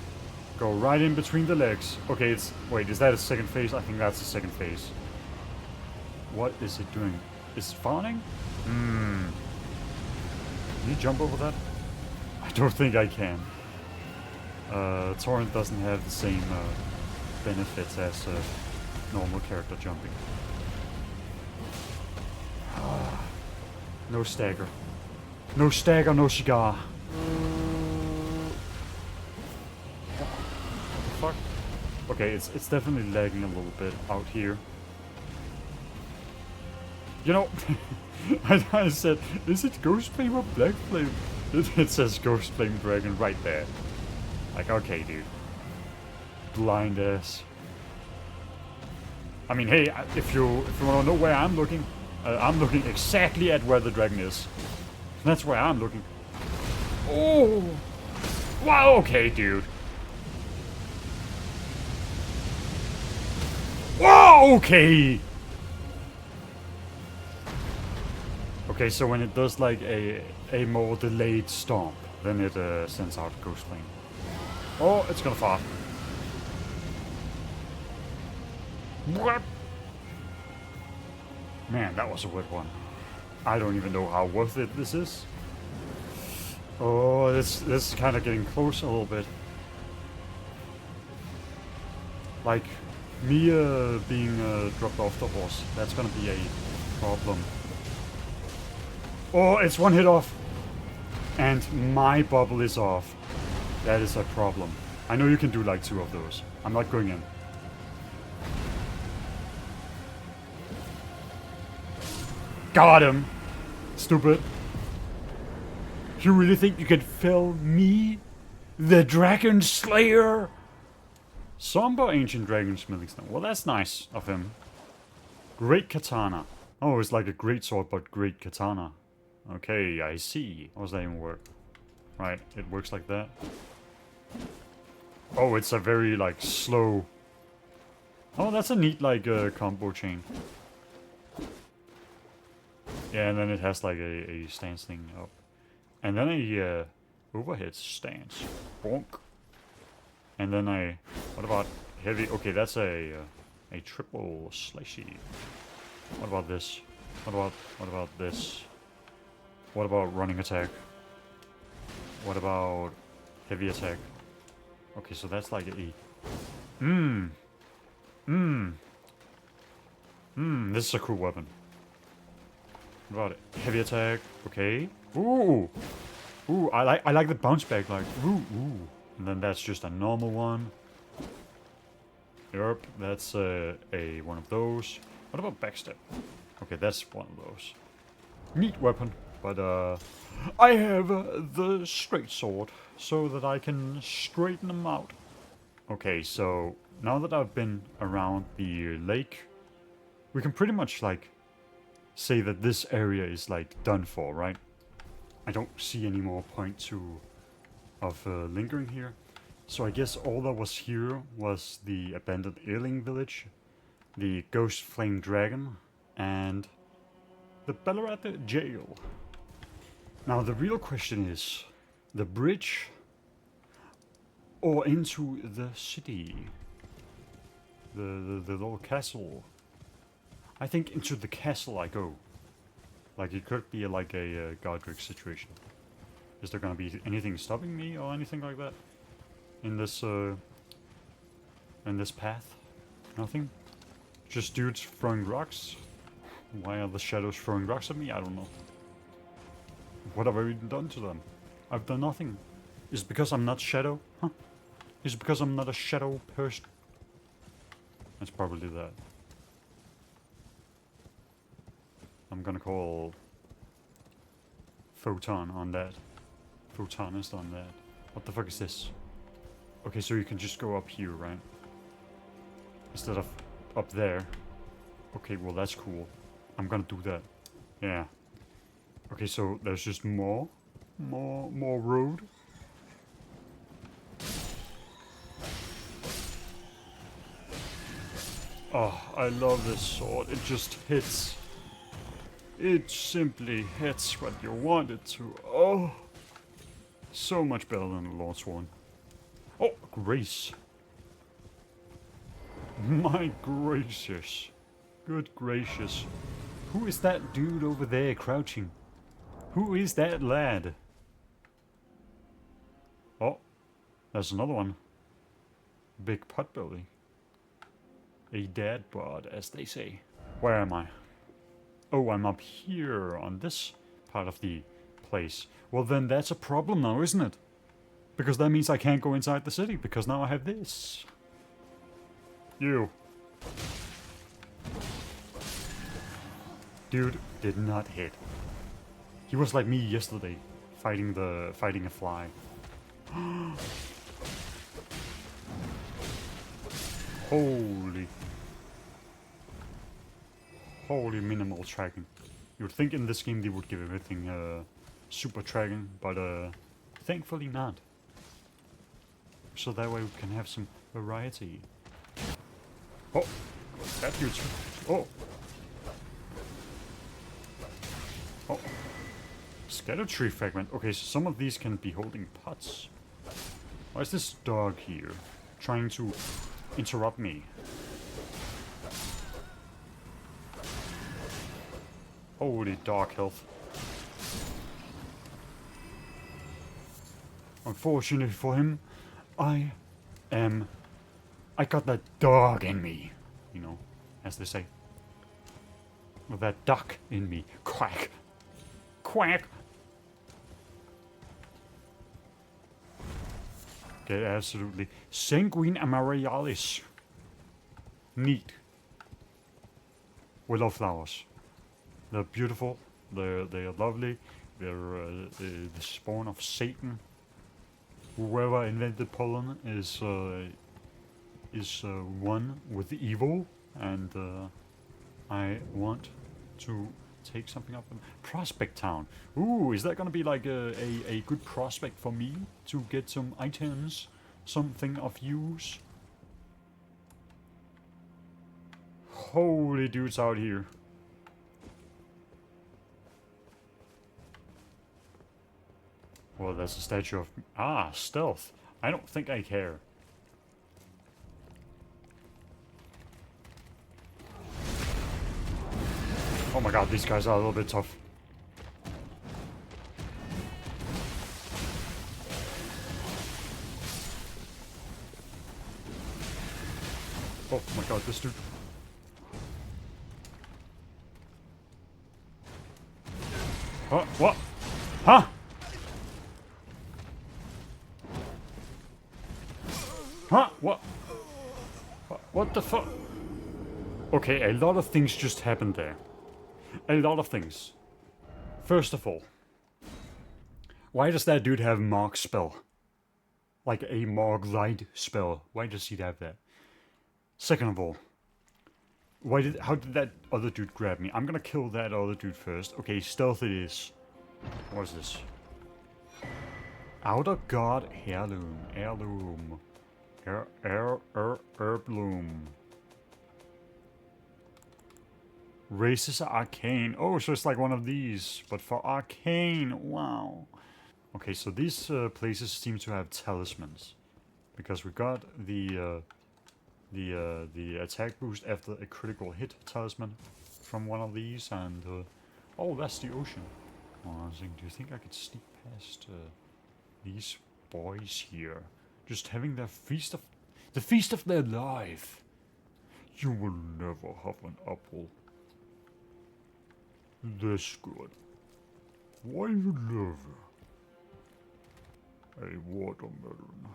[SPEAKER 1] Go right in between the legs. Okay, it's... Wait, is that a second phase? I think that's the second phase. What is it doing? Is it fawning? Can you jump over that? I don't think I can. Torrent doesn't have the same benefits as normal character jumping. No stagger. No stagger, no cigar. What the fuck? Okay, it's definitely lagging a little bit out here. You know, I said, is it Ghost Flame or Black Flame? It says Ghost Flame Dragon right there. Like, okay, dude. Blind ass. I mean, hey, if you want to know where I'm looking exactly at where the dragon is. That's where I'm looking. Oh! Wow, okay, dude. Whoa, okay! Okay, so when it does like a more delayed stomp, then it sends out Ghost Flame. Oh, it's gonna fart. Man, that was a wet one. I don't even know how worth it this is. Oh, this is kind of getting close a little bit. Like, me being dropped off the horse, that's gonna be a problem. Oh, it's one hit off. And my bubble is off. That is a problem. I know you can do like 2 of those. I'm not going in. Got him! Stupid. You really think you can fell me? The Dragon Slayer? Somber Ancient Dragon Smithing Stone. Well, that's nice of him. Great Katana. Oh, it's like a great sword, but great katana. Okay, I see. How does that even work? Right, it works like that. Oh, it's a very, like, slow... Oh, that's a neat, like, combo chain. Yeah, and then it has, like, a stance thing up. And then a, overhead stance. Bonk. And then a... What about heavy... Okay, that's a triple slicey. What about this? What about this? What about running attack? What about heavy attack? Okay, so that's like a... this is a cool weapon. What about it? Heavy attack? Okay. Ooh! Ooh, I like the bounce back, like, ooh. And then that's just a normal one. Yep, that's a one of those. What about backstep? Okay, that's one of those. Neat weapon, but I have the straight sword so that I can straighten them out. Okay, so now that I've been around the lake, we can pretty much like say that this area is like done for, right? I don't see any more point of lingering here. So I guess all that was here was the abandoned Erling village, the ghost flame dragon, and the Ballarat jail. Now the real question is, the bridge or into the city? The little castle. I think into the castle I go. Like it could be like a Godric situation. Is there gonna be anything stopping me or anything like that? In this path? Nothing? Just dudes throwing rocks? Why are the shadows throwing rocks at me? I don't know. What have I even done to them? I've done nothing. Is it because I'm not shadow? Huh? Is it because I'm not a shadow person? That's probably that. I'm gonna call Photon on that. Photonist on that. What the fuck is this? Okay, so you can just go up here, right? Instead of up there. Okay, well that's cool. I'm gonna do that. Yeah. Okay, so there's just more road. Oh, I love this sword. It just hits. It simply hits what you want it to. Oh, so much better than the Lord's one. Oh, grace. My gracious. Good gracious. Who is that dude over there crouching? Who is that lad? Oh, there's another one. Big potbelly. A dad bod, as they say. Where am I? Oh, I'm up here on this part of the place. Well, then that's a problem now, isn't it? Because that means I can't go inside the city, because now I have this. You. Dude did not hit. He was like me yesterday, fighting a fly. Holy minimal tracking. You would think in this game they would give everything super tracking, but thankfully not. So that way we can have some variety. Oh, that dude's... Oh. Oh. Erdtree fragment. Okay, so some of these can be holding pots. Why is this dog here? Trying to interrupt me. Holy dog health. Unfortunately for him, I got that dog in me. You know, as they say. With that duck in me. Quack. Quack. Okay, absolutely. Sanguine Amaryllis. Neat. We love flowers. They're beautiful. They're lovely. They're the spawn of Satan. Whoever invented pollen is one with evil, and I want to take something up. Prospect Town. Ooh, is that gonna be like a good prospect for me to get some items, something of use? Holy dudes out here. Well, there's a statue of... stealth. I don't think I care. Oh my god, these guys are a little bit tough. Oh my god, this dude. Huh? What? Huh? Huh? What? What the fuck? Okay, a lot of things just happened there. A lot of things. First of all, why does that dude have Mark spell? Like a Mark light spell. Why does he have that? Second of all, how did that other dude grab me? I'm gonna kill that other dude first. Okay, stealth it is. What is this? Outer God Heirloom. Heirloom. Herbloom. Races Arcane. Oh, so it's like one of these, but for Arcane. Wow. Okay, so these places seem to have talismans, because we got the attack boost after a critical hit talisman from one of these, and oh, that's the ocean. Oh, I was thinking, do you think I could sneak past these boys here, just having the feast of their life? You will never have an apple this good. Why you never? A watermelon.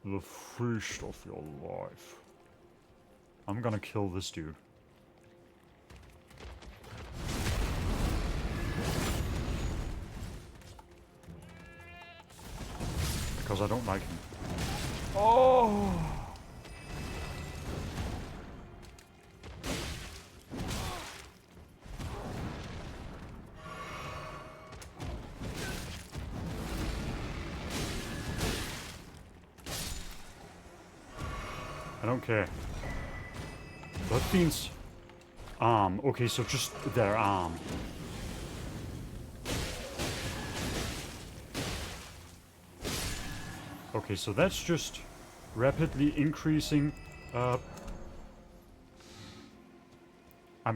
[SPEAKER 1] The feast of your life. I'm gonna kill this dude. Because I don't like him. Oh! I don't care. That means arm. Okay, so just their arm. Okay, so that's just rapidly increasing. I'm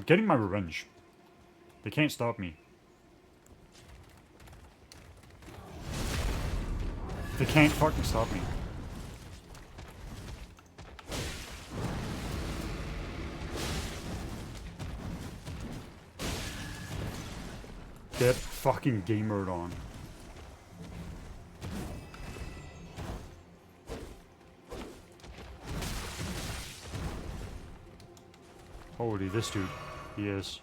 [SPEAKER 1] getting my revenge. They can't stop me. They can't fucking stop me. Get fucking gamered on. Holy, this dude. He is.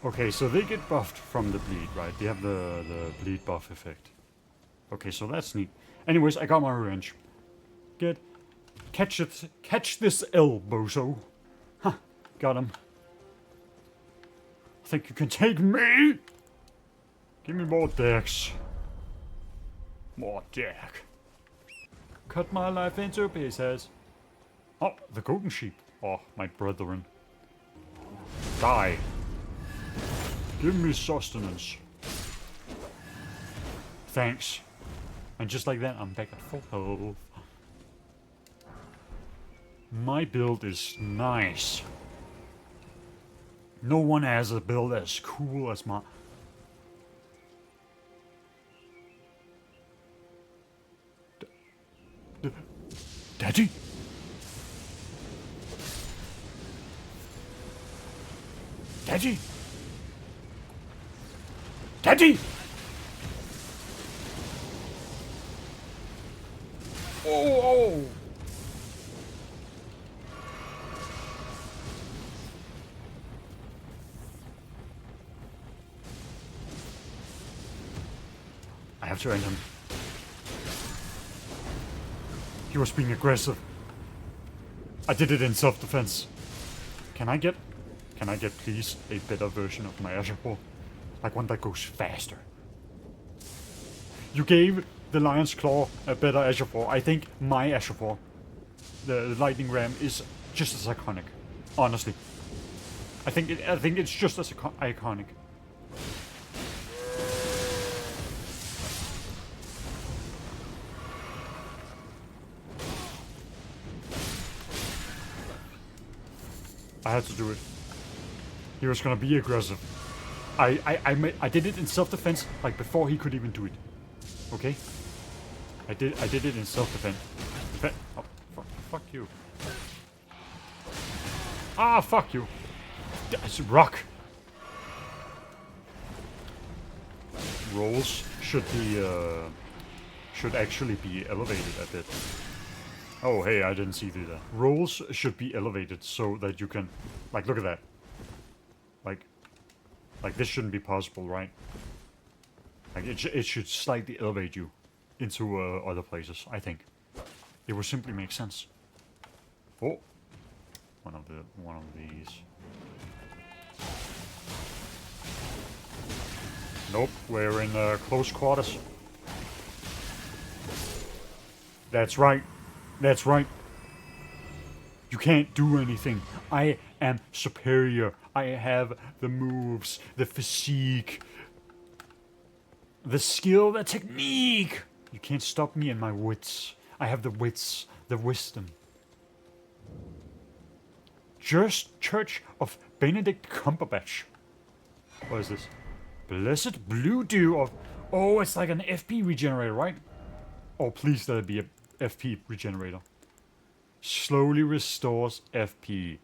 [SPEAKER 1] Okay, so they get buffed from the bleed, right? They have the bleed buff effect. Okay, so that's neat. Anyways, I got my revenge. Catch this L, bozo. Huh, got him. Think you can take me? Give me more decks. More deck. Cut my life into pieces. Oh, the golden sheep. Oh, my brethren. Die. Give me sustenance. Thanks. And just like that, I'm back at full health. My build is nice. No one has a build as cool as my... Daddy? Daddy? Daddy? Oh! I have to end him. He was being aggressive. I did it in self-defense. Can I get please a better version of my Ashapor? Like one that goes faster. You gave the Lion's Claw a better Ashapor. I think my Ashapor, the Lightning Ram, is just as iconic. Honestly. I think it's just as iconic. I had to do it. He was gonna be aggressive. I did it in self-defense, like before he could even do it. Okay? I did it in self-defense. Oh, fuck you. Ah, fuck you. That's rock. Rolls should actually be elevated a bit. Oh, hey, I didn't see that. Rolls should be elevated so that you can... Like, look at that. Like this shouldn't be possible, right? Like, it should slightly elevate you into other places, I think. It would simply make sense. Oh! One of these. Nope, we're in close quarters. That's right. That's right. You can't do anything. I am superior. I have the moves, the physique, the skill, the technique. You can't stop me and my wits. I have the wits, the wisdom. Just Church of Benedict Cumberbatch. What is this? Blessed Blue Dew of... Oh, it's like an FP regenerator, right? Oh, please let it be a FP regenerator. Slowly restores FP.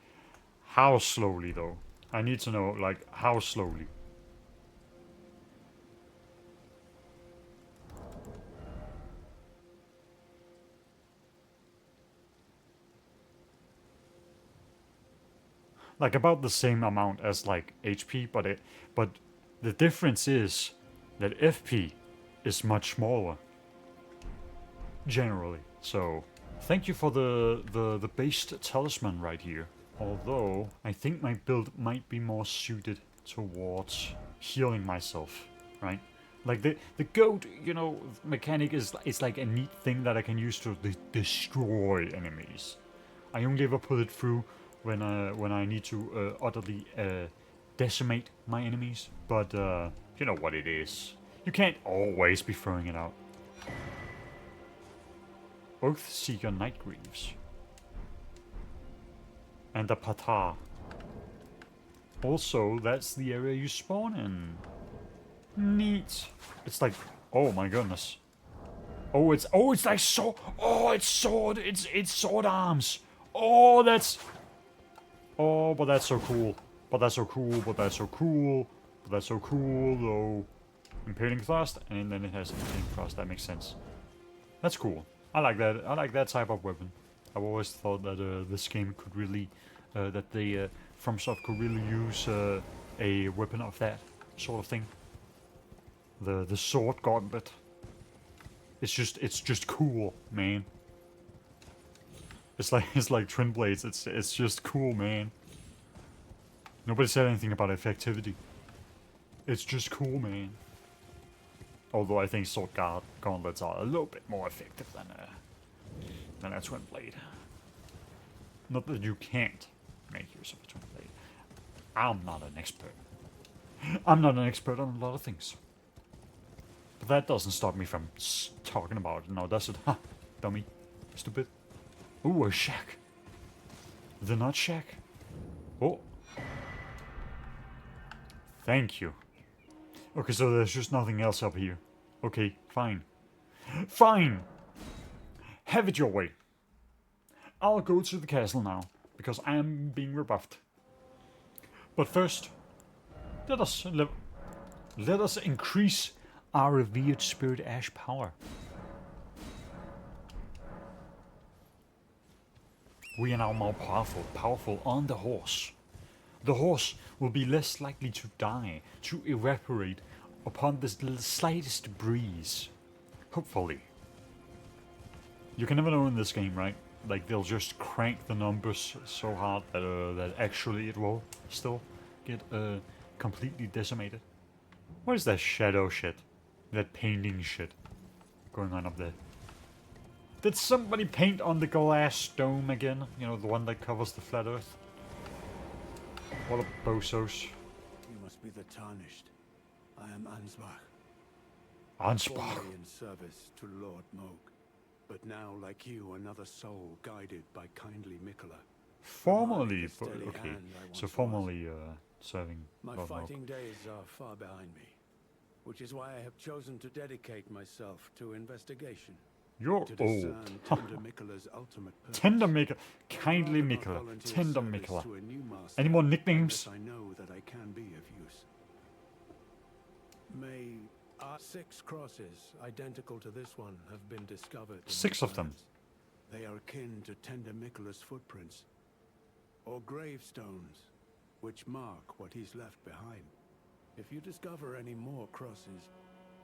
[SPEAKER 1] How slowly, though? I need to know, like, how slowly? Like, about the same amount as, like, HP, but the difference is that FP is much smaller. Generally. So, thank you for the based talisman right here. Although, I think my build might be more suited towards healing myself, right? Like the goat, you know, mechanic is like a neat thing that I can use to destroy enemies. I only ever put it through when I need to utterly decimate my enemies. But you know what it is. You can't always be throwing it out. Oathseeker Nightgreaves. And a Patar. Also, that's the area you spawn in. Neat. It's like, oh my goodness. Oh, it's like sword. Oh, it's sword. It's sword arms. Oh, that's. Oh, but that's so cool. But that's so cool. But that's so cool. But that's so cool, though. Impaling thrust, and then it has impaling thrust. That makes sense. That's cool. I like that. I like that type of weapon. I've always thought that this game could really, that the FromSoft could really use a weapon of that sort of thing. The sword gauntlet. It's just cool, man. It's like twin blades. It's just cool, man. Nobody said anything about effectivity. It's just cool, man. Although I think sword gauntlets are a little bit more effective than a twin blade. Not that you can't make use of a twin blade. I'm not an expert. I'm not an expert on a lot of things. But that doesn't stop me from talking about it now, does it? Ha! Dummy. Stupid. Ooh, a shack. The nut shack? Oh. Thank you. Okay, so there's just nothing else up here. Okay, fine. Fine! Have it your way. I'll go to the castle now, because I am being rebuffed. But first, let us increase our revered spirit ash power. We are now more powerful on the horse. The horse will be less likely to die, to evaporate upon the slightest breeze. Hopefully. You can never know in this game, right? Like, they'll just crank the numbers so hard that, that actually it will still get completely decimated. What is that shadow shit? That painting shit going on up there? Did somebody paint on the glass dome again? You know, the one that covers the flat earth? What a bosos.
[SPEAKER 4] You must be the Tarnished. I am Ansbach.
[SPEAKER 1] Ansbach.
[SPEAKER 4] Formerly in service to Lord Moog, but now, like you, another soul guided by kindly Mikola.
[SPEAKER 1] Formerly, but okay. So formerly serving
[SPEAKER 4] My
[SPEAKER 1] Lord Moog.
[SPEAKER 4] fighting days are far behind me, which is why I have chosen to dedicate myself to investigation.
[SPEAKER 1] You're
[SPEAKER 4] To
[SPEAKER 1] old.
[SPEAKER 4] discern Tender Mikola's ultimate purpose.
[SPEAKER 1] Tender Mikola. Kindly
[SPEAKER 4] Rather not
[SPEAKER 1] Mikola.
[SPEAKER 4] volunteer
[SPEAKER 1] Tender
[SPEAKER 4] service
[SPEAKER 1] Mikola.
[SPEAKER 4] to a new master
[SPEAKER 1] Any more nicknames?
[SPEAKER 4] unless I know that I can be of use. May 6 crosses identical to this one have been discovered. in
[SPEAKER 1] 6
[SPEAKER 4] the
[SPEAKER 1] of them.
[SPEAKER 4] lands. They are akin to Tender Mikola's footprints, or gravestones, which mark what he's left behind. If you discover any more crosses,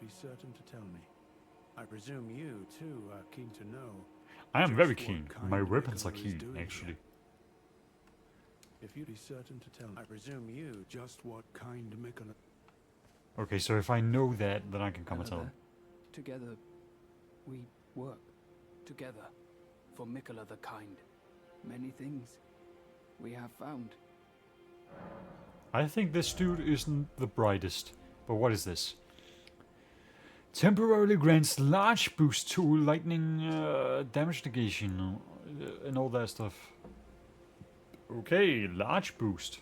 [SPEAKER 4] be certain to tell me. I presume you, too, are keen to know.
[SPEAKER 1] I am
[SPEAKER 4] just
[SPEAKER 1] very
[SPEAKER 4] what
[SPEAKER 1] keen.
[SPEAKER 4] kind
[SPEAKER 1] My weapons are
[SPEAKER 4] Mikola is
[SPEAKER 1] keen,
[SPEAKER 4] doing
[SPEAKER 1] actually.
[SPEAKER 4] here. If you'd be certain to tell me. I presume you just what kind Mikola.
[SPEAKER 1] Okay, so if I know that, then I can come and tell
[SPEAKER 5] Another.
[SPEAKER 1] him.
[SPEAKER 5] Together, we work. Together, for Mikola the Kind. Many things we have found.
[SPEAKER 1] I think this dude isn't the brightest. But what is this? Temporarily grants large boost to lightning damage negation and all that stuff. Okay, large boost.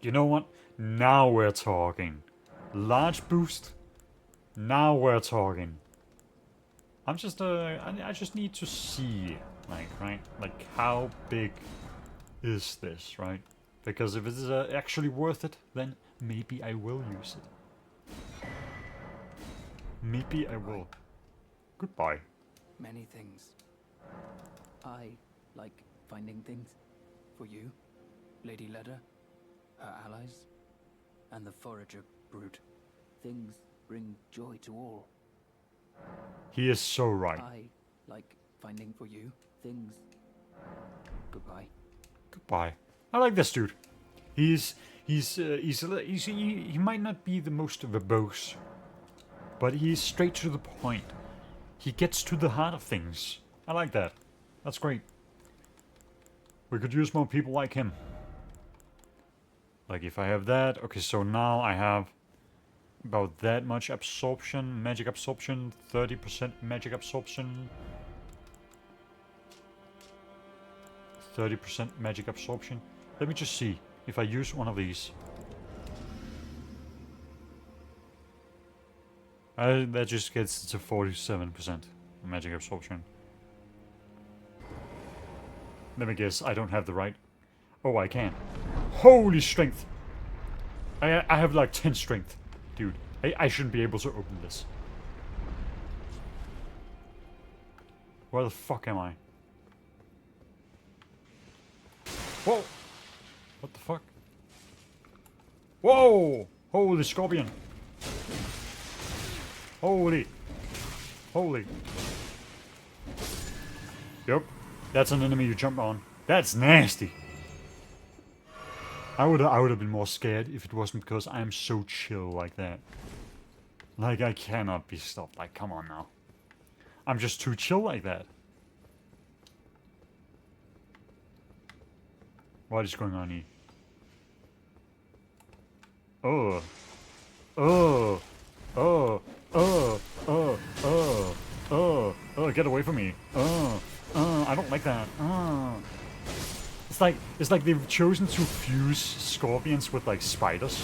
[SPEAKER 1] You know what? Now we're talking. Large boost. Now we're talking. I'm just I just need to see, like, right, like how big is this, right? Because if it's actually worth it, then maybe I will use it. Maybe I will. Goodbye.
[SPEAKER 5] Many things. I like finding things. For you, Lady Leda, her allies, and the forager brute. Things bring joy to all.
[SPEAKER 1] He is so right.
[SPEAKER 5] I like finding for you things. Goodbye.
[SPEAKER 1] Goodbye. I like this dude. He might not be the most verbose, but he's straight to the point. He gets to the heart of things. I like that. That's great. We could use more people like him. Like if I have that, okay, so now I have about that much absorption, magic absorption, 30% magic absorption, 30% magic absorption. Let me just see if I use one of these. That just gets to 47% magic absorption. Let me guess, I don't have the right. Oh, I can. Holy strength! I have like 10 strength. Dude, I shouldn't be able to open this. Where the fuck am I? Whoa! What the fuck? Whoa! Holy scorpion! Holy! Holy! Yep, that's an enemy you jump on. That's nasty! I would have been more scared if it wasn't because I'm so chill like that. Like, I cannot be stopped. Like, come on now. I'm just too chill like that. What is going on here? Oh. Oh. Oh. Oh. Oh. Oh. Oh. Oh. Get away from me. Oh. I don't like that. Oh. it's like they've chosen to fuse scorpions with like spiders,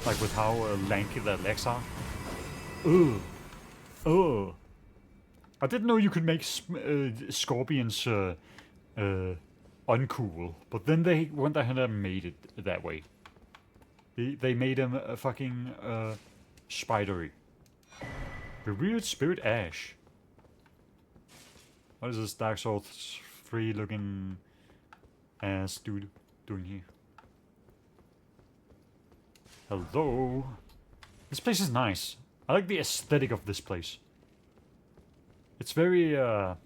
[SPEAKER 1] like with how lanky their legs are. Ugh. Ugh. I didn't know you could make scorpions uncool, but then they went ahead and made it that way. They made them fucking spidery. Revealed Spirit Ash. What is this Dark Souls 3 looking ass dude doing here? Hello. This place is nice. I like the aesthetic of this place. It's very how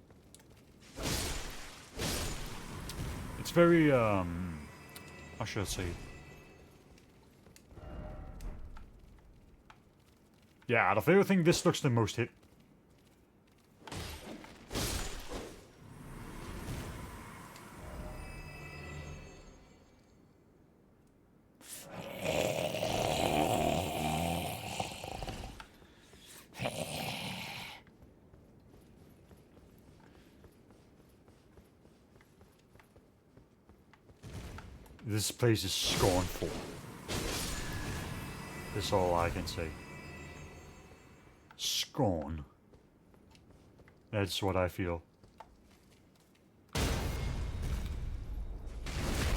[SPEAKER 1] should I say? Yeah, out of everything, this looks the most hit. This place is scornful. That's all I can say. Scorn. That's what I feel.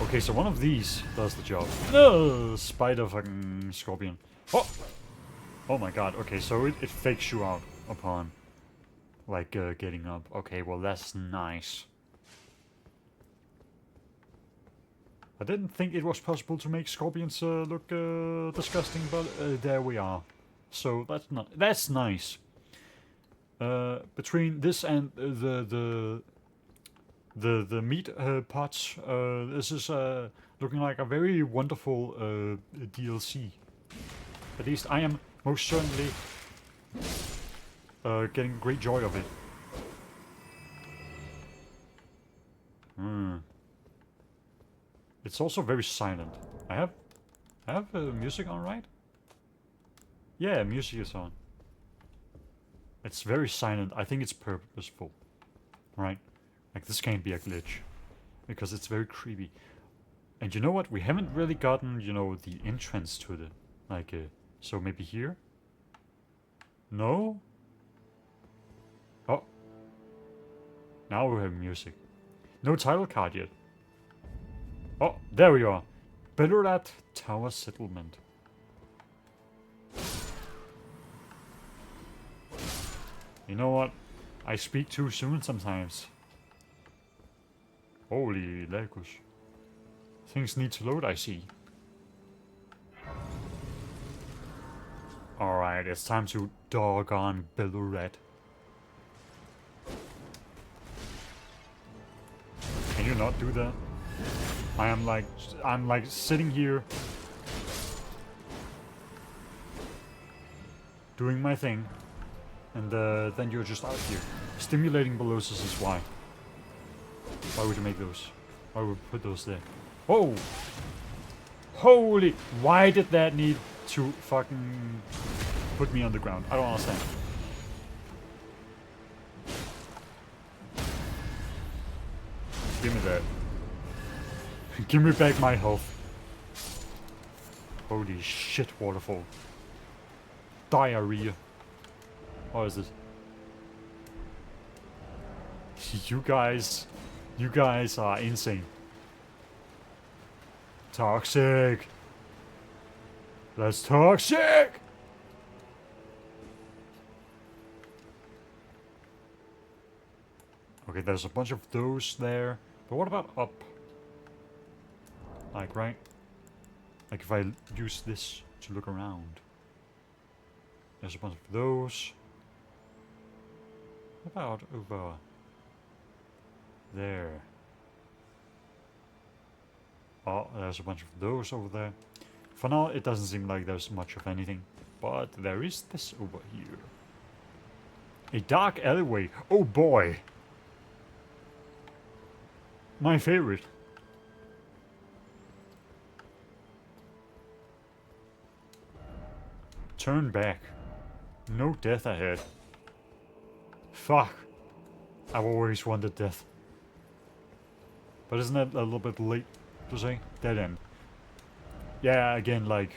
[SPEAKER 1] Okay, so one of these does the job. No, spider fucking scorpion. Oh! Oh my god, okay, so it fakes you out upon, like, getting up. Okay, well that's nice. I didn't think it was possible to make scorpions look disgusting, but there we are. So that's nice. Between this and the meat pots, this is looking like a very wonderful DLC. At least I am most certainly getting great joy of it. It's also very silent. I have music on, right? Yeah, music is on. It's very silent. I think it's purposeful, right? Like this can't be a glitch, because it's very creepy. And you know what? We haven't really gotten, you know, the entrance to the, like, so maybe here? No? Oh. Now we have music. No title card yet. Oh, there we are. Bellerat Tower Settlement. You know what? I speak too soon sometimes. Holy Lacus. Things need to load, I see. Alright, it's time to doggone Bellerat. Can you not do that? I'm like sitting here doing my thing, and then you're just out here. Stimulating Bolossus is why. Why would you make those? Why would you put those there? Oh! Holy! Why did that need to fucking put me on the ground? I don't understand. Give me that. Give me back my health. Holy shit, waterfall. Diarrhea. What is this? You guys are insane. Toxic. That's toxic. Okay, there's a bunch of those there. But what about up? Like, right? Like if I use this to look around. There's a bunch of those. What about over there? Oh, there's a bunch of those over there. For now, it doesn't seem like there's much of anything. But there is this over here. A dark alleyway. Oh boy! My favorite. Turn back. No death ahead. Fuck. I've always wanted death. But isn't that a little bit late? to say? Dead end. Yeah, again, like,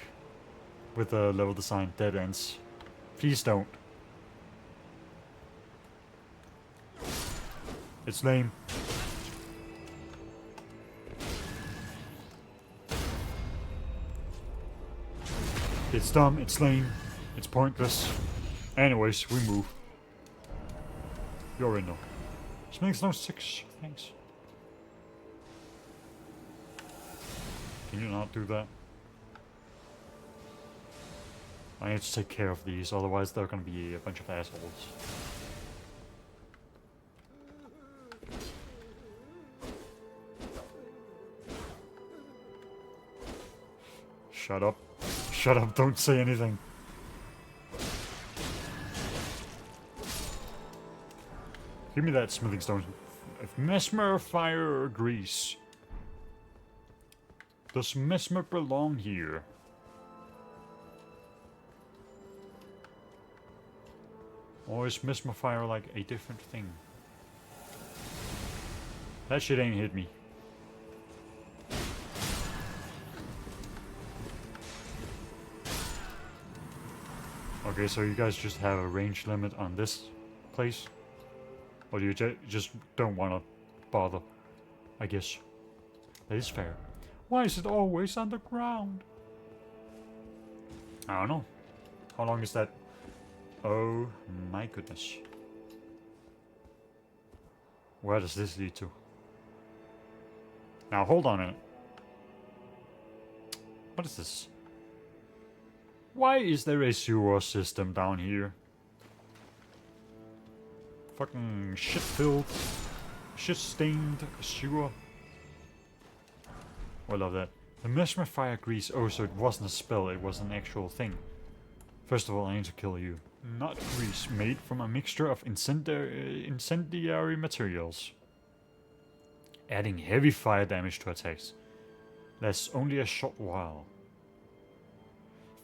[SPEAKER 1] with the level design, dead ends. Please don't. It's lame. It's dumb, it's lame, it's pointless. Anyways, we move. You're in though. Smithing Stone 6, thanks. Can you not do that? I need to take care of these, otherwise they're gonna be a bunch of assholes. Shut up. Shut up, don't say anything. Give me that smithing stone. If Mesmer, fire, or grease. Does Mesmer belong here? Or is Mesmer fire like a different thing? That shit ain't hit me. Okay, so you guys just have a range limit on this place? Or do you just don't want to bother? I guess. That is fair. Why is it always underground? I don't know. How long is that? Oh my goodness. Where does this lead to? Now hold on a minute. What is this? Why is there a sewer system down here? Fucking shit-filled, shit-stained sewer. I love that. The Mesmer fire grease. Oh, so it wasn't a spell, it was an actual thing. First of all, I need to kill you. Not grease, made from a mixture of incendiary materials. Adding heavy fire damage to attacks. Lasts only a short while.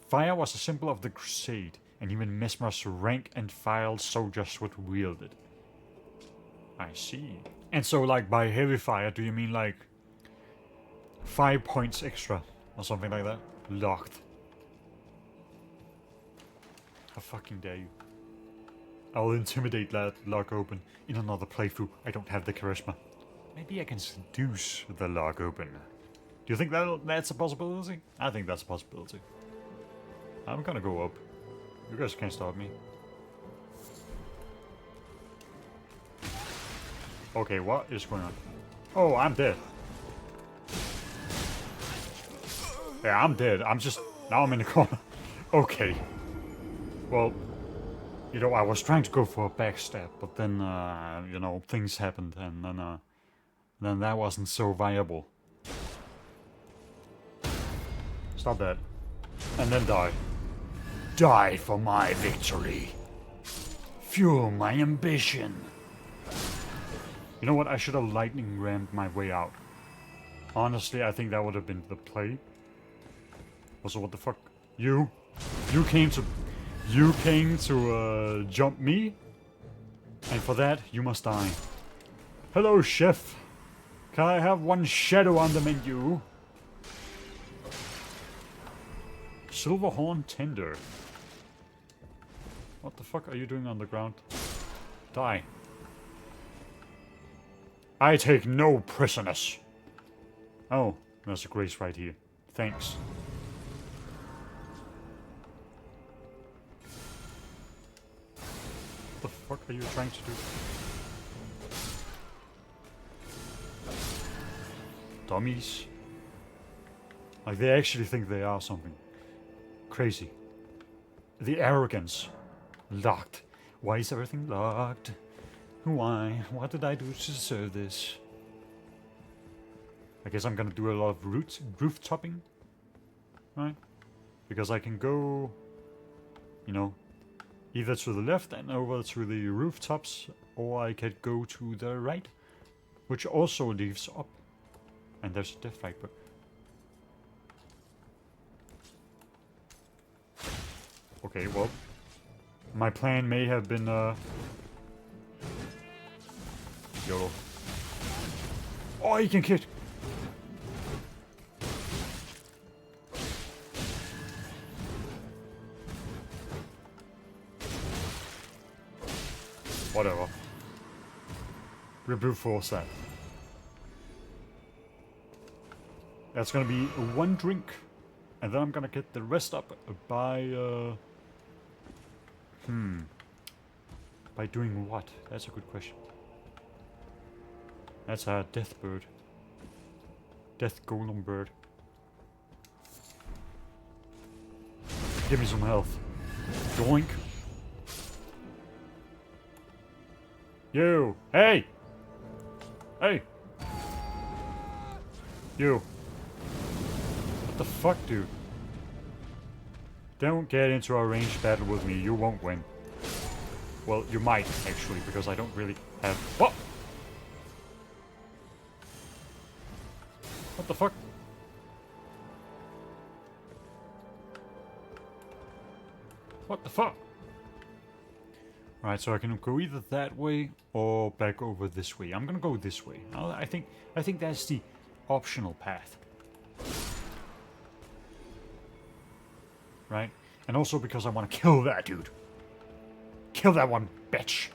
[SPEAKER 1] Fire was a symbol of the crusade, and even Mesmer's rank and file soldiers would wield it. I see. And so, like, by heavy fire, do you mean like 5 points extra or something like that? Locked. How fucking dare you? I'll intimidate that lock open in another playthrough. I don't have the charisma. Maybe I can seduce the lock open. Do you think that's a possibility? I think that's a possibility. I'm gonna go up. You guys can't stop me. Okay, what is going on? Oh, I'm dead. Yeah, I'm dead. Now I'm in the corner. Okay. Well, you know, I was trying to go for a backstab, but then, you know, things happened, and then that wasn't so viable. Stop that. And then die. Die for my victory. Fuel my ambition. You know what? I should have lightning rammed my way out. Honestly, I think that would have been the play. Also, what the fuck? You came to jump me, and for that you must die. Hello, chef. Can I have one shadow on the menu? Silverhorn tender. What the fuck are you doing on the ground? Die. I take no prisoners. Oh, there's a grace right here. Thanks. What the fuck are you trying to do? Dummies. Like, they actually think they are something. Crazy. The arrogance. Locked. Why is everything locked? Why? What did I do to deserve this? I guess I'm gonna do a lot of roof topping. Right? Because I can go, you know, either to the left and over to the rooftops, or I could go to the right, which also leaves up. And there's a death viper. Okay, well, my plan may have been, YOLO. Oh, he can kick! We'll brute force that. That's gonna be one drink, and then I'm gonna get the rest up by by doing what? That's a good question. That's a death bird. Death golem bird. Give me some health. Doink. You! Hey! Hey! You! What the fuck, dude? Don't get into a ranged battle with me, you won't win. Well, you might, actually, because I don't really have... What? What the fuck? What the fuck? Right, so I can go either that way or back over this way. I'm gonna go this way. I think that's the optional path. Right? And also because I want to kill that dude. Kill that one, bitch.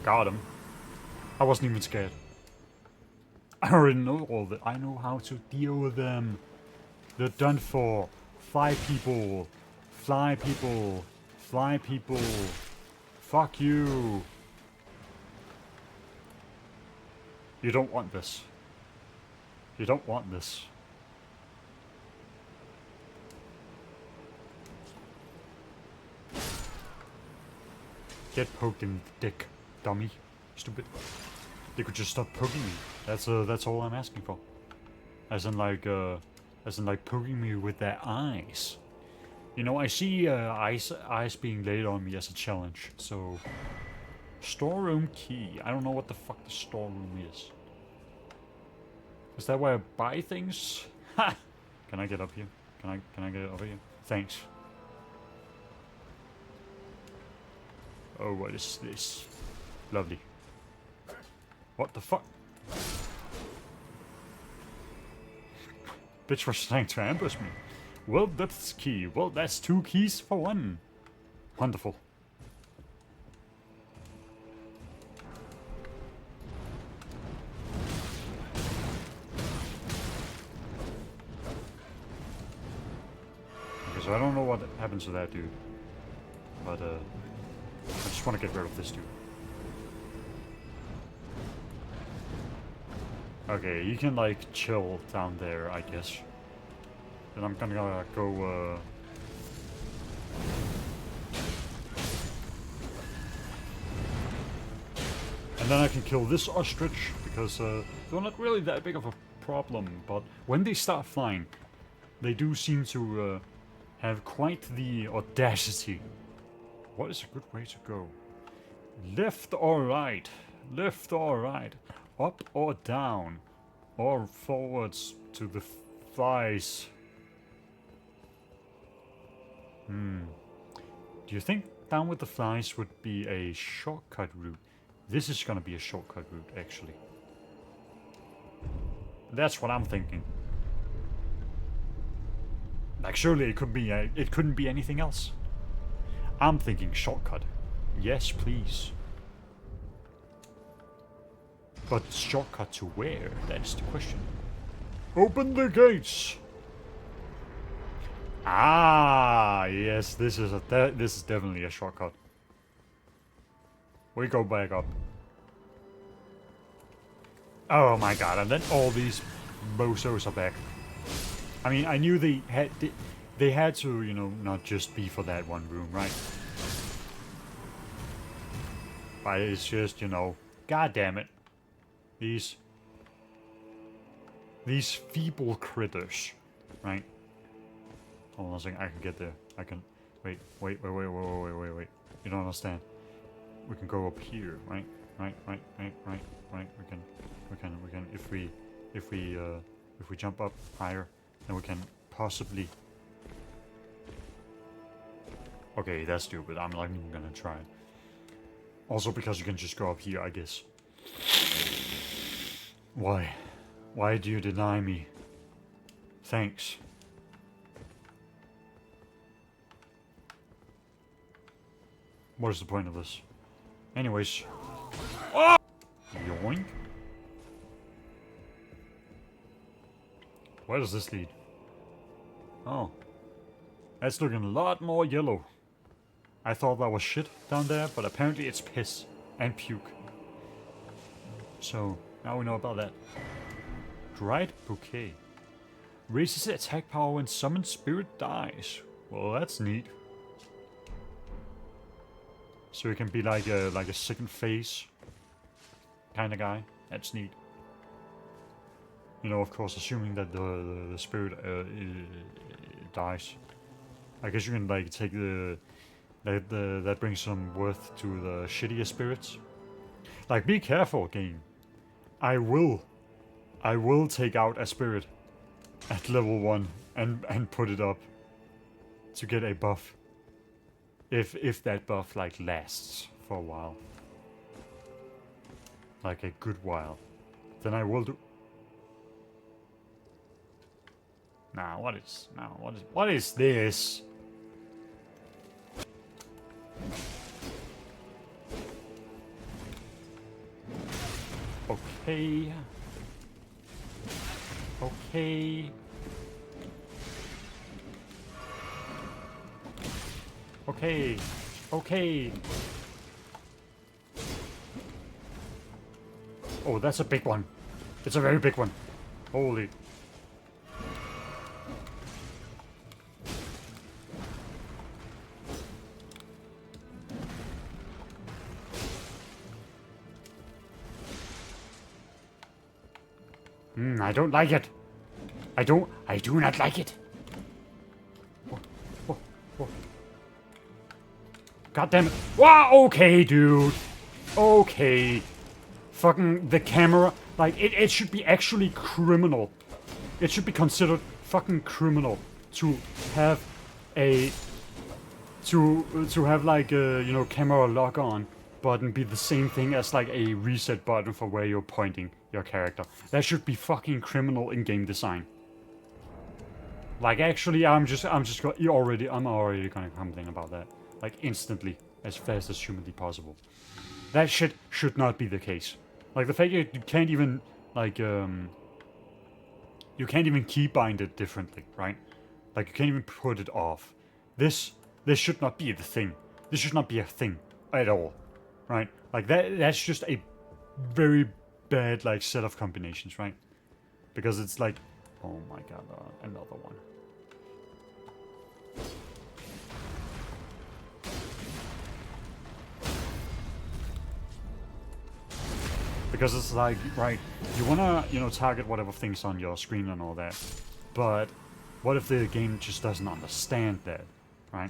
[SPEAKER 1] Got him. I wasn't even scared. I already know all that. I know how to deal with them. They're done for. Fly people. Fly people. Fly people. Fuck you. You don't want this. You don't want this. Get poked in the dick, dummy. Stupid. They could just stop poking me. That's all I'm asking for. As in like poking me with their eyes. You know, I see eyes being laid on me as a challenge. So, storeroom key. I don't know what the fuck the storeroom is. Is that where I buy things? Ha! Can I get up here? Can I get over here? Thanks. Oh, what is this? Lovely. What the fuck? Bitch was trying to ambush me. Well, that's key. Well, that's 2 keys for 1. Wonderful. Okay, so I don't know what happens to that dude. But, I just want to get rid of this dude. Okay, you can like chill down there, I guess. Then I'm gonna go and then I can kill this ostrich, because they're not really that big of a problem, but when they start flying, they do seem to have quite the audacity. What is a good way to go? Left or right? Left or right? Up or down? Or forwards to the flies? Do you think down with the flies would be a shortcut route? This is gonna be a shortcut route, actually. That's what I'm thinking. Like, surely it could be it couldn't be anything else. I'm thinking shortcut. Yes, please. But shortcut to where? That's the question. Open the gates! Ah, yes, this is definitely a shortcut. We go back up. Oh my god, and then all these bozos are back. I mean, I knew they had to, you know, not just be for that one room, right? But it's just, you know, god damn it. These feeble critters, right? Hold on a second, I can get there. I can, wait. You don't understand. We can go up here, right? Right. We can, if we jump up higher, then we can possibly. Okay, that's stupid. I'm not even gonna try. Also because you can just go up here, I guess. Why? Why do you deny me? Thanks. What is the point of this? Anyways. Oh! Yoink. Where does this lead? Oh. That's looking a lot more yellow. I thought that was shit down there, but apparently it's piss and puke. So, now we know about that. Dried bouquet. Raises attack power when summoned spirit dies. Well, that's neat. So it can be like a second phase kind of guy. That's neat. You know, of course, assuming that the spirit dies. I guess you can like take that brings some worth to the shittier spirits. Like, be careful, game. I will take out a spirit at level 1 and put it up to get a buff. If that buff like lasts for a while. Like a good while. Then I will do. Nah, what is this? Okay. Okay. Okay. Okay. Oh, that's a big one. It's a very big one. Holy. I don't like it. I do not like it. Oh. God damn it. Wow, okay, dude. Okay. Fucking the camera. Like, it should be actually criminal. It should be considered fucking criminal to have a... To have like a, you know, camera lock on button be the same thing as like a reset button for where you're pointing your character. That should be fucking criminal in game design. Like, actually, I'm already gonna complain about that. Like, instantly, as fast as humanly possible. That shit should not be the case. Like, the fact that you can't even, like, you can't even keybind it differently, right? Like, you can't even put it off. This should not be the thing. This should not be a thing at all, right? Like, that's just a very bad, like, set of combinations, right? Because it's like, oh my god, another one. Because it's like, right, you wanna, you know, target whatever things on your screen and all that, but what if the game just doesn't understand that, right?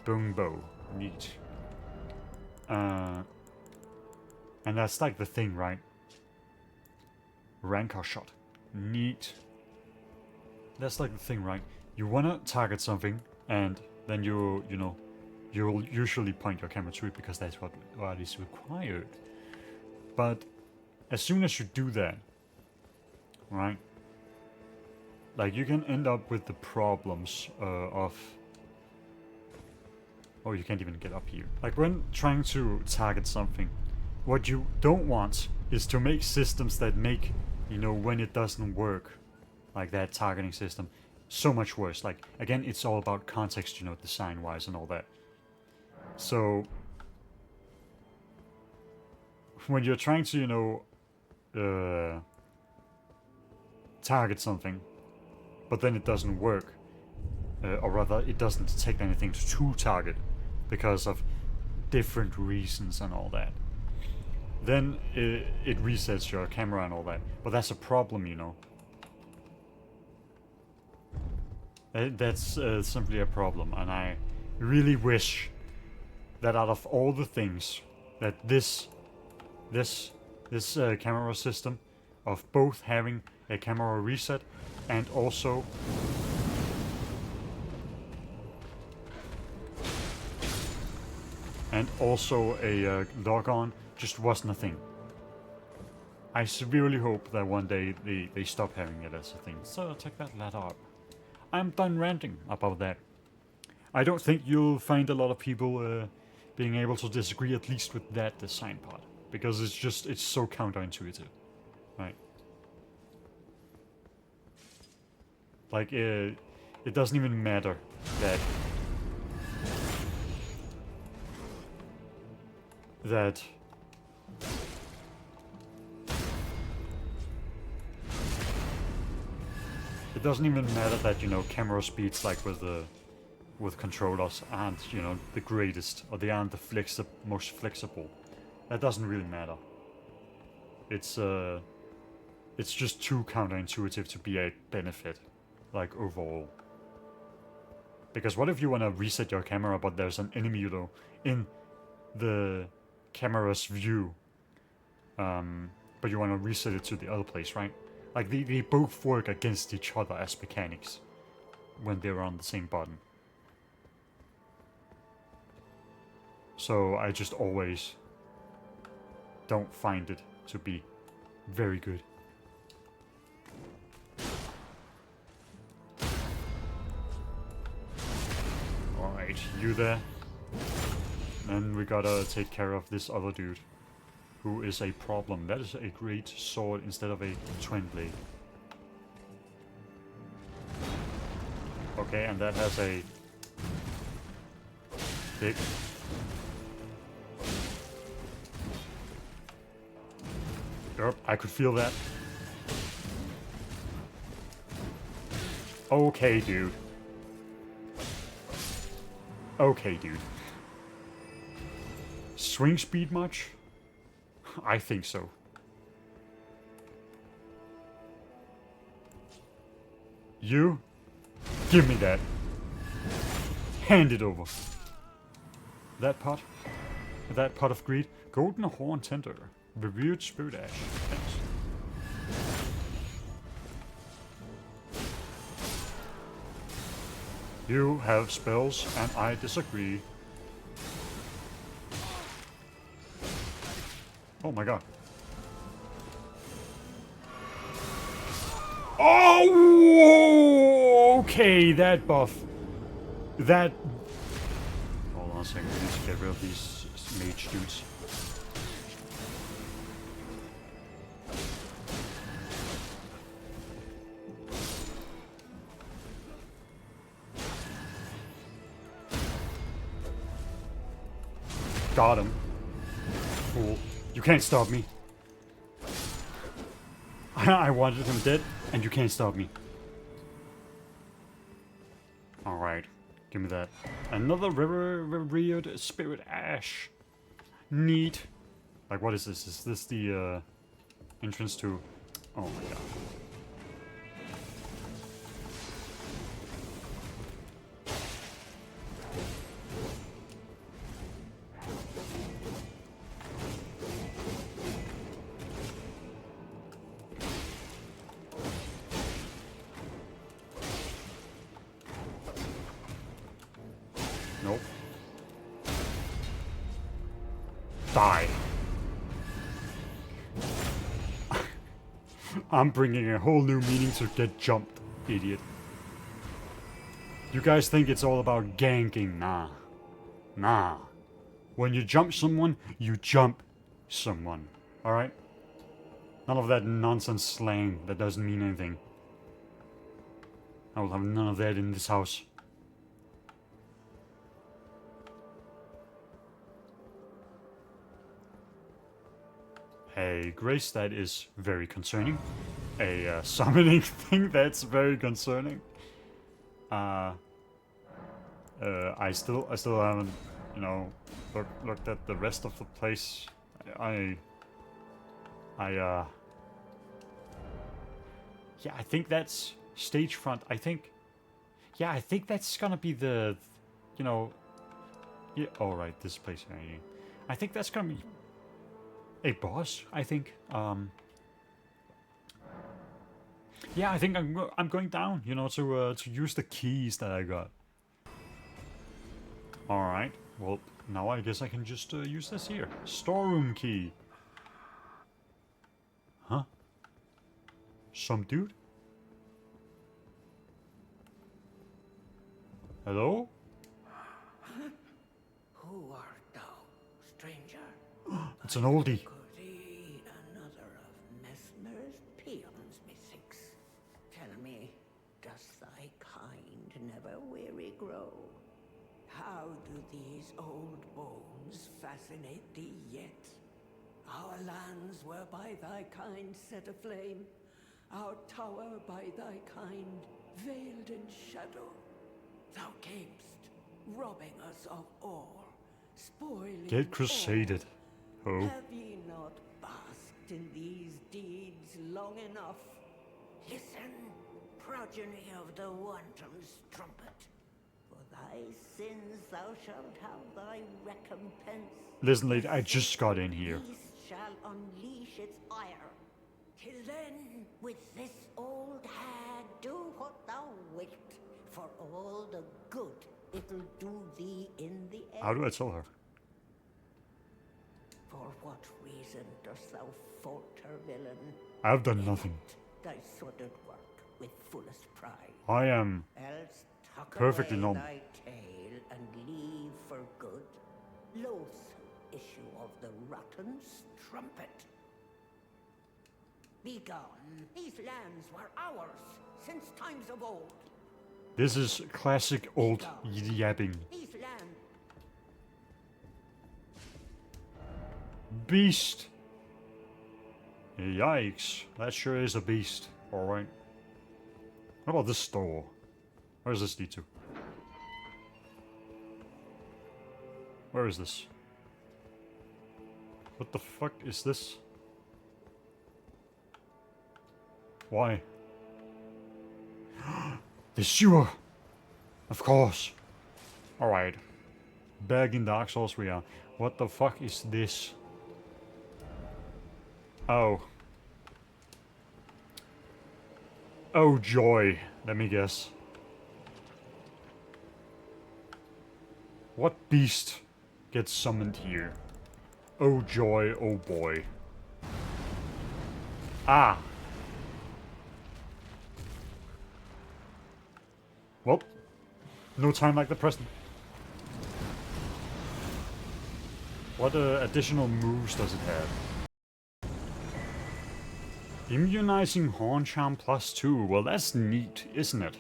[SPEAKER 1] Boom bow, neat. And that's like the thing, right? Rancor shot, neat. That's like the thing, right? You wanna target something, and then you'll usually point your camera to it because that's what is required. But as soon as you do that, right? Like, you can end up with the problems of... Oh, you can't even get up here. Like, when trying to target something, what you don't want is to make systems that make, you know, when it doesn't work, like that targeting system, so much worse. Like, again, it's all about context, you know, design-wise and all that. So... when you're trying to, you know, target something, but then it doesn't work, or rather, it doesn't detect anything to target because of different reasons and all that, then it resets your camera and all that. But that's a problem, you know. That's simply a problem, and I really wish that out of all the things that this camera system of both having a camera reset and also a log on just wasn't a thing. I severely hope that one day they stop having it as a thing. So take that ladder up. I'm done ranting about that. I don't think you'll find a lot of people being able to disagree, at least with that design part, because it's so counterintuitive, right? Like it doesn't even matter that it doesn't even matter that, you know, camera speeds like with controllers aren't, you know, the greatest, or they aren't the most flexible. That doesn't really matter. It's just too counterintuitive to be a benefit, like overall. Because what if you want to reset your camera, but there's an enemy, you know, in the camera's view, but you want to reset it to the other place, right? Like they both work against each other as mechanics when they're on the same button. So I just always don't find it to be very good. Alright, you there. And we gotta take care of this other dude, who is a problem. That is a great sword instead of a twin blade. Okay, and that has a big... Yep, I could feel that. Okay, dude. Okay, dude. Swing speed much? I think so. You? Give me that. Hand it over. That pot? That pot of greed? Golden horn tender. Revered spirit ash. Thanks. You have spells, and I disagree. Oh my god. Oh! Okay, that buff. That... Hold on a second, we need to get rid of these mage dudes. Got him. Fool. You can't stop me. I wanted him dead, and you can't stop me. Alright. Give me that. Another revered spirit ash. Neat. Like, what is this? Is this the entrance to... Oh my god. Nope. Die. I'm bringing a whole new meaning to get jumped, idiot. You guys think it's all about ganking? Nah. Nah. When you jump someone, you jump someone. Alright? None of that nonsense slang that doesn't mean anything. I will have none of that in this house. A grace that is very concerning. A summoning thing that's very concerning. I still haven't, you know, looked at the rest of the place. Yeah, I think that's stage front. I think that's gonna be the, you know, yeah. All right, this place. I think that's gonna be a boss, I think. Yeah, I think I'm going down, you know, to use the keys that I got. All right. Well, now I guess I can just use this here. Storeroom key. Huh? Some dude? Hello?
[SPEAKER 6] Who art thou, stranger?
[SPEAKER 1] It's an oldie.
[SPEAKER 6] Could be another of Messmer's peons, methinks. Tell me, does thy kind never weary grow? How do these old bones fascinate thee yet? Our lands were by thy kind set aflame, our tower by thy kind veiled in shadow. Thou camest, robbing us of all, spoiling
[SPEAKER 1] Get crusaded.
[SPEAKER 6] all.
[SPEAKER 1] Oh.
[SPEAKER 6] Have ye not basked in these deeds long enough? Listen, progeny of the Wanton's trumpet. For thy sins thou shalt have thy recompense.
[SPEAKER 1] Listen, lady, I just got in here.
[SPEAKER 6] Beast shall unleash its ire. Till then, with this old hag, do what thou wilt. For all the good it'll do thee in the end.
[SPEAKER 1] How do I tell her?
[SPEAKER 6] For what reason dost thou falter, villain?
[SPEAKER 1] I've done nothing.
[SPEAKER 6] Thy sordid work with fullest pride.
[SPEAKER 1] I am
[SPEAKER 6] Else tuck
[SPEAKER 1] perfectly
[SPEAKER 6] away
[SPEAKER 1] normal.
[SPEAKER 6] thy tail and leave for good. Loathsome issue of the rotten strumpet. Begone. These lands were ours since times of old.
[SPEAKER 1] This is classic old yapping.
[SPEAKER 6] These lands.
[SPEAKER 1] Beast. Yikes. That sure is a beast. Alright. What about this store? Where does this lead to? Where is this? What the fuck is this? Why? The sewer! Of course. Alright. Back in Dark Souls we are. What the fuck is this? Oh. Oh joy. Let me guess. What beast gets summoned here? Oh joy, oh boy. Ah. Well, no time like the present. What additional moves does it have? Immunizing Horn Charm +2. Well, that's neat, isn't it?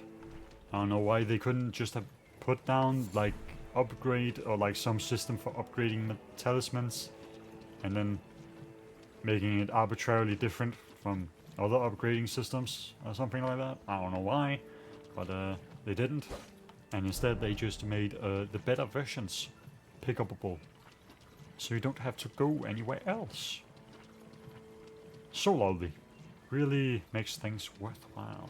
[SPEAKER 1] I don't know why they couldn't just have put down, like, upgrade or, like, some system for upgrading the talismans and then making it arbitrarily different from other upgrading systems or something like that. I don't know why, but they didn't. And instead they just made the better versions pickupable, so you don't have to go anywhere else. So lovely. Really makes things worthwhile.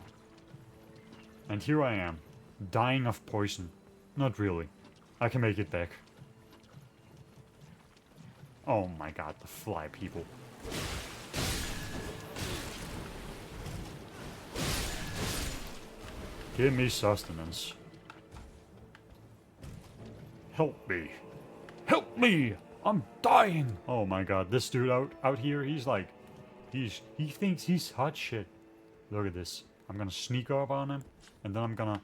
[SPEAKER 1] And here I am, dying of poison. Not really. I can make it back. Oh my god, the fly people. Give me sustenance. Help me. Help me! I'm dying! Oh my god, this dude out here, he's like... He thinks he's hot shit. Look at this. I'm gonna sneak up on him, and then I'm gonna...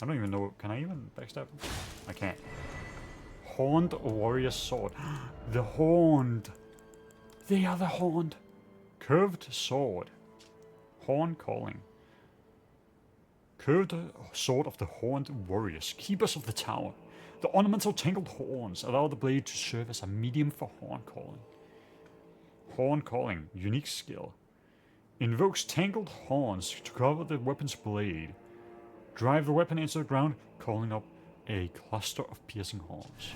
[SPEAKER 1] I don't even know... Can I even backstab him? I can't. Horned Warrior Sword. The Horned! They are the Horned! Curved Sword. Horn Calling. Curved Sword of the Horned Warriors, Keepers of the Tower. The ornamental tangled horns allow the blade to serve as a medium for horn calling. Horn Calling, unique skill. Invokes tangled horns to cover the weapon's blade. Drive the weapon into the ground, calling up a cluster of piercing horns.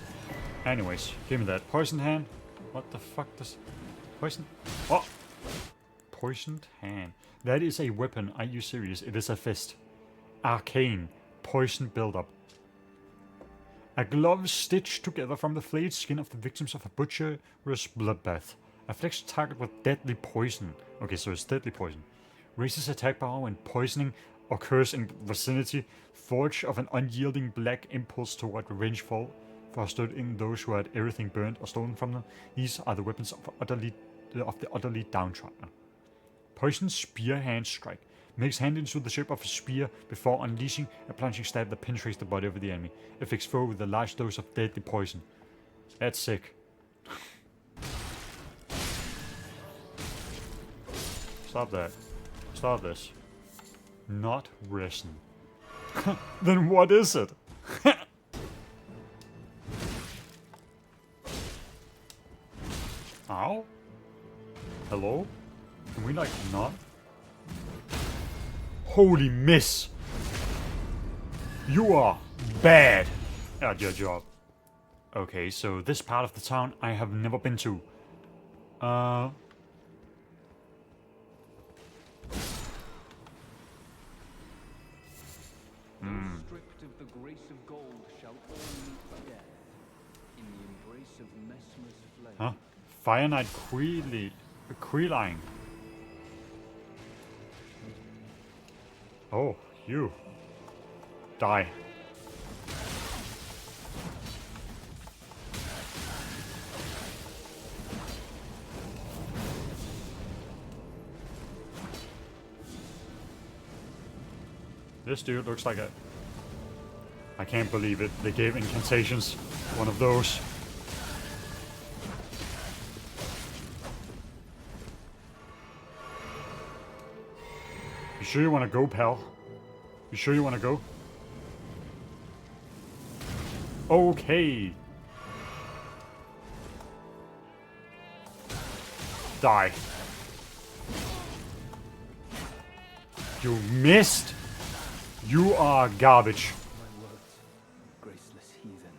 [SPEAKER 1] Anyways, give me that. Poisoned Hand. What the fuck does... Poison... Oh! Poisoned Hand. That is a weapon. Are you serious? It is a fist. Arcane. Poison buildup. A glove stitched together from the flayed skin of the victims of a butcher's bloodbath. Afflicts target with deadly poison. Okay, so it's deadly poison. Raises attack power when poisoning occurs in vicinity. Forge of an unyielding black impulse toward revengeful, fostered in those who had everything burned or stolen from them. These are the weapons of the utterly downtrodden. Poison Spear Hand Strike. Makes hand into the shape of a spear before unleashing a plunging stab that penetrates the body of the enemy. Affects foe with a large dose of deadly poison. That's sick. Stop that. Stop this. Not resin. Then what is it? Ow? Hello? Can we like not? Holy miss! You are bad at your job. Okay, so this part of the town I have never been to.
[SPEAKER 5] Stripped of the grace of gold shall all meet death in the embrace of Messmer's flame.
[SPEAKER 1] Huh? Fire Knight Queeline. Oh, you. Die. This dude looks like a... I can't believe it. They gave incantations. One of those. You sure you want to go, pal? You sure you want to go? Okay. Die. You missed. You are garbage.
[SPEAKER 5] My words, graceless heathen.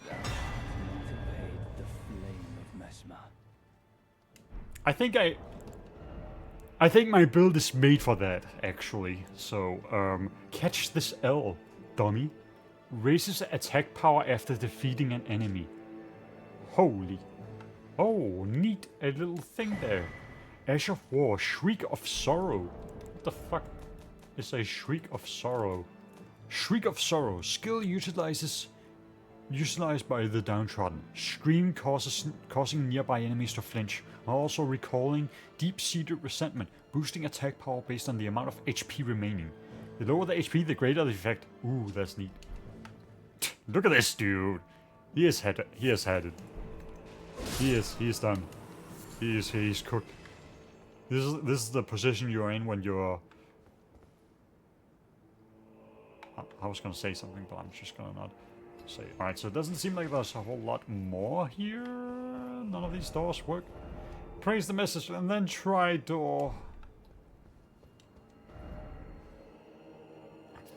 [SPEAKER 5] Motivate the flame of Messmer.
[SPEAKER 1] I think my build is made for that, actually. So, catch this L, dummy. Raises attack power after defeating an enemy. Holy. Oh, neat. A little thing there. Ash of War, Shriek of Sorrow. What the fuck is a Shriek of Sorrow? Shriek of Sorrow. Skill utilized by the downtrodden. Scream causing nearby enemies to flinch, while also recalling deep-seated resentment, boosting attack power based on the amount of HP remaining. The lower the HP, the greater the effect. Ooh, that's neat. Look at this dude. He has had it. He is done. He's cooked. This is the position you're in when you're... I was gonna say something, but I'm just gonna not say it. Alright, so it doesn't seem like there's a whole lot more here. None of these doors work. Praise the message and then try door.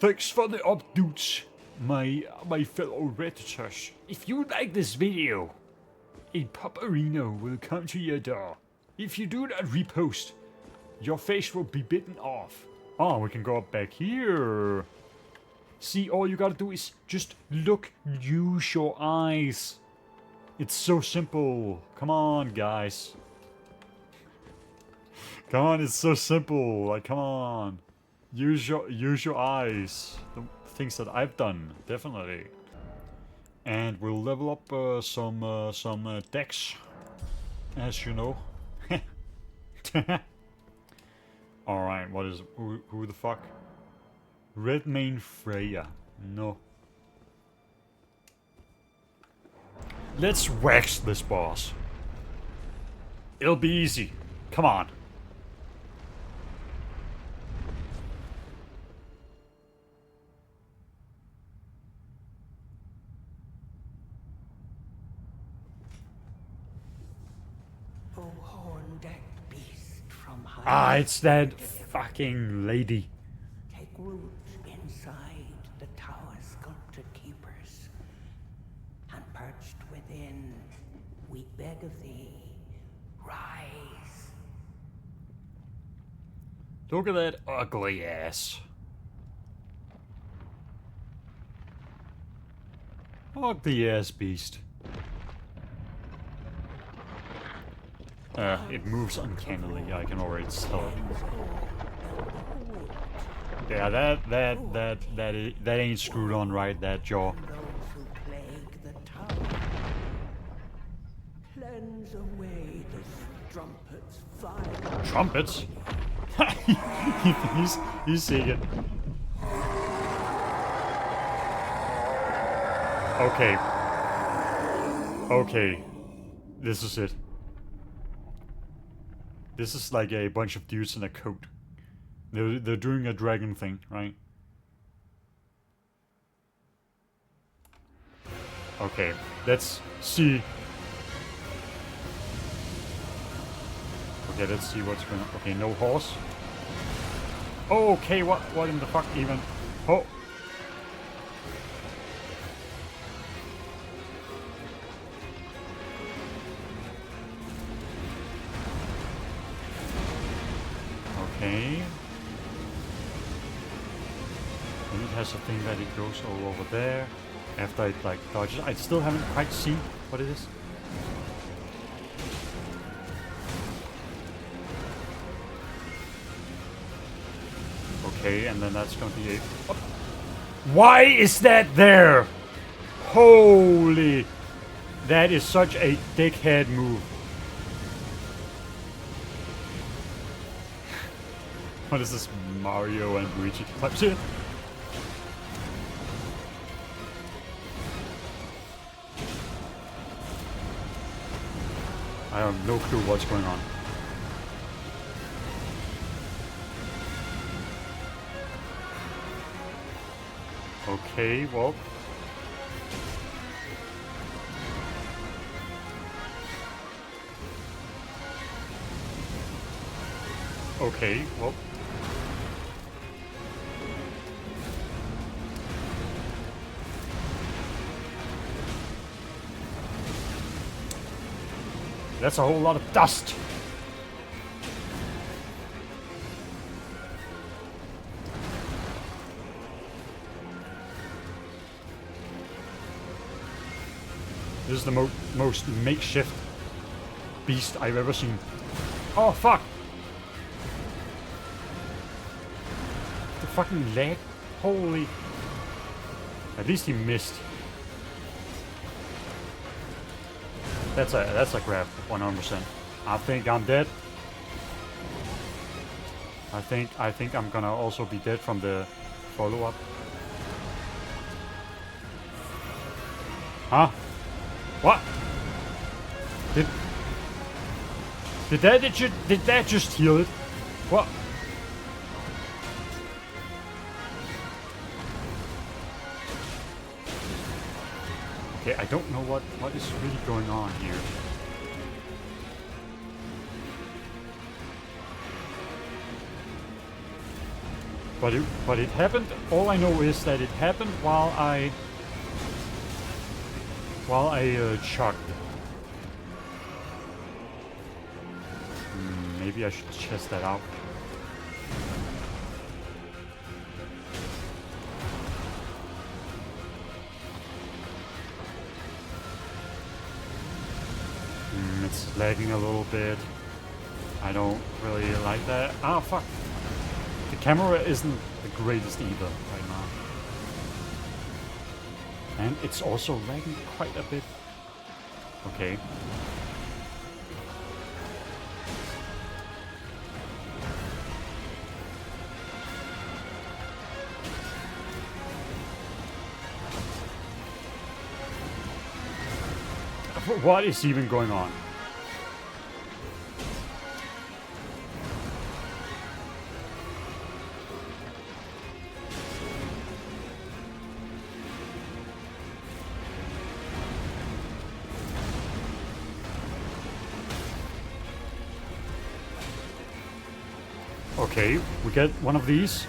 [SPEAKER 1] Thanks for the updates, my fellow Redditors. If you like this video, a Pupperino will come to your door. If you do not repost, your face will be bitten off. Oh, we can go up back here. See, all you gotta do is just look, use your eyes. It's so simple. Come on, guys. Come on, it's so simple. Like, come on. Use your eyes. The things that I've done, definitely. And we'll level up some decks, as you know. Alright, what is... Who the fuck? Redmane Freya. No. Let's wax this boss. It'll be easy. Come on.
[SPEAKER 6] O horn-decked beast from high.
[SPEAKER 1] Ah, it's that fucking lady.
[SPEAKER 6] Take root inside the tower's sculpted keepers, and perched within, we beg of thee, rise.
[SPEAKER 1] Look at that ugly ass. Ugly ass beast. It moves uncannily, I can already tell. Yeah, that ain't screwed on right, that jaw.
[SPEAKER 6] Those who plague the tower, cleanse away the strumpet's fire.
[SPEAKER 1] Trumpets? he's seeing it. Okay. Okay. This is it. This is like a bunch of dudes in a coat. They're doing a dragon thing, right? Okay, let's see. Okay, let's see what's going on. Okay, no horse. Oh, okay, what in the fuck even? Oh. Okay. And it has a thing that it goes all over there. After it like dodges. I still haven't quite seen what it is. Okay, and then that's gonna be a... Oh. Why is that there? Holy... That is such a dickhead move. What is this, Mario and Luigi type shit? I have no clue what's going on. Okay, well. Okay, well. That's a whole lot of dust. This is the most makeshift beast I've ever seen. Oh, fuck! The fucking leg. Holy... At least he missed. That's a grab, 100%. I think I'm dead. I think I'm gonna also be dead from the follow-up. Huh? What? Did that just heal it? What? Okay, I don't know what is really going on here. But it happened. All I know is that it happened while I chugged. Maybe I should test that out. It's lagging a little bit. I don't really like that. Ah, fuck. The camera isn't the greatest either right now. And it's also lagging quite a bit. Okay. What is even going on? Okay, we get one of these,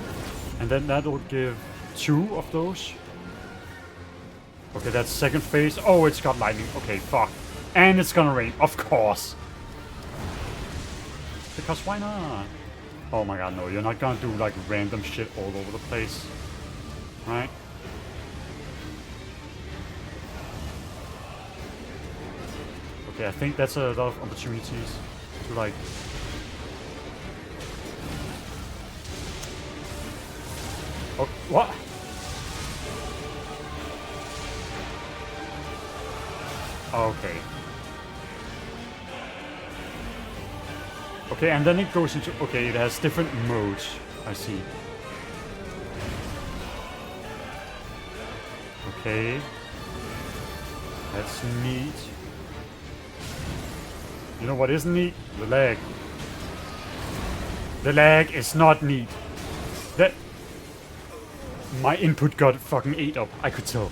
[SPEAKER 1] and then that'll give 2 of those. Okay, that's second phase. Oh, it's got lightning. Okay, fuck. And it's gonna rain, of course. Because why not? Oh my god, no, you're not gonna do like random shit all over the place. Right? Okay, I think that's a lot of opportunities to like... Oh, what? Okay. Okay, and then it goes into... Okay, it has different modes. I see. Okay. That's neat. You know what isn't neat? The lag. The lag is not neat. That... My input got fucking ate up. I could tell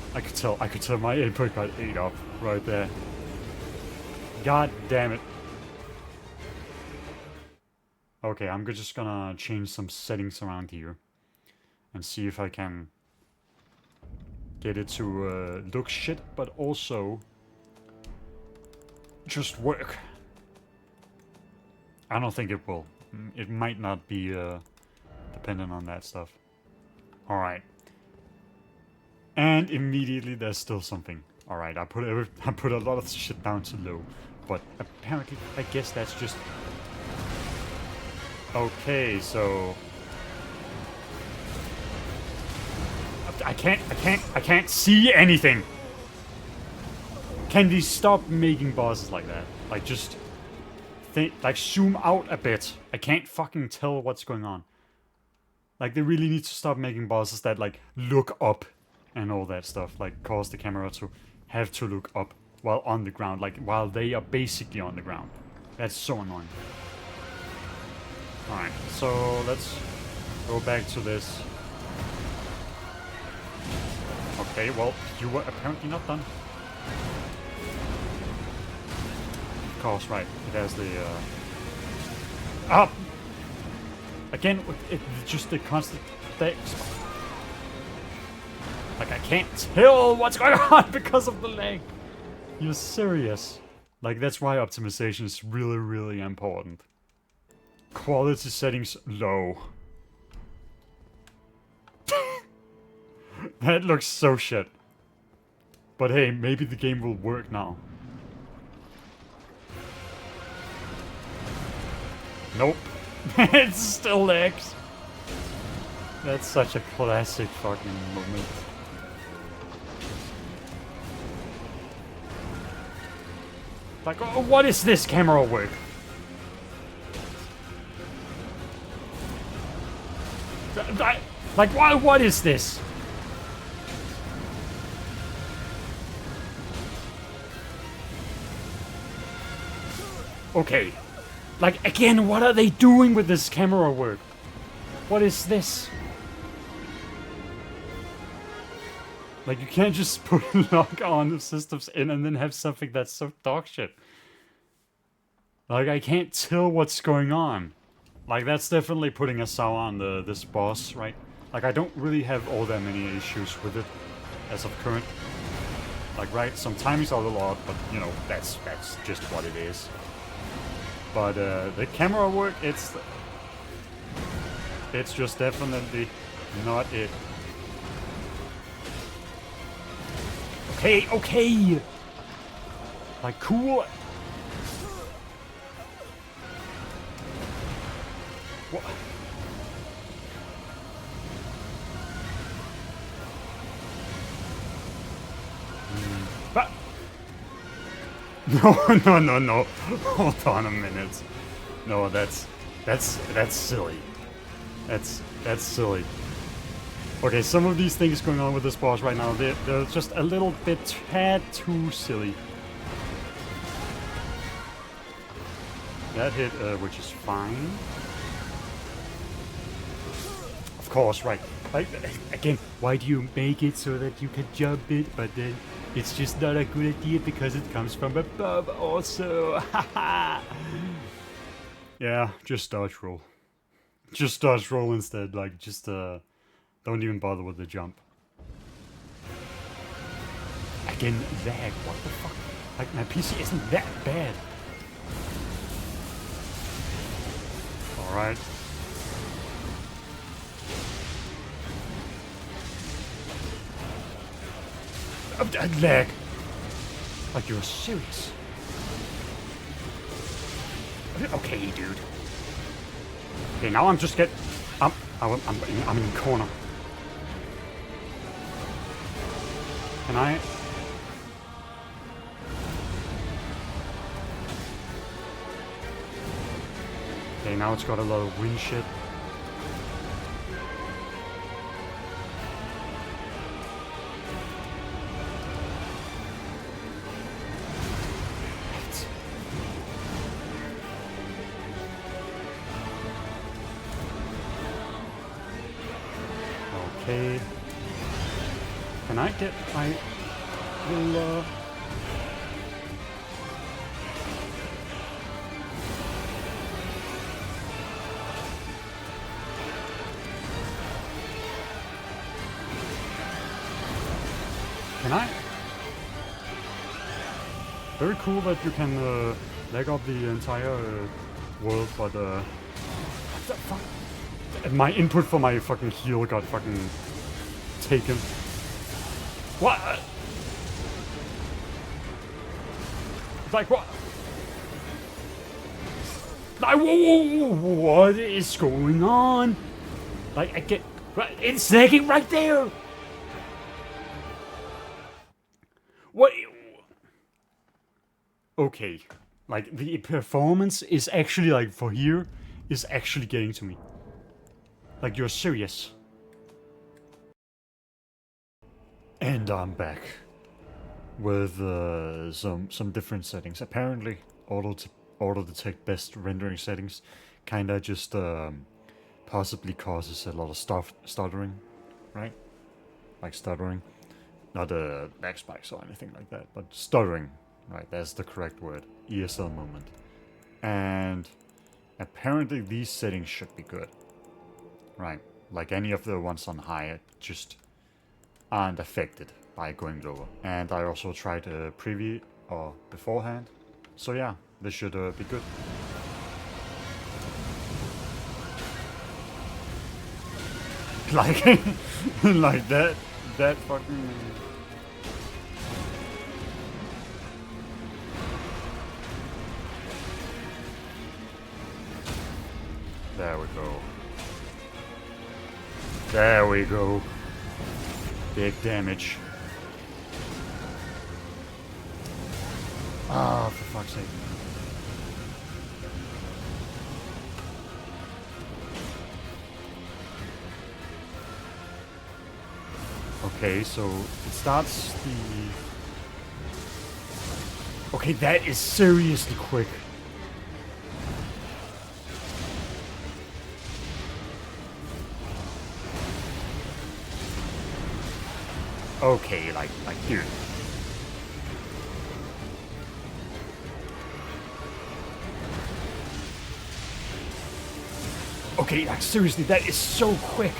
[SPEAKER 1] my input got ate up right there. God damn it. Okay, I'm just gonna change some settings around here. And see if I can get it to look shit, but also just work. I don't think it will. It might not be dependent on that stuff. Alright. And immediately there's still something. Alright, I put a lot of shit down to low. But apparently, I guess that's just... Okay, so... I can't see anything! Can they stop making bosses like that? Like, just... like, zoom out a bit. I can't fucking tell what's going on. Like, they really need to stop making bosses that, like, look up and all that stuff. Like, cause the camera to have to look up while on the ground. Like, while they are basically on the ground. That's so annoying. Alright, so let's go back to this. Okay, well, you were apparently not done. Of course, right. It has the, Again, it's just the constant things. Like, I can't tell what's going on because of the lag. You're serious. Like, that's why optimization is really, really important. Quality settings low. That looks so shit. But hey, maybe the game will work now. Nope. It still lags. That's such a classic fucking moment. Like, oh, what is this camera work? Like, what is this? Okay. Like, again, what are they doing with this camera work? What is this? Like, you can't just put lock on the systems in and then have something that's so dog shit. Like, I can't tell what's going on. Like, that's definitely putting a sour on this boss, right? Like, I don't really have all that many issues with it as of current. Like, right, some timings are a little odd, but, you know, that's just what it is. But the camera work, it's just definitely not it. Okay. Like, cool. What? But no. Hold on a minute. No, that's silly. That's silly. Okay, some of these things going on with this boss right now, they're just a little bit tad too silly. That hit, which is fine. Of course, right. Like, again, why do you make it so that you can jump it, but then it's just not a good idea because it comes from above also. Yeah, just dodge roll. Just dodge roll instead, like, just, don't even bother with the jump. Again, lag, what the fuck? Like, my PC isn't that bad. Alright. Lag! Like, you're serious? Okay, dude. Okay, now I'm just I'm in the corner. Can I? Okay, now it's got a lot of wind shit. Okay. Can I get my little, Can I? Very cool that you can leg up the entire world, but what the fuck? My input for my fucking heal got fucking taken. What? Like what? Like what is going on? Like I get, it's lagging right there. What? Okay, like the performance is actually like for here is actually getting to me. Like you're serious. And I'm back with some different settings. Apparently, auto detect best rendering settings kinda just possibly causes a lot of stuttering, right? Like stuttering, not lag spikes or anything like that, but stuttering. Right, that's the correct word. ESL moment. And apparently these settings should be good. Right, like any of the ones on high just aren't affected by going lower. And I also tried a preview or beforehand. So yeah, this should be good. Like, like that fucking... There we go. There we go. Big damage. Ah, for fuck's sake. Okay, so it starts the... Okay, that is seriously quick. Okay, like here. Okay, like seriously, that is so quick.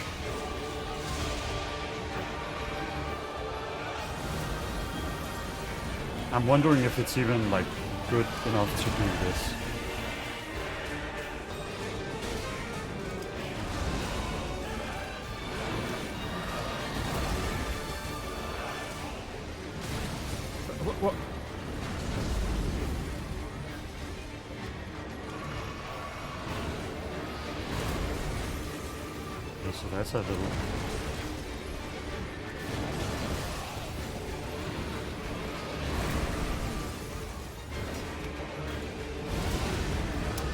[SPEAKER 1] I'm wondering if it's even like good enough to do this. What? Okay, so that's a little...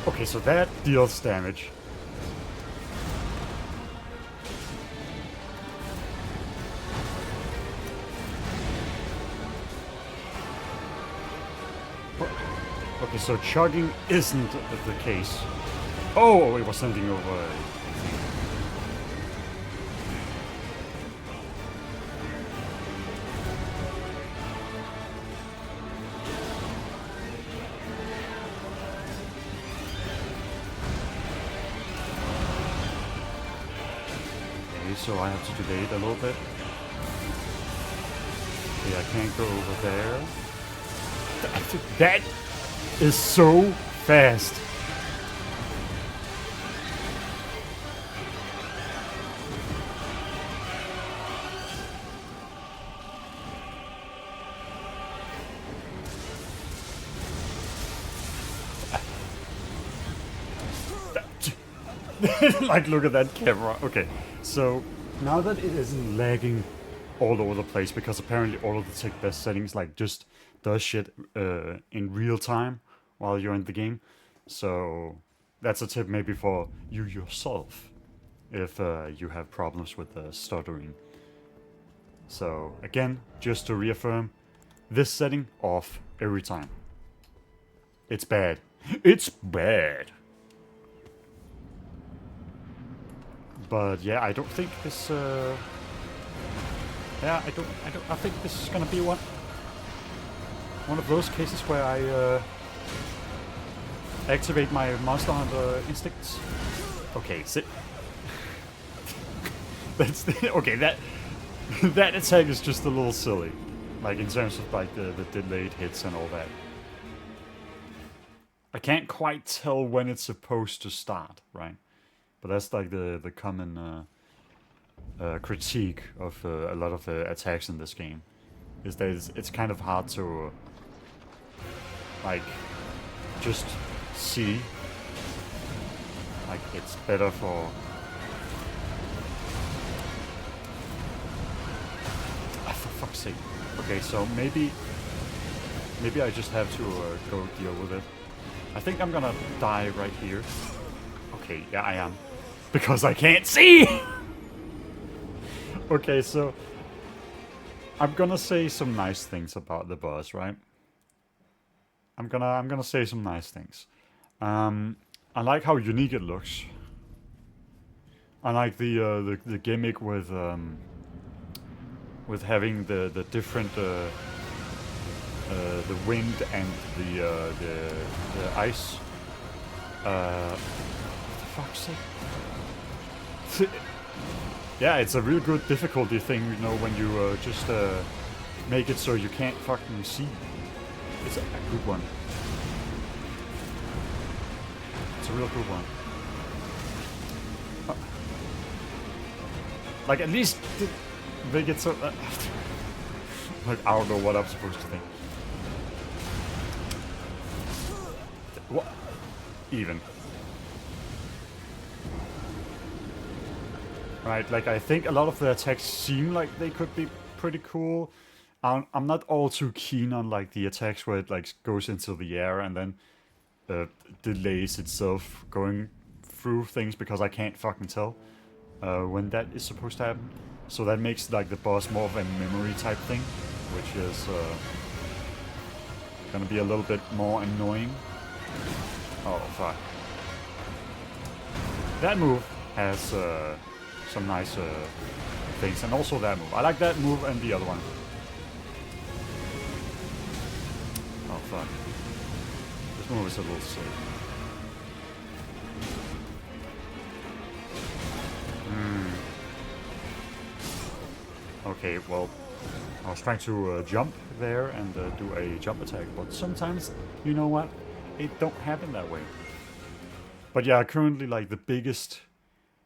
[SPEAKER 1] Okay, so that deals damage. Okay, so chugging isn't the case. Oh, it was sending over. Okay, so I have to delay it a little bit. Okay, I can't go over there. That is so fast. Like, look at that camera. Okay, so now that it isn't lagging all over the place, because apparently all of the tech best settings like just does shit in real time while you're in the game. So that's a tip maybe for you yourself if you have problems with stuttering. So again, just to reaffirm, this setting off every time. It's bad. It's bad. But yeah, I don't think this. Yeah, I think this is gonna be one of those cases where I activate my Monster Hunter instincts. Okay, sit. Okay. That attack is just a little silly, like in terms of like the delayed hits and all that. I can't quite tell when it's supposed to start, right? But that's like the common critique of a lot of attacks in this game, is that it's kind of hard to like just see. Like it's better for. For fuck's sake. Okay, so maybe I just have to go deal with it. I think I'm gonna die right here. Okay, yeah, I am. Because I can't see! Okay, so I'm gonna say some nice things about the boss, right? I'm gonna say some nice things. I like how unique it looks. I like the gimmick with having the different the wind and the ice. For fuck's sake. Yeah, it's a real good difficulty thing, you know, when you just make it so you can't fucking see. It's a good one. It's a real good one. Like, at least they get so... like, I don't know what I'm supposed to think. What? Even. Right, like, I think a lot of the attacks seem like they could be pretty cool. I'm not all too keen on, like, the attacks where it, like, goes into the air and then delays itself going through things, because I can't fucking tell when that is supposed to happen. So that makes, like, the boss more of a memory type thing, which is gonna be a little bit more annoying. Oh, fuck. That move has some nice things, and also that move. I like that move and the other one. Oh, fuck. This move is a little silly. Okay, well, I was trying to jump there and do a jump attack, but sometimes, you know what, it don't happen that way. But yeah, currently, like, the biggest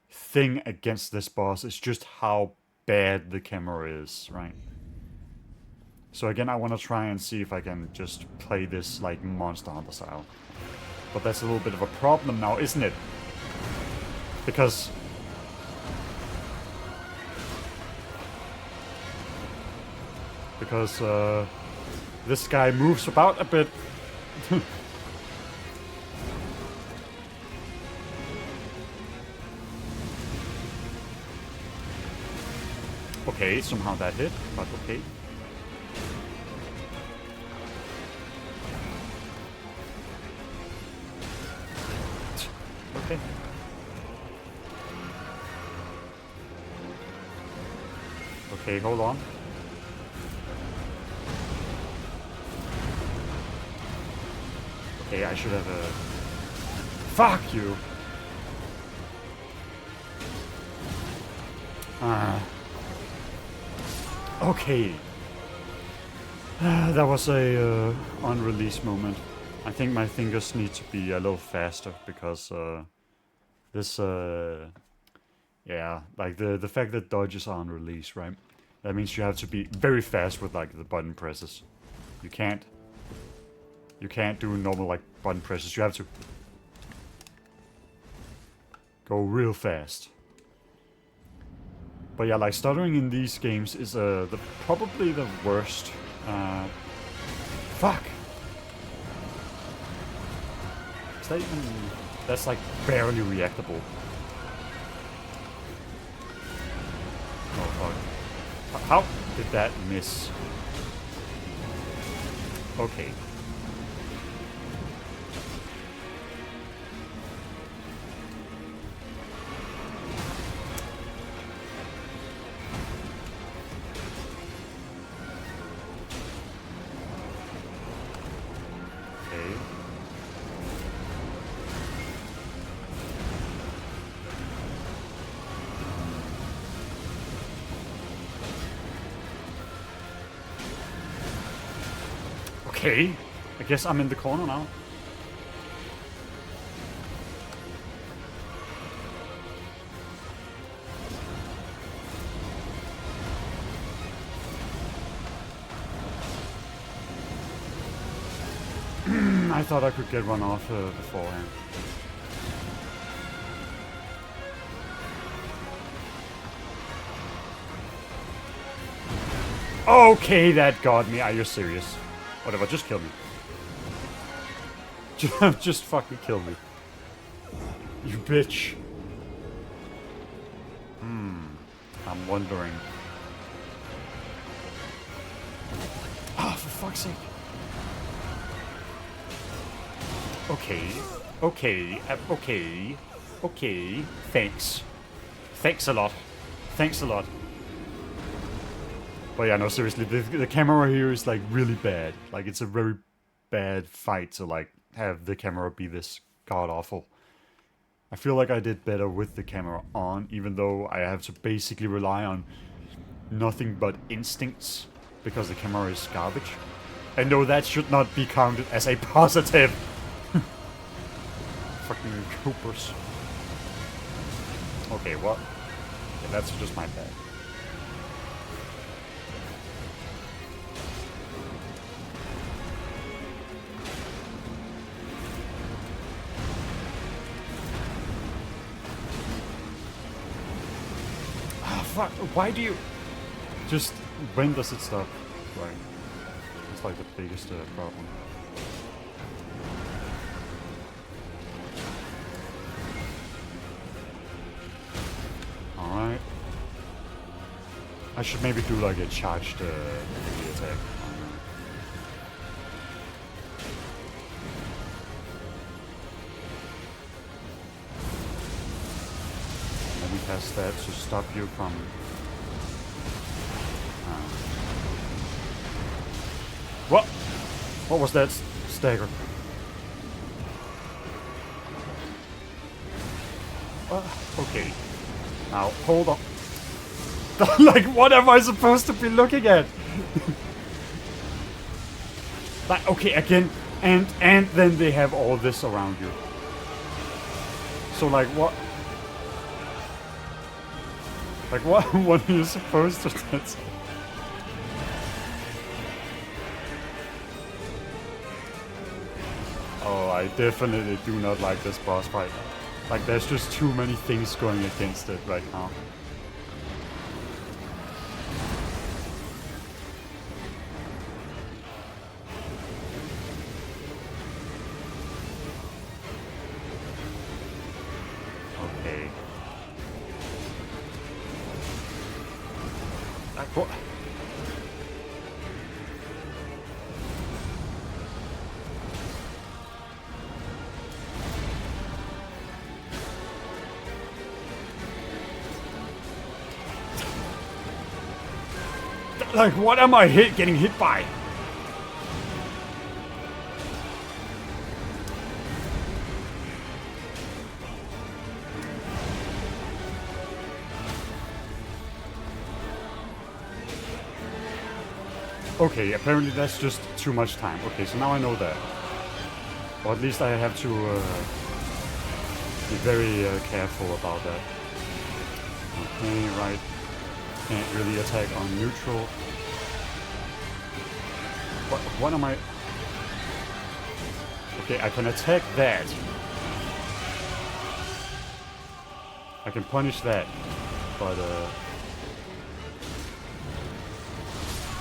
[SPEAKER 1] thing against this boss is just how bad the camera is, right? So again, I want to try and see if I can just play this, like, Monster Hunter style. But that's a little bit of a problem now, isn't it? Because... this guy moves about a bit. Okay, somehow that hit, but okay. Okay. Okay, hold on. Okay, I should have a... Fuck you! Okay. That was a unreleased moment. I think my fingers need to be a little faster, because this... yeah, like the fact that dodges are on release, right? That means you have to be very fast with, like, the button presses. You can't do normal, like, button presses. You have to go real fast. But yeah, like, stuttering in these games is probably the worst. Fuck! Is that even... That's like barely reactable. Oh fuck. How did that miss? Okay. Okay, I guess I'm in the corner now. I thought I could get one off beforehand. Okay, that got me. Are you serious? Whatever, just kill me. Just fucking kill me. You bitch. I'm wondering. Ah, for fuck's sake. Okay. Okay. Okay. Okay. Thanks. Thanks a lot. Thanks a lot. But yeah, no, seriously, the camera here is like really bad. Like, it's a very bad fight to like have the camera be this god awful. I feel like I did better with the camera on, even though I have to basically rely on nothing but instincts because the camera is garbage. And no, that should not be counted as a positive. Fucking Coopers. Okay, what? Yeah, that's just my bad. Fuck, why do you... Just, when does it stop? Right. It's like the biggest problem. Alright. I should maybe do like a charged melee attack. Let me cast that to stop you from... What? What was that stagger? Okay. Now, hold on. Like, what am I supposed to be looking at? Like, okay, again, and then they have all this around you. So, like, what? Like, what are you supposed to do? Oh, I definitely do not like this boss fight. Like, there's just too many things going against it right now. Okay. Like, what? Like, what am I getting hit by? Okay, apparently that's just too much time. Okay, so now I know that. Or at least I have to be very careful about that. Okay, right. Can't really attack on neutral. What am I... Okay, I can attack that. I can punish that. But,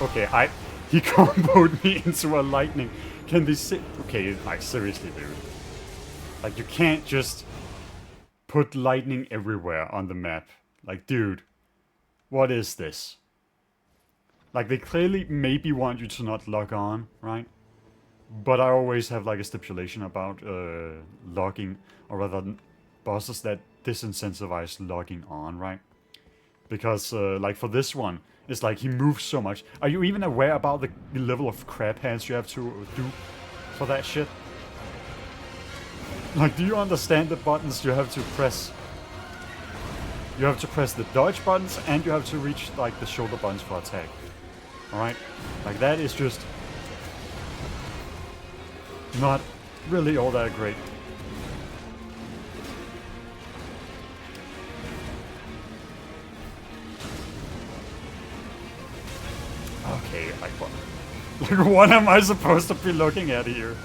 [SPEAKER 1] okay, he comboed me into a lightning. Can they sit? Okay, like, seriously, dude. Like, you can't just put lightning everywhere on the map. Like, dude, what is this? Like, they clearly maybe want you to not log on, right? But I always have, like, a stipulation about logging, or rather, bosses that disincentivize logging on, right? Because, like, for this one, it's like he moves so much. Are you even aware about the level of crab hands you have to do for that shit? Like, do you understand the buttons you have to press? You have to press the dodge buttons, and you have to reach, like, the shoulder buttons for attack. Alright? Like, that is just not really all that great. Okay, like what? Like, what am I supposed to be looking at here?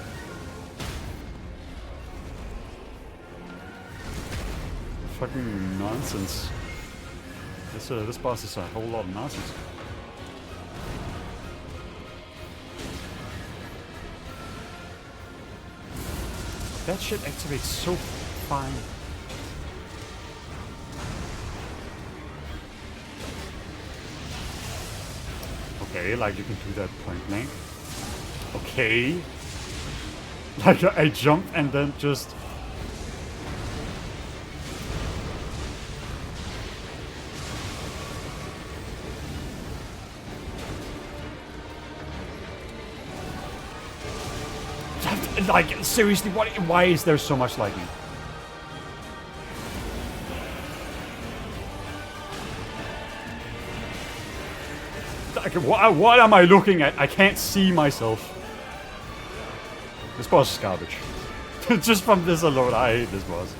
[SPEAKER 1] Fucking nonsense. This boss is a whole lot of nonsense. That shit activates so fine. Okay, like you can do that point blank. Okay. Like I jump and then just... Like, seriously, why is there so much lightning? Like, what am I looking at? I can't see myself. This boss is garbage. Just from this alone, I hate this boss.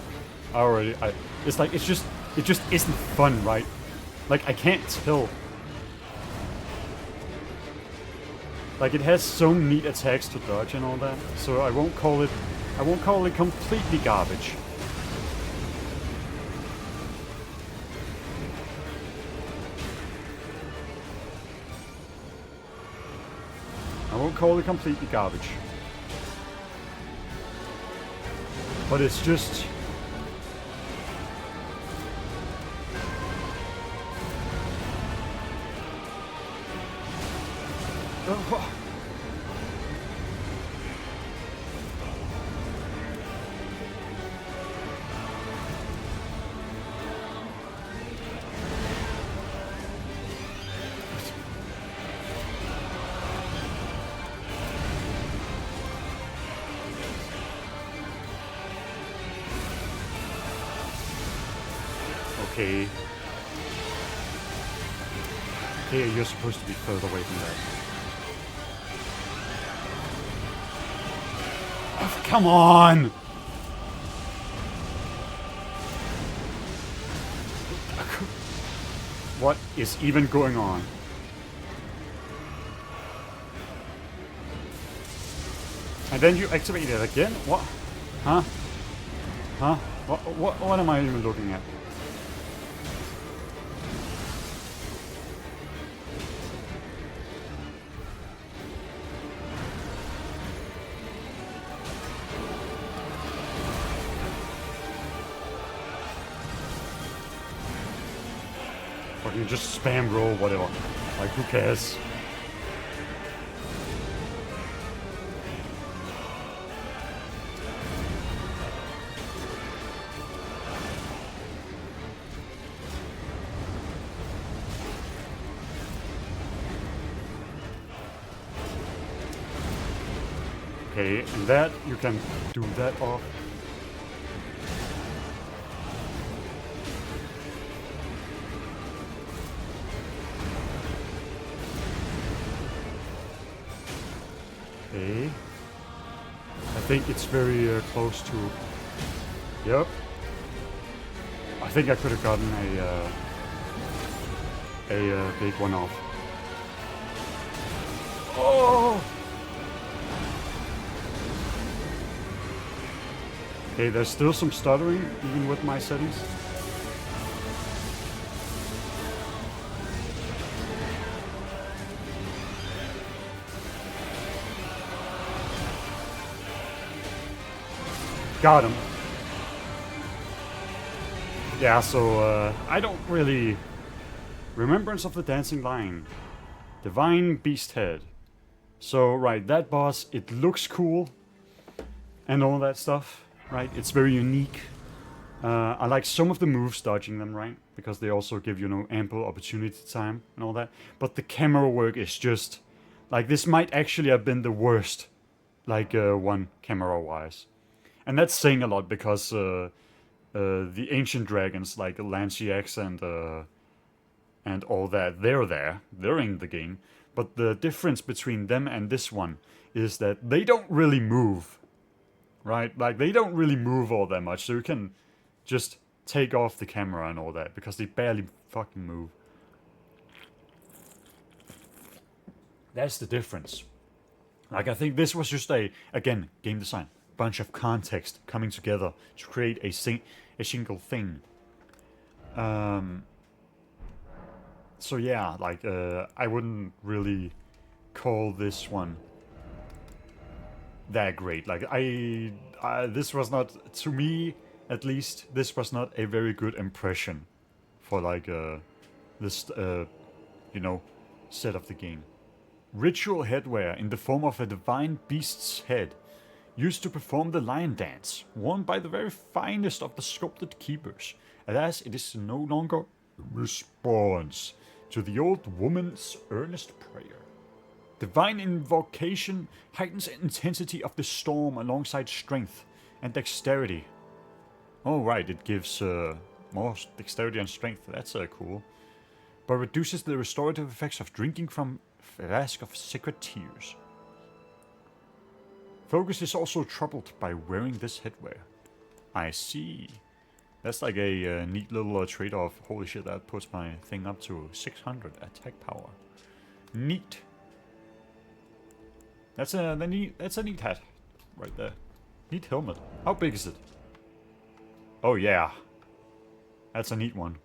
[SPEAKER 1] It's like, it just isn't fun, right? Like, I can't tell. Like, it has so neat attacks to dodge and all that, so I won't call it completely garbage. I won't call it completely garbage. But it's just... Okay. Okay, you're supposed to be further away from that. Oh, come on! What is even going on? And then you activate it again? What? Huh? Huh? What am I even looking at? Fucking just spam roll, whatever. Like, who cares? Okay, and that, you can do that off. Okay. I think it's very close to... Yep. I think I could have gotten a big one off. Oh! Okay, there's still some stuttering, even with my settings. Got him. Yeah, so I don't really... Remembrance of the Dancing Lion. Divine Beast Head. So, right, that boss, it looks cool. And all that stuff, right? It's very unique. I like some of the moves, dodging them, right? Because they also give, you know, ample opportunity time and all that. But the camera work is just... Like, this might actually have been the worst, like, one camera-wise. And that's saying a lot because the ancient dragons, like Lanciax and all that, they're there. They're in the game. But the difference between them and this one is that they don't really move, right? Like, they don't really move all that much, so you can just take off the camera and all that, because they barely fucking move. That's the difference. Like, I think this was just again, game design. Bunch of context coming together to create a single thing. So yeah, like, I wouldn't really call this one that great. Like, this was not, to me at least, this was not a very good impression for like this you know, set of the game. Ritual headwear in the form of a divine beast's head, used to perform the lion dance, worn by the very finest of the sculpted keepers. Alas, it is no longer a response to the old woman's earnest prayer. Divine invocation heightens the intensity of the storm alongside strength and dexterity. Oh right, it gives more dexterity and strength, that's cool. But reduces the restorative effects of drinking from a flask of sacred tears. Focus is also troubled by wearing this headwear. I see. That's like a neat little trade-off. Holy shit, that puts my thing up to 600 attack power. Neat. That's a neat hat right there. Neat helmet. How big is it? Oh yeah. That's a neat one.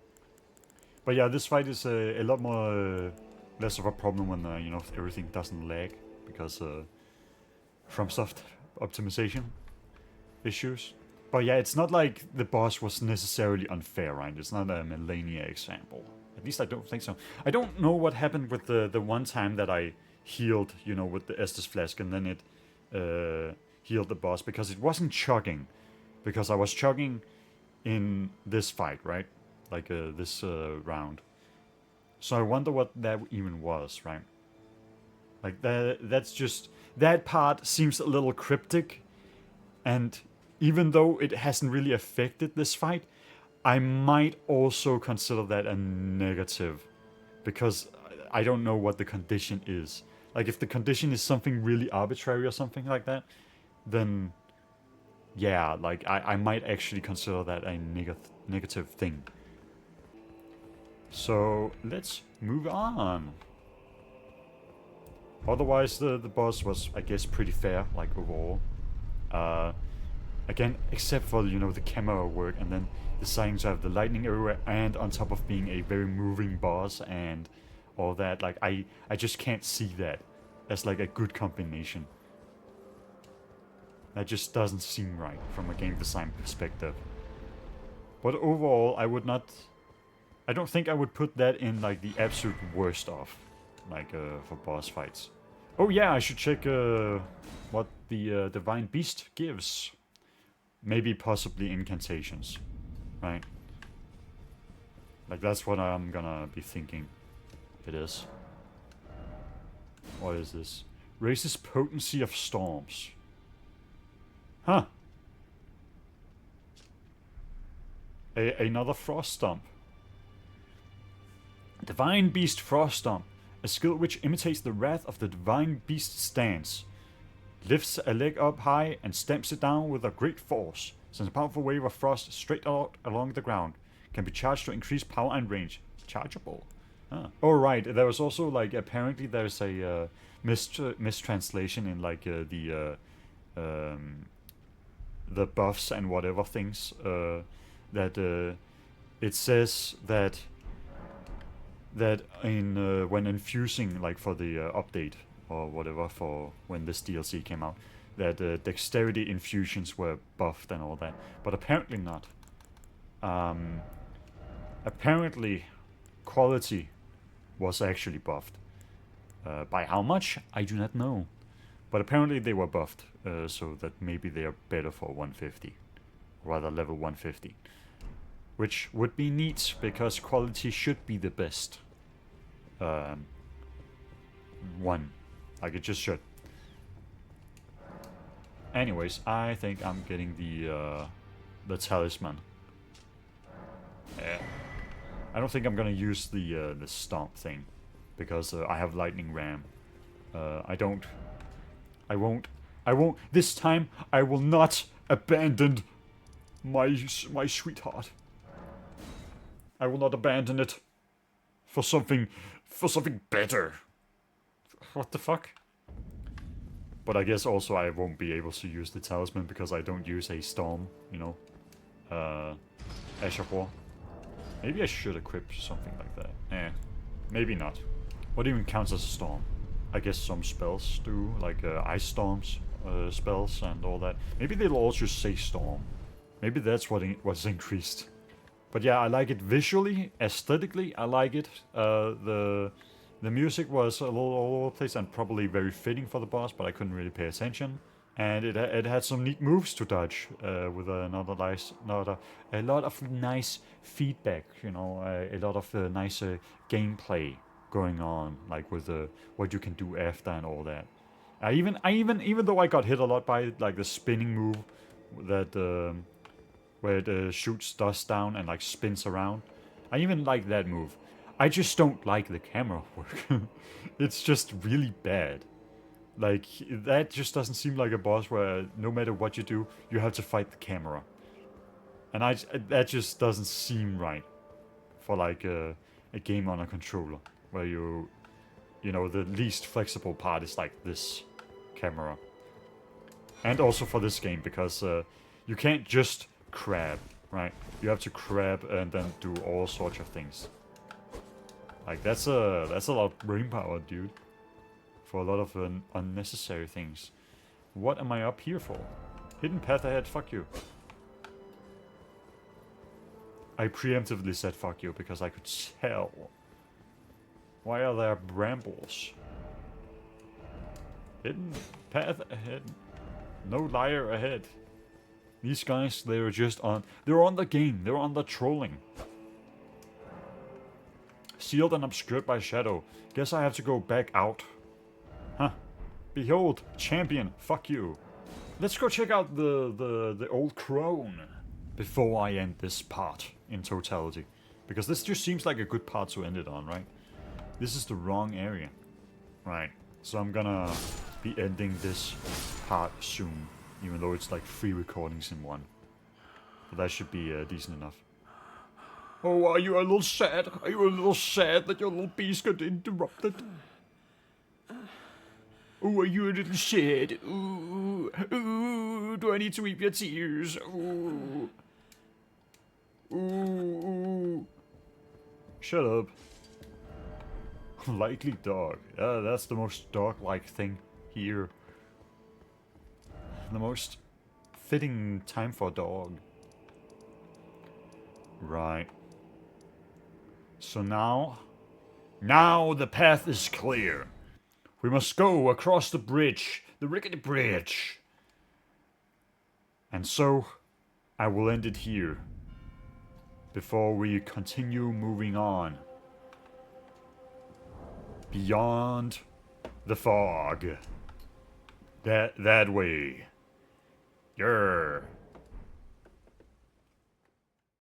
[SPEAKER 1] But yeah, this fight is a lot more less of a problem when you know, everything doesn't lag, because FromSoft optimization issues. But yeah, it's not like the boss was necessarily unfair, right? It's not a Melania example. At least I don't think so. I don't know what happened with the one time that I healed, you know, with the Estus Flask, and then it healed the boss, because it wasn't chugging. Because I was chugging in this fight, right? Like this round. So I wonder what that even was, right? Like, that's just... That part seems a little cryptic, and even though it hasn't really affected this fight, I might also consider that a negative, because I don't know what the condition is. Like, if the condition is something really arbitrary or something like that, then yeah, like, I might actually consider that a negative thing. So let's move on. Otherwise, the boss was, I guess, pretty fair, like, overall. Again, except for, you know, the camera work, and then deciding to have the lightning everywhere, and on top of being a very moving boss and all that. Like, I just can't see that as, like, a good combination. That just doesn't seem right from a game design perspective. But overall, I don't think I would put that in, like, the absolute worst of, like, for boss fights. Oh yeah, I should check what the Divine Beast gives. Maybe possibly incantations, right? Like, that's what I'm gonna be thinking it is. What is this? Raises potency of storms. Huh. Another Frost Stomp. Divine Beast Frost Stomp. A skill which imitates the wrath of the Divine Beast's stance. Lifts a leg up high and stamps it down with a great force. Sends a powerful wave of frost straight out along the ground. Can be charged to increase power and range. Chargeable. Oh right, there was also, like, apparently there's a mistranslation in, like, the buffs and whatever things, that it says that in when infusing, like, for the update or whatever, for when this DLC came out, that dexterity infusions were buffed and all that, but apparently not. Apparently, quality was actually buffed. By how much, I do not know. But apparently they were buffed, so that maybe they are better for 150. Rather level 150. Which would be neat, because quality should be the best. One. Like it just should. Anyways, I think I'm getting the talisman. I don't think I'm gonna use the stomp thing, because I have lightning ram. I won't. This time I will not abandon my sweetheart. I will not abandon it for something better. What the fuck? But I guess also I won't be able to use the talisman because I don't use a storm, you know. Asher. Maybe I should equip something like that. Maybe not. What even counts as a storm? I guess some spells do, like ice storms spells and all that. Maybe they'll all just say storm. Maybe that's what was increased. But yeah, I like it visually, aesthetically. I like it. The music was a little all over the place and probably very fitting for the boss, but I couldn't really pay attention. And it had some neat moves to dodge with a lot of nice feedback, you know, a lot of nice gameplay going on, like with what you can do after and all that. Even though I got hit a lot by like the spinning move that where it shoots dust down and like spins around, I even like that move. I just don't like the camera work. It's just really bad. Like, that just doesn't seem like a boss where no matter what you do, you have to fight the camera. And that just doesn't seem right for like a game on a controller, where you know, the least flexible part is like this camera. And also for this game, because you can't just crab, right? You have to crab and then do all sorts of things. Like, that's a lot of brain power, dude. For a lot of unnecessary things. What am I up here for? Hidden path ahead, fuck you. I preemptively said fuck you because I could tell. Why are there brambles? Hidden path ahead. No liar ahead. These guys, they're on the game. They're on the trolling. Sealed and obscured by shadow. Guess I have to go back out. Huh. Behold, champion, fuck you. Let's go check out the old crone before I end this part in totality. Because this just seems like a good part to end it on, right? This is the wrong area. Right. So I'm gonna be ending this part soon. Even though it's like 3 recordings in one. But that should be decent enough. Oh, are you a little sad? Are you a little sad that your little beast got interrupted? Oh, are you a little sad? Ooh, ooh, do I need to weep your tears? Ooh. Ooh, ooh. Shut up. Likely dog. That's the most dog-like thing here. The most fitting time for a dog. Right. So now the path is clear. We must go across the bridge, the rickety bridge. And so, I will end it here, before we continue moving on. Beyond the fog. That way. Grr.